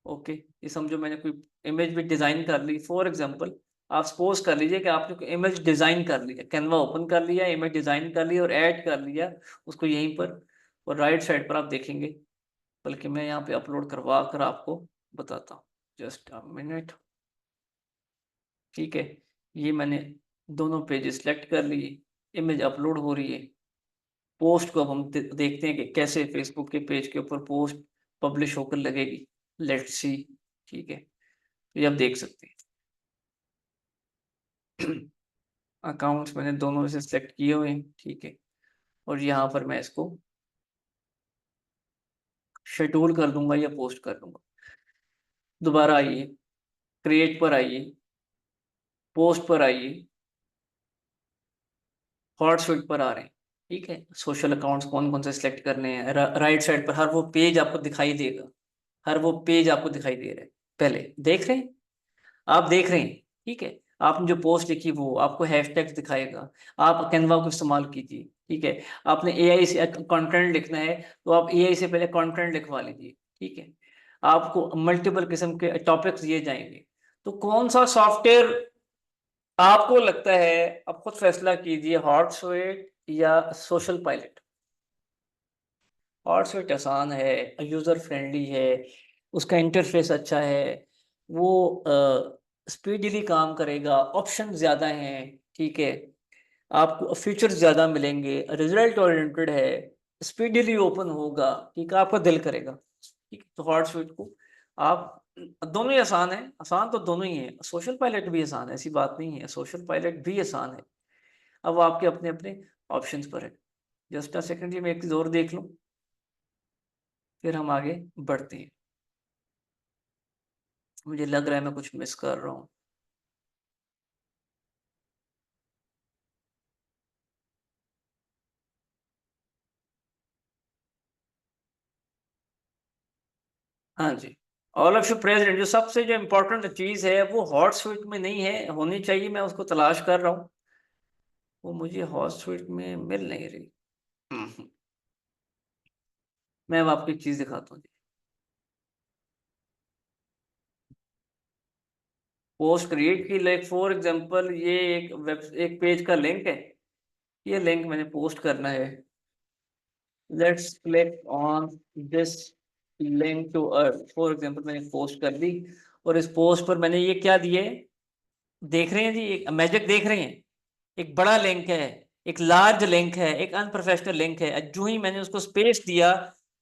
ओके, ये समझो मैंने कोई इमेज भी डिजाइन कर ली, फॉर एग्जांपल आप सपोज कर लीजिए कि आपने कोई इमेज डिजाइन कर लिया, कैनवा ओपन कर लिया, इमेज डिजाइन कर लिया और ऐड कर लिया उसको यहीं पर, और राइट साइड पर आप देखेंगे, बल्कि मैं यहाँ पे अपलोड करवा कर आपको बताता हूँ, जस्ट अ मिनट, ठीक है। ये मैंने दोनों पेज सिलेक्ट कर लिए, इमेज अपलोड हो रही है, पोस्ट को अब हम देखते हैं कि कैसे फेसबुक के पेज के ऊपर पोस्ट पब्लिश होकर लगेगी, लेट्स सी, ठीक है। तो ये आप देख सकते हैं। अकाउंट्स मैंने दोनों में से सिलेक्ट किए हुए हैं, ठीक है, और यहाँ पर मैं इसको शेड्यूल कर दूंगा या पोस्ट कर दूंगा। दोबारा आइए, क्रिएट पर आइए, पोस्ट पर आइए, हॉटस्वीट पर आ रहे हैं, ठीक है। सोशल अकाउंट्स कौन कौन से सिलेक्ट करने हैं, राइट साइड पर हर वो पेज आपको दिखाई देगा, हर वो पेज आपको दिखाई दे रहा है, पहले देख रहे हैं, आप देख रहे हैं, ठीक है। आपने जो पोस्ट लिखी वो आपको हैशटैग दिखाएगा, आप कैनवा को इस्तेमाल कीजिए, ठीक है। आपने एआई से कंटेंट लिखना है तो आप एआई से पहले कंटेंट लिखवा लीजिए, ठीक है। आपको मल्टीपल किस्म के टॉपिक्स दिए जाएंगे, तो कौन सा सॉफ्टवेयर आपको लगता है, आप खुद फैसला कीजिए, हॉटसुइट या सोशल पायलट। हॉटसुइट आसान है, यूजर फ्रेंडली है, उसका इंटरफेस अच्छा है, वो स्पीडीली काम करेगा, ऑप्शन ज्यादा हैं, ठीक है। आपको फीचर्स ज्यादा मिलेंगे, रिजल्ट ओरिएंटेड है, स्पीडीली ओपन होगा, ठीक है, आपका दिल करेगा, ठीक है। तो हॉटसुइट को आप, दोनों ही आसान है, आसान तो दोनों ही है, सोशल पायलट भी आसान है, ऐसी बात नहीं है, सोशल पायलट भी आसान है। अब आपके अपने अपने ऑप्शंस पर है। जस्ट अ सेकंड, ये मैं एक चीज और देख लूं, फिर हम आगे बढ़ते हैं। मुझे लग रहा है मैं कुछ मिस कर रहा हूँ। हाँ जी, ऑल ऑफ यू प्रेसिडेंट, जो सबसे जो इम्पोर्टेंट चीज है वो हॉट स्वीट में नहीं है, होनी चाहिए, मैं उसको तलाश कर रहा हूँ, वो मुझे हॉट स्वीट में मिल नहीं रही। हम्म, मैं अब आपको एक चीज दिखाता हूँ। पोस्ट क्रिएट की, लाइक फॉर एग्जांपल ये एक एक पेज का लिंक है, ये लिंक मैंने पोस्ट करना है। Let's click on this link to earth, for example मैंने पोस्ट कर दी, और इस पोस्ट पर मैंने ये क्या दिए, देख रहे हैं जी, एक मैजिक देख रहे हैं, एक बड़ा लिंक है, एक लार्ज लिंक है, एक अनप्रोफेशनल लिंक है। जो ही मैंने उसको स्पेस दिया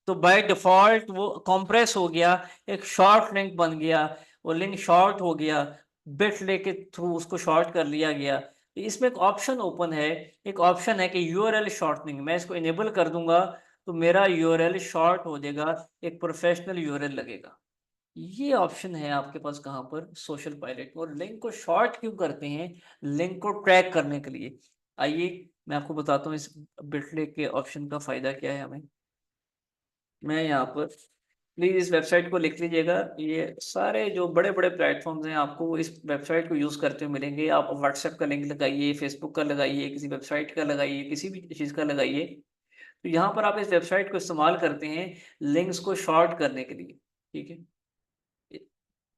तो बाय डिफॉल्ट वो कंप्रेस हो गया, एक शॉर्ट लिंक बन गया, वो लिंक शॉर्ट हो गया, बिट लेके थ्रू उसको शॉर्ट कर लिया गया। तो इसमें एक ऑप्शन ओपन है, एक ऑप्शन है कि यूआरएल शॉर्टनिंग, मैं इसको इनेबल कर दूंगा तो मेरा यूआरएल शॉर्ट हो जाएगा, एक प्रोफेशनल यूआरएल लगेगा। ये ऑप्शन है आपके पास कहाँ पर, सोशल पायलट। और लिंक को शॉर्ट क्यों करते हैं, लिंक को ट्रैक करने के लिए। आइए मैं आपको बताता हूँ इस बिटले के ऑप्शन का फायदा क्या है हमें। मैं यहाँ पर, प्लीज इस वेबसाइट को लिख लीजिएगा, ये सारे जो बड़े बड़े प्लेटफॉर्म्स हैं आपको इस वेबसाइट को यूज करते हुए मिलेंगे। आप व्हाट्सएप का लिंक लगाइए, फेसबुक का लगाइए, किसी वेबसाइट का लगाइए, किसी भी चीज का लगाइए, तो यहाँ पर आप इस वेबसाइट को इस्तेमाल करते हैं लिंक्स को शॉर्ट करने के लिए, ठीक है,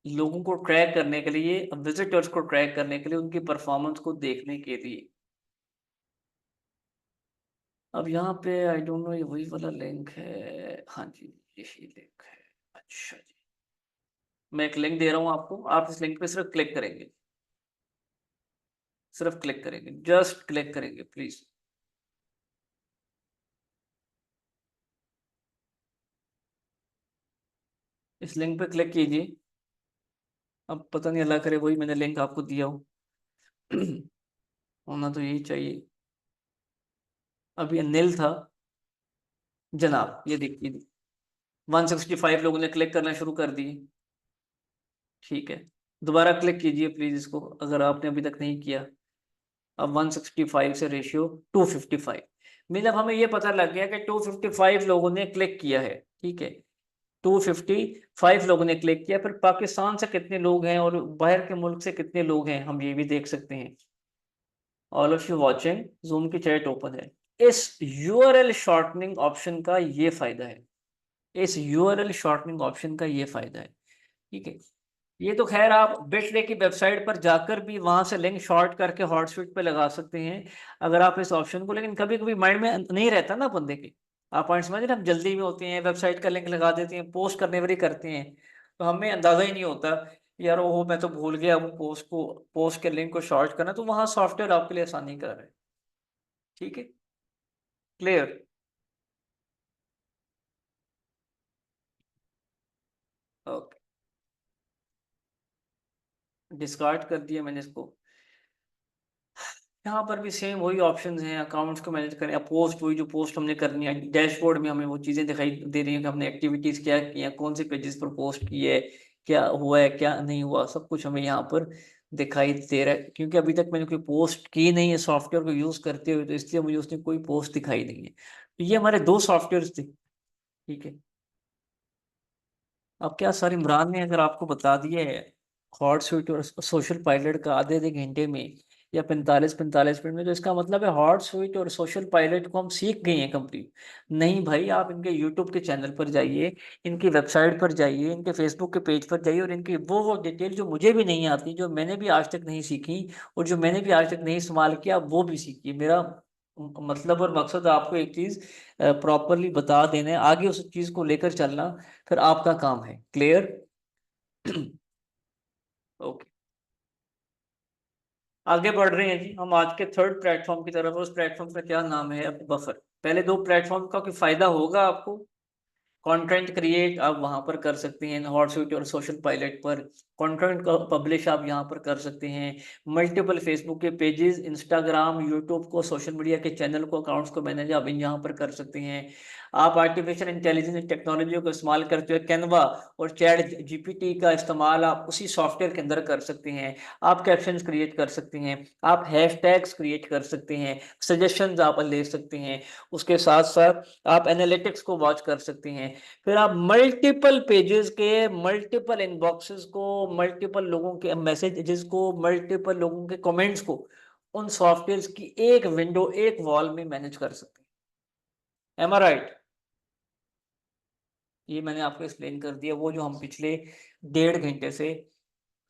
लोगों को ट्रैक करने के लिए, विजिटर्स को ट्रैक करने के लिए, उनकी परफॉर्मेंस को देखने के लिए। अब यहाँ पे आई डोंट नो, ये वही वाला लिंक है, हाँ जी यही लिंक है। अच्छा जी, मैं एक लिंक दे रहा हूँ आपको, आप इस लिंक पे सिर्फ क्लिक करेंगे, सिर्फ क्लिक करेंगे, जस्ट क्लिक करेंगे प्लीज। इस लिंक पे क्लिक कीजिए। अब पता नहीं, अल्लाह करे वही मैंने लिंक आपको दिया हो। होना तो यही चाहिए। अब ये नील था जनाब, ये देखिए 165 लोगों ने क्लिक करना शुरू कर दिए, ठीक है। दोबारा क्लिक कीजिए प्लीज इसको, अगर आपने अभी तक नहीं किया। अब 165 से रेशियो 255, मतलब हमें ये पता लग गया कि 255 लोगों ने क्लिक किया है, ठीक है। 255 लोगों ने क्लिक किया, फिर पाकिस्तान से कितने लोग हैं और बाहर के मुल्क से कितने लोग हैं हम ये भी देख सकते हैं। All of you watching, zoom की चैट ओपन है। इस यूआरएल शॉर्टनिंग ऑप्शन का ये फायदा है, इस यूआरएल शॉर्टनिंग ऑप्शन का ये फायदा है, ठीक है। ये तो खैर आप बिटले की वेबसाइट पर जाकर भी वहां से लिंक शॉर्ट करके हॉटस्पॉट पे लगा सकते हैं, अगर आप इस ऑप्शन को, लेकिन कभी कभी माइंड में नहीं रहता ना बंदे के। आप पॉइंट समझ रहे हैं, हम जल्दी में होते हैं, वेबसाइट का लिंक लगा देते हैं, पोस्ट करने वाली करते हैं, तो हमें अंदाजा ही नहीं होता, यार ओहो मैं तो भूल गया वो पोस्ट के लिंक को शॉर्ट करना, तो वहाँ सॉफ्टवेयर आपके लिए आसानी कर रहा है, ठीक है। क्लियर। ओके, डिस्कार्ड कर दिया मैंने इसको। यहाँ पर भी सेम वही ऑप्शंस हैं, अकाउंट्स को मैनेज करें, पोस्ट, वही जो पोस्ट हमने करनी है, डैशबोर्ड में हमें वो चीज़ें दिखाई दे रही हैं कि हमने एक्टिविटीज़ क्या की हैं, कौन से पेजेस पर पोस्ट की है, क्या हुआ है क्या नहीं हुआ, सब कुछ हमें यहाँ पर दिखाई दे रहा है। क्योंकि अभी तक मैंने कोई पोस्ट की नहीं है सॉफ्टवेयर को यूज़ करते हुए, तो इसलिए मुझे उसने कोई पोस्ट दिखाई नहीं है। तो ये हमारे दो सॉफ्टवेयर थे, ठीक है। अब क्या सर इमरान ने अगर आपको बता दिया है हॉट स्वीट और सोशल पायलट का आधे आधे घंटे में या 45-45 मिनट में, तो इसका मतलब है हॉट स्वीट और सोशल पायलट को हम सीख गए हैं कंप्लीट। नहीं भाई, आप इनके यूट्यूब के चैनल पर जाइए, इनकी वेबसाइट पर जाइए, इनके फेसबुक के पेज पर जाइए, और इनकी वो डिटेल जो मुझे भी नहीं आती, जो मैंने भी आज तक नहीं सीखी, और जो मैंने भी आज तक नहीं इस्तेमाल किया, वो भी सीखिए। मेरा मतलब और मकसद आपको एक चीज प्रॉपरली बता देना है, आगे उस चीज को लेकर चलना फिर आपका काम है। क्लियर? ओके, आगे बढ़ रहे हैं जी हम आज के थर्ड प्लेटफॉर्म की तरफ। उस प्लेटफॉर्म का क्या नाम है? बफर। पहले दो प्लेटफॉर्म का कोई फायदा होगा आपको। कंटेंट क्रिएट आप वहां पर कर सकते हैं, हॉटसूट और सोशल पायलट पर। कंटेंट पब्लिश आप यहां पर कर सकते हैं। मल्टीपल फेसबुक के पेजेस, इंस्टाग्राम, यूट्यूब को, सोशल मीडिया के चैनल को, अकाउंट्स को मैनेज आप यहाँ पर कर सकते हैं। आप आर्टिफिशियल इंटेलिजेंस टेक्नोलॉजी को इस्तेमाल करते हुए कैनवा और चैट जीपीटी का इस्तेमाल आप उसी सॉफ्टवेयर के अंदर कर सकते हैं। आप कैप्शंस क्रिएट कर सकते हैं, आप हैशटैग्स क्रिएट कर सकते हैं, सजेशंस आप ले सकते हैं। उसके साथ साथ आप एनालिटिक्स को वॉच कर सकते हैं। फिर आप मल्टीपल पेजेस के मल्टीपल इनबॉक्सेस को, मल्टीपल लोगों के मैसेजेस को, मल्टीपल लोगों के कमेंट्स को उन सॉफ्टवेयर्स की एक विंडो, एक वॉल में मैनेज कर सकते हैं। एम आई राइट? ये मैंने आपको एक्सप्लेन कर दिया, वो जो हम पिछले 1.5 घंटे से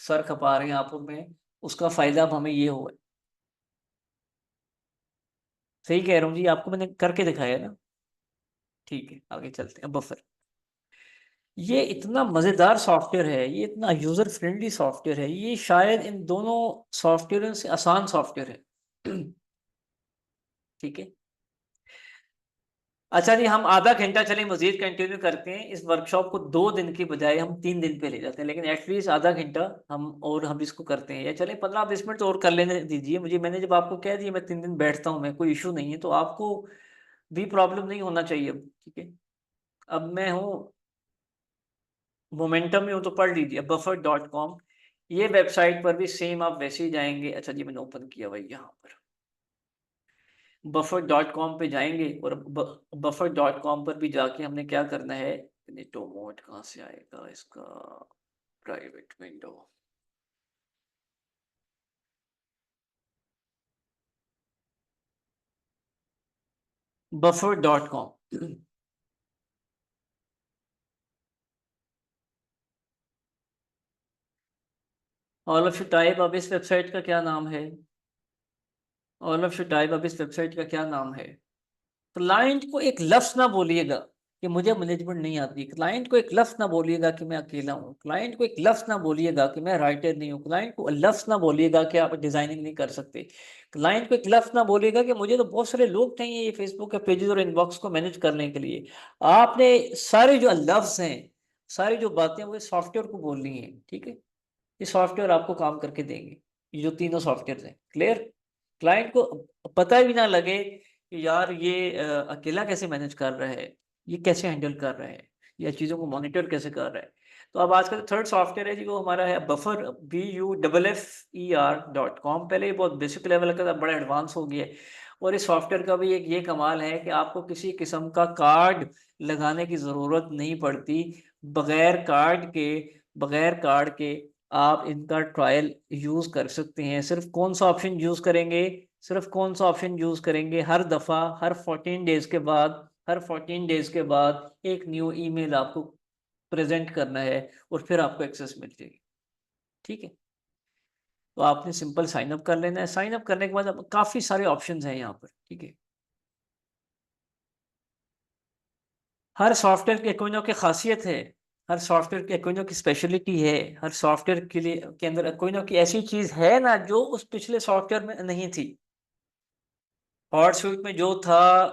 सर खपा रहे हैं आपको में, उसका फायदा अब हमें ये हुआ है। सही कह रहा हूँ जी, आपको मैंने करके दिखाया ना। ठीक है, आगे चलते हैं। बफर, ये इतना मज़ेदार सॉफ्टवेयर है, ये इतना यूज़र फ्रेंडली सॉफ्टवेयर है, ये शायद इन दोनों सॉफ्टवेयर से आसान सॉफ्टवेयर है। ठीक है। अच्छा जी, हम आधा घंटा चले मजीद कंटिन्यू करते हैं इस वर्कशॉप को। 2 दिन की बजाय हम 3 दिन पे ले जाते हैं, लेकिन एटलीस्ट आधा घंटा हम इसको करते हैं, या चले 15-20 मिनट तो और कर लेने दीजिए मुझे। मैंने जब आपको कह दिया मैं 3 दिन बैठता हूँ, मैं कोई इशू नहीं है, तो आपको भी प्रॉब्लम नहीं होना चाहिए अब। ठीक है। अब मैं हूँ मोमेंटम में हूँ, तो पढ़ लीजिए buffer.com। ये वेबसाइट पर भी सेम आप वैसे ही जाएंगे। अच्छा जी, मैंने ओपन किया भाई यहाँ पर। buffer.com पे जाएंगे, और buffer.com पर भी जाके हमने क्या करना है, नेटो मोड कहाँ से आएगा इसका, private window, buffer.com। All of you type, अब इस वेबसाइट का क्या नाम है? ऑल ऑफ यू टाइप, अब इस वेबसाइट का क्या नाम है? क्लाइंट को एक लफ्ज ना बोलिएगा कि मुझे मैनेजमेंट नहीं आती। क्लाइंट को एक लफ्ज ना बोलिएगा कि मैं अकेला हूँ। क्लाइंट को एक लफ्ज ना बोलिएगा कि मैं राइटर नहीं हूँ। क्लाइंट को लफ्ज ना बोलिएगा कि आप डिजाइनिंग नहीं कर सकते। क्लाइंट को एक लफ्ज ना बोलिएगा कि मुझे तो बहुत सारे लोग चाहिए ये फेसबुक के पेजेस और इनबॉक्स को मैनेज करने के लिए। आपने सारे जो लफ्ज हैं, सारी जो बातें, वो सॉफ्टवेयर को बोलनी है। ठीक है। ये सॉफ्टवेयर आपको काम करके देंगे, ये जो तीनों सॉफ्टवेयर हैं। क्लियर? क्लाइंट को पता भी ना लगे कि यार ये अकेला कैसे मैनेज कर रहा है, ये कैसे हैंडल कर रहा है, या चीज़ों को मॉनिटर कैसे कर रहा है। तो अब आज का जो थर्ड सॉफ्टवेयर है जी, वो हमारा है बफर, BUFFER.com। पहले ये बहुत बेसिक लेवल का था, बड़ा एडवांस हो गया है। और इस सॉफ्टवेयर का भी एक ये कमाल है कि आपको किसी किस्म का कार्ड लगाने की ज़रूरत नहीं पड़ती। बगैर कार्ड के, बगैर कार्ड के आप इनका ट्रायल यूज कर सकते हैं। सिर्फ कौन सा ऑप्शन यूज करेंगे, सिर्फ कौन सा ऑप्शन यूज करेंगे, हर दफा, हर 14 डेज के बाद, हर 14 डेज के बाद एक न्यू ईमेल आपको प्रेजेंट करना है, और फिर आपको एक्सेस मिल जाएगी। ठीक है। तो आपने सिंपल साइन अप कर लेना है। साइन अप करने के बाद अब काफी सारे ऑप्शंस हैं यहाँ पर। ठीक है। हर सॉफ्टवेयर की कोई ना कोई खासियत है, हर सॉफ्टवेयर की कोई ना कोई स्पेशलिटी है। हर सॉफ्टवेयर के लिए के अंदर कोई ना कोई ऐसी चीज है ना जो उस पिछले सॉफ्टवेयर में नहीं थी। हॉट स्वीट में जो था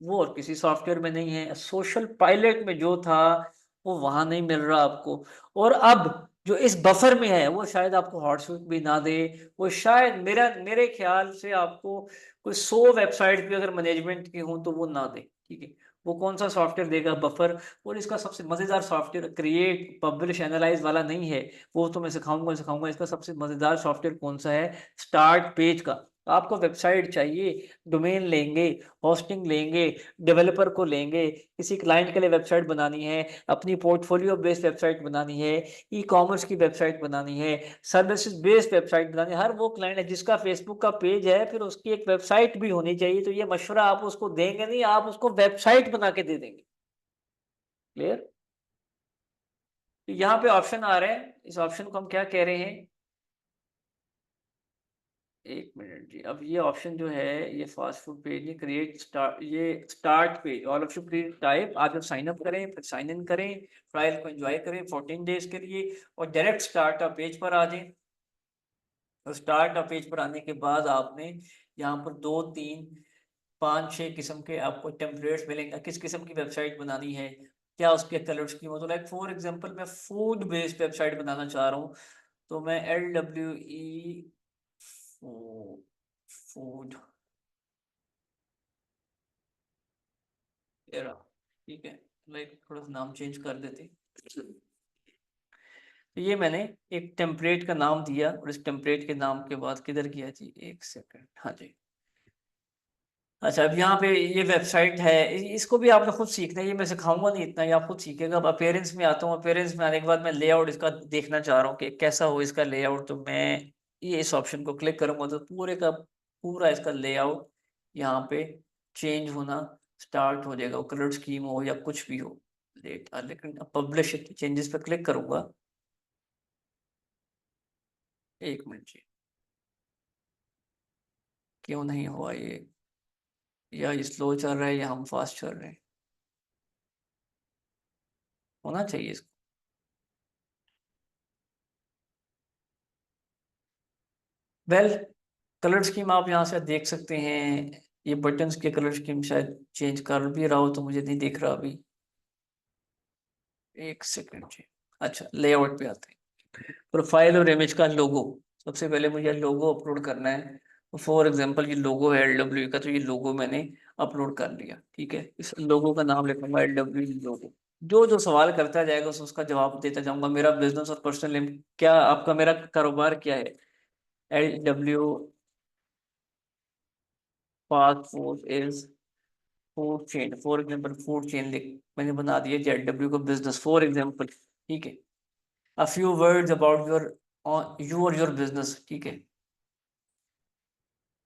वो और किसी सॉफ्टवेयर में नहीं है। सोशल पायलट में जो था वो वहां नहीं मिल रहा आपको। और अब जो इस बफर में है वो शायद आपको हॉट स्वीट भी ना दे। वो शायद मेरे ख्याल से आपको कोई 100 वेबसाइट भी अगर मैनेजमेंट की हो तो वो ना दे। ठीक है। वो कौन सा सॉफ्टवेयर देगा? बफर। और इसका सबसे मजेदार सॉफ्टवेयर क्रिएट पब्लिश एनालाइज वाला नहीं है, वो तो मैं सिखाऊंगा। इसका सबसे मजेदार सॉफ्टवेयर कौन सा है? स्टार्ट पेज का। तो आपको वेबसाइट चाहिए, डोमेन लेंगे, होस्टिंग लेंगे, डेवलपर को लेंगे, किसी क्लाइंट के लिए वेबसाइट बनानी है, अपनी पोर्टफोलियो बेस्ड वेबसाइट बनानी है, ई कॉमर्स की वेबसाइट बनानी है, सर्विसेज बेस्ड वेबसाइट बनानी है। हर वो क्लाइंट है जिसका फेसबुक का पेज है, फिर उसकी एक वेबसाइट भी होनी चाहिए। तो ये मशवरा आप उसको देंगे नहीं, आप उसको वेबसाइट बना के दे देंगे। क्लियर? तो यहाँ पे ऑप्शन आ रहे हैं, इस ऑप्शन को हम क्या कह रहे हैं? एक मिनट जी। अब ये ऑप्शन जो है, ये फास्ट फूड पेज, ये क्रिएट स्टार्ट, ये start page, all of you please type. आप जब साइन अप करें, फिर साइन इन करें, ट्रायल को एंजॉय करें 14 डेज के लिए, और डायरेक्ट स्टार्ट अप पेज पर आ जाएं। तो स्टार्ट अप पेज पर आने के बाद आपने यहाँ पर 2 3 5 6 किस्म के आपको टेम्पलेट्स मिलेंगे, किस किस्म की वेबसाइट बनानी है, क्या उसके कलर्स की। मतलब लाइक फॉर एग्जांपल मैं फूड बेस्ड वेबसाइट बनाना चाह रहा हूँ, तो मैं LWE फूड एरा, ठीक है, लाइक थोड़ा सा नाम चेंज कर देते। तो ये मैंने एक टेम्पलेट का नाम दिया, और इस टेम्पलेट के नाम के बाद किधर गया जी, एक सेकंड, हाँ जी। अच्छा, अब यहाँ पे ये वेबसाइट है, इसको भी आपने खुद सीखना है, ये मैं सिखाऊंगा नहीं इतना, ये आप खुद सीखेगा। अब अपेयरेंस में आता हूँ, अपेयरेंस में आने के बाद मैं लेआउट इसका देखना चाह रहा हूँ कि कैसा हो इसका लेआउट। तो मैं ये इस ऑप्शन को क्लिक करूंगा तो पूरे का पूरा इसका लेआउट यहाँ पे चेंज होना स्टार्ट हो जाएगा, कलर स्कीम हो या कुछ भी हो। लेट, लेकिन पब्लिश चेंजेस पे क्लिक करूंगा। एक मिनट जी, क्यों नहीं हुआ ये? या स्लो चल रहा है या हम फास्ट चल रहे हैं? होना चाहिए इसको। वेल, कलर स्कीम आप यहाँ से देख सकते हैं, ये बटन्स के कलर स्कीम शायद चेंज कर भी रहा हो, तो मुझे नहीं दिख रहा अभी। एक सेकंड जी। अच्छा, लेआउट पे आते हैं, प्रोफाइल और इमेज का लोगो। सबसे पहले मुझे लोगो अपलोड करना है। तो फॉर एग्जांपल ये लोगो है LW का, तो ये लोगो मैंने अपलोड कर लिया, ठीक है। इस लोगो का नाम लिखूंगा LW लोगो। जो जो सवाल करता जाएगा उसका जवाब देता जाऊंगा। मेरा बिजनेस और पर्सनल नेम क्या, आपका मेरा कारोबार क्या है? LW fast food is food chain, for example food chain लिख मैंने बना दिया ZW को बिजनेस, फॉर एग्जाम्पल, ठीक है। A few words about you और योर बिजनेस, ठीक है।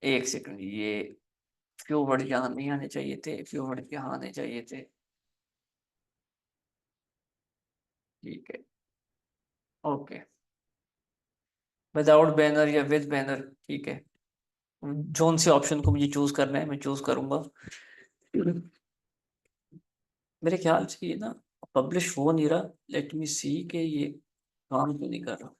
एक सेकंड, ये फ्यू वर्ड यहाँ नहीं आने चाहिए थे, फ्यू वर्ड यहाँ आने चाहिए थे, ठीक है। ओके, विदाउट बैनर या विद बैनर, ठीक है। जोन से ऑप्शन को मुझे चूज करना है, मैं चूज करूंगा। मेरे ख्याल से ये ना पब्लिश हो नहीं रहा। लेट मी सी के ये काम क्यों नहीं कर रहा।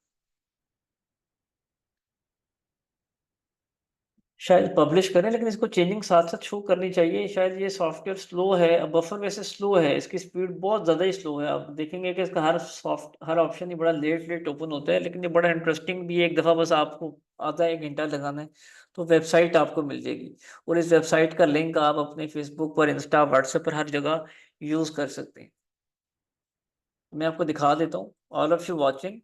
शायद पब्लिश करें, लेकिन इसको चेंजिंग साथ साथ शो करनी चाहिए। शायद ये सॉफ्टवेयर स्लो है, बफर वैसे स्लो है, इसकी स्पीड बहुत ज़्यादा ही स्लो है। आप देखेंगे कि इसका हर ऑप्शन ही बड़ा लेट लेट ओपन होता है, लेकिन ये बड़ा इंटरेस्टिंग भी है। एक दफ़ा बस आपको आधा 1 घंटा लगाना है, तो वेबसाइट आपको मिल जाएगी। और इस वेबसाइट का लिंक आप अपने फेसबुक पर, इंस्टा, व्हाट्सएप पर हर जगह यूज़ कर सकते हैं। मैं आपको दिखा देता हूँ। All of you watching,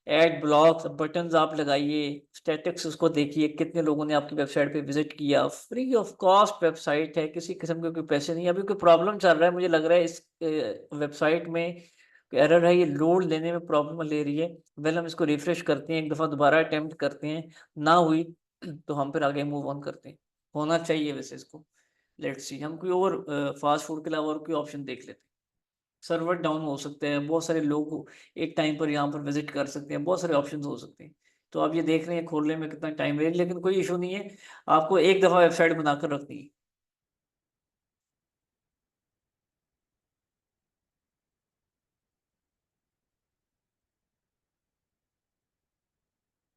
add blogs buttons आप लगाइए, स्टैटिक्स उसको देखिए, कितने लोगों ने आपकी वेबसाइट पे विजिट किया। फ्री ऑफ कॉस्ट वेबसाइट है, किसी किस्म के कोई पैसे नहीं। अभी कोई प्रॉब्लम चल रहा है, मुझे लग रहा है इस वेबसाइट में एरर है, ये लोड लेने में प्रॉब्लम ले रही है। वेल, हम इसको रिफ्रेश करते हैं, एक दफ़ा दोबारा अटेम्प्ट करते हैं, ना हुई तो हम फिर आगे मूव ऑन करते हैं। होना चाहिए वैसे इसको। लेट्स सी, हम कोई और फास्ट फूड के अलावा और कोई ऑप्शन देख लेते हैं। सर्वर डाउन हो सकते हैं, बहुत सारे लोग एक टाइम पर यहाँ पर विजिट कर सकते हैं, बहुत सारे ऑप्शंस हो सकते हैं। तो आप ये देख रहे हैं खोलने में कितना टाइम लगेगा, लेकिन कोई इशू नहीं है। आपको एक दफ़ा वेबसाइट बनाकर रखनी है।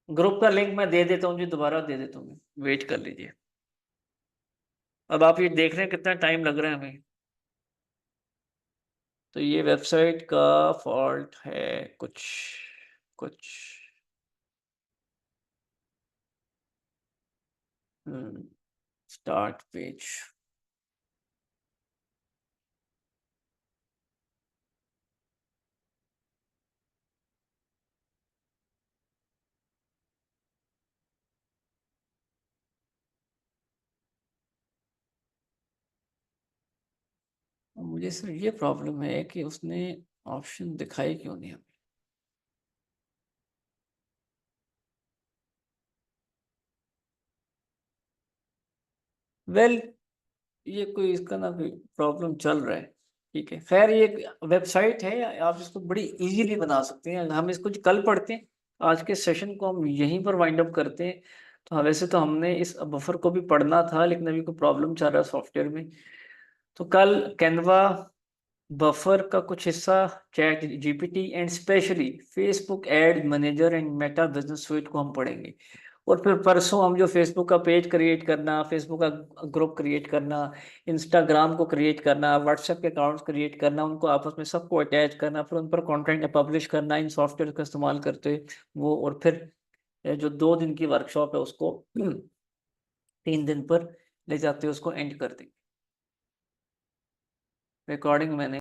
ग्रुप का लिंक मैं दे देता हूँ जी, दोबारा दे देता हूँ, वेट कर लीजिए। अब आप ये देख रहे हैं कितना टाइम लग रहा है हमें। तो ये वेबसाइट का फॉल्ट है कुछ कुछ। Start page. मुझे सर ये प्रॉब्लम है कि उसने ऑप्शन दिखाई क्यों नहीं हमें। वेल ये कोई इसका ना कोई प्रॉब्लम चल रहा है, ठीक है। खैर ये वेबसाइट है, आप इसको बड़ी इजीली बना सकते हैं। हम इसको कल पढ़ते हैं, आज के सेशन को हम यहीं पर वाइंड अप करते हैं। तो वैसे तो हमने इस बफर को भी पढ़ना था, लेकिन अभी कोई प्रॉब्लम चल रहा है सॉफ्टवेयर में। तो कल कैनवा बफर का कुछ हिस्सा, chat GPT and specially Facebook ad manager and Meta business sweet को हम पढ़ेंगे। और फिर परसों हम जो फेसबुक का पेज क्रिएट करना, फेसबुक का ग्रुप क्रिएट करना, इंस्टाग्राम को क्रिएट करना, व्हाट्सएप के अकाउंट्स क्रिएट करना, उनको आपस में सबको अटैच करना, फिर उन पर कंटेंट पब्लिश करना इन सॉफ्टवेयर का इस्तेमाल करते हुए वो, और फिर जो 2 दिन की वर्कशॉप है उसको 3 दिन पर ले जाते हुए उसको एंड कर देंगे। रिकॉर्डिंग मैंने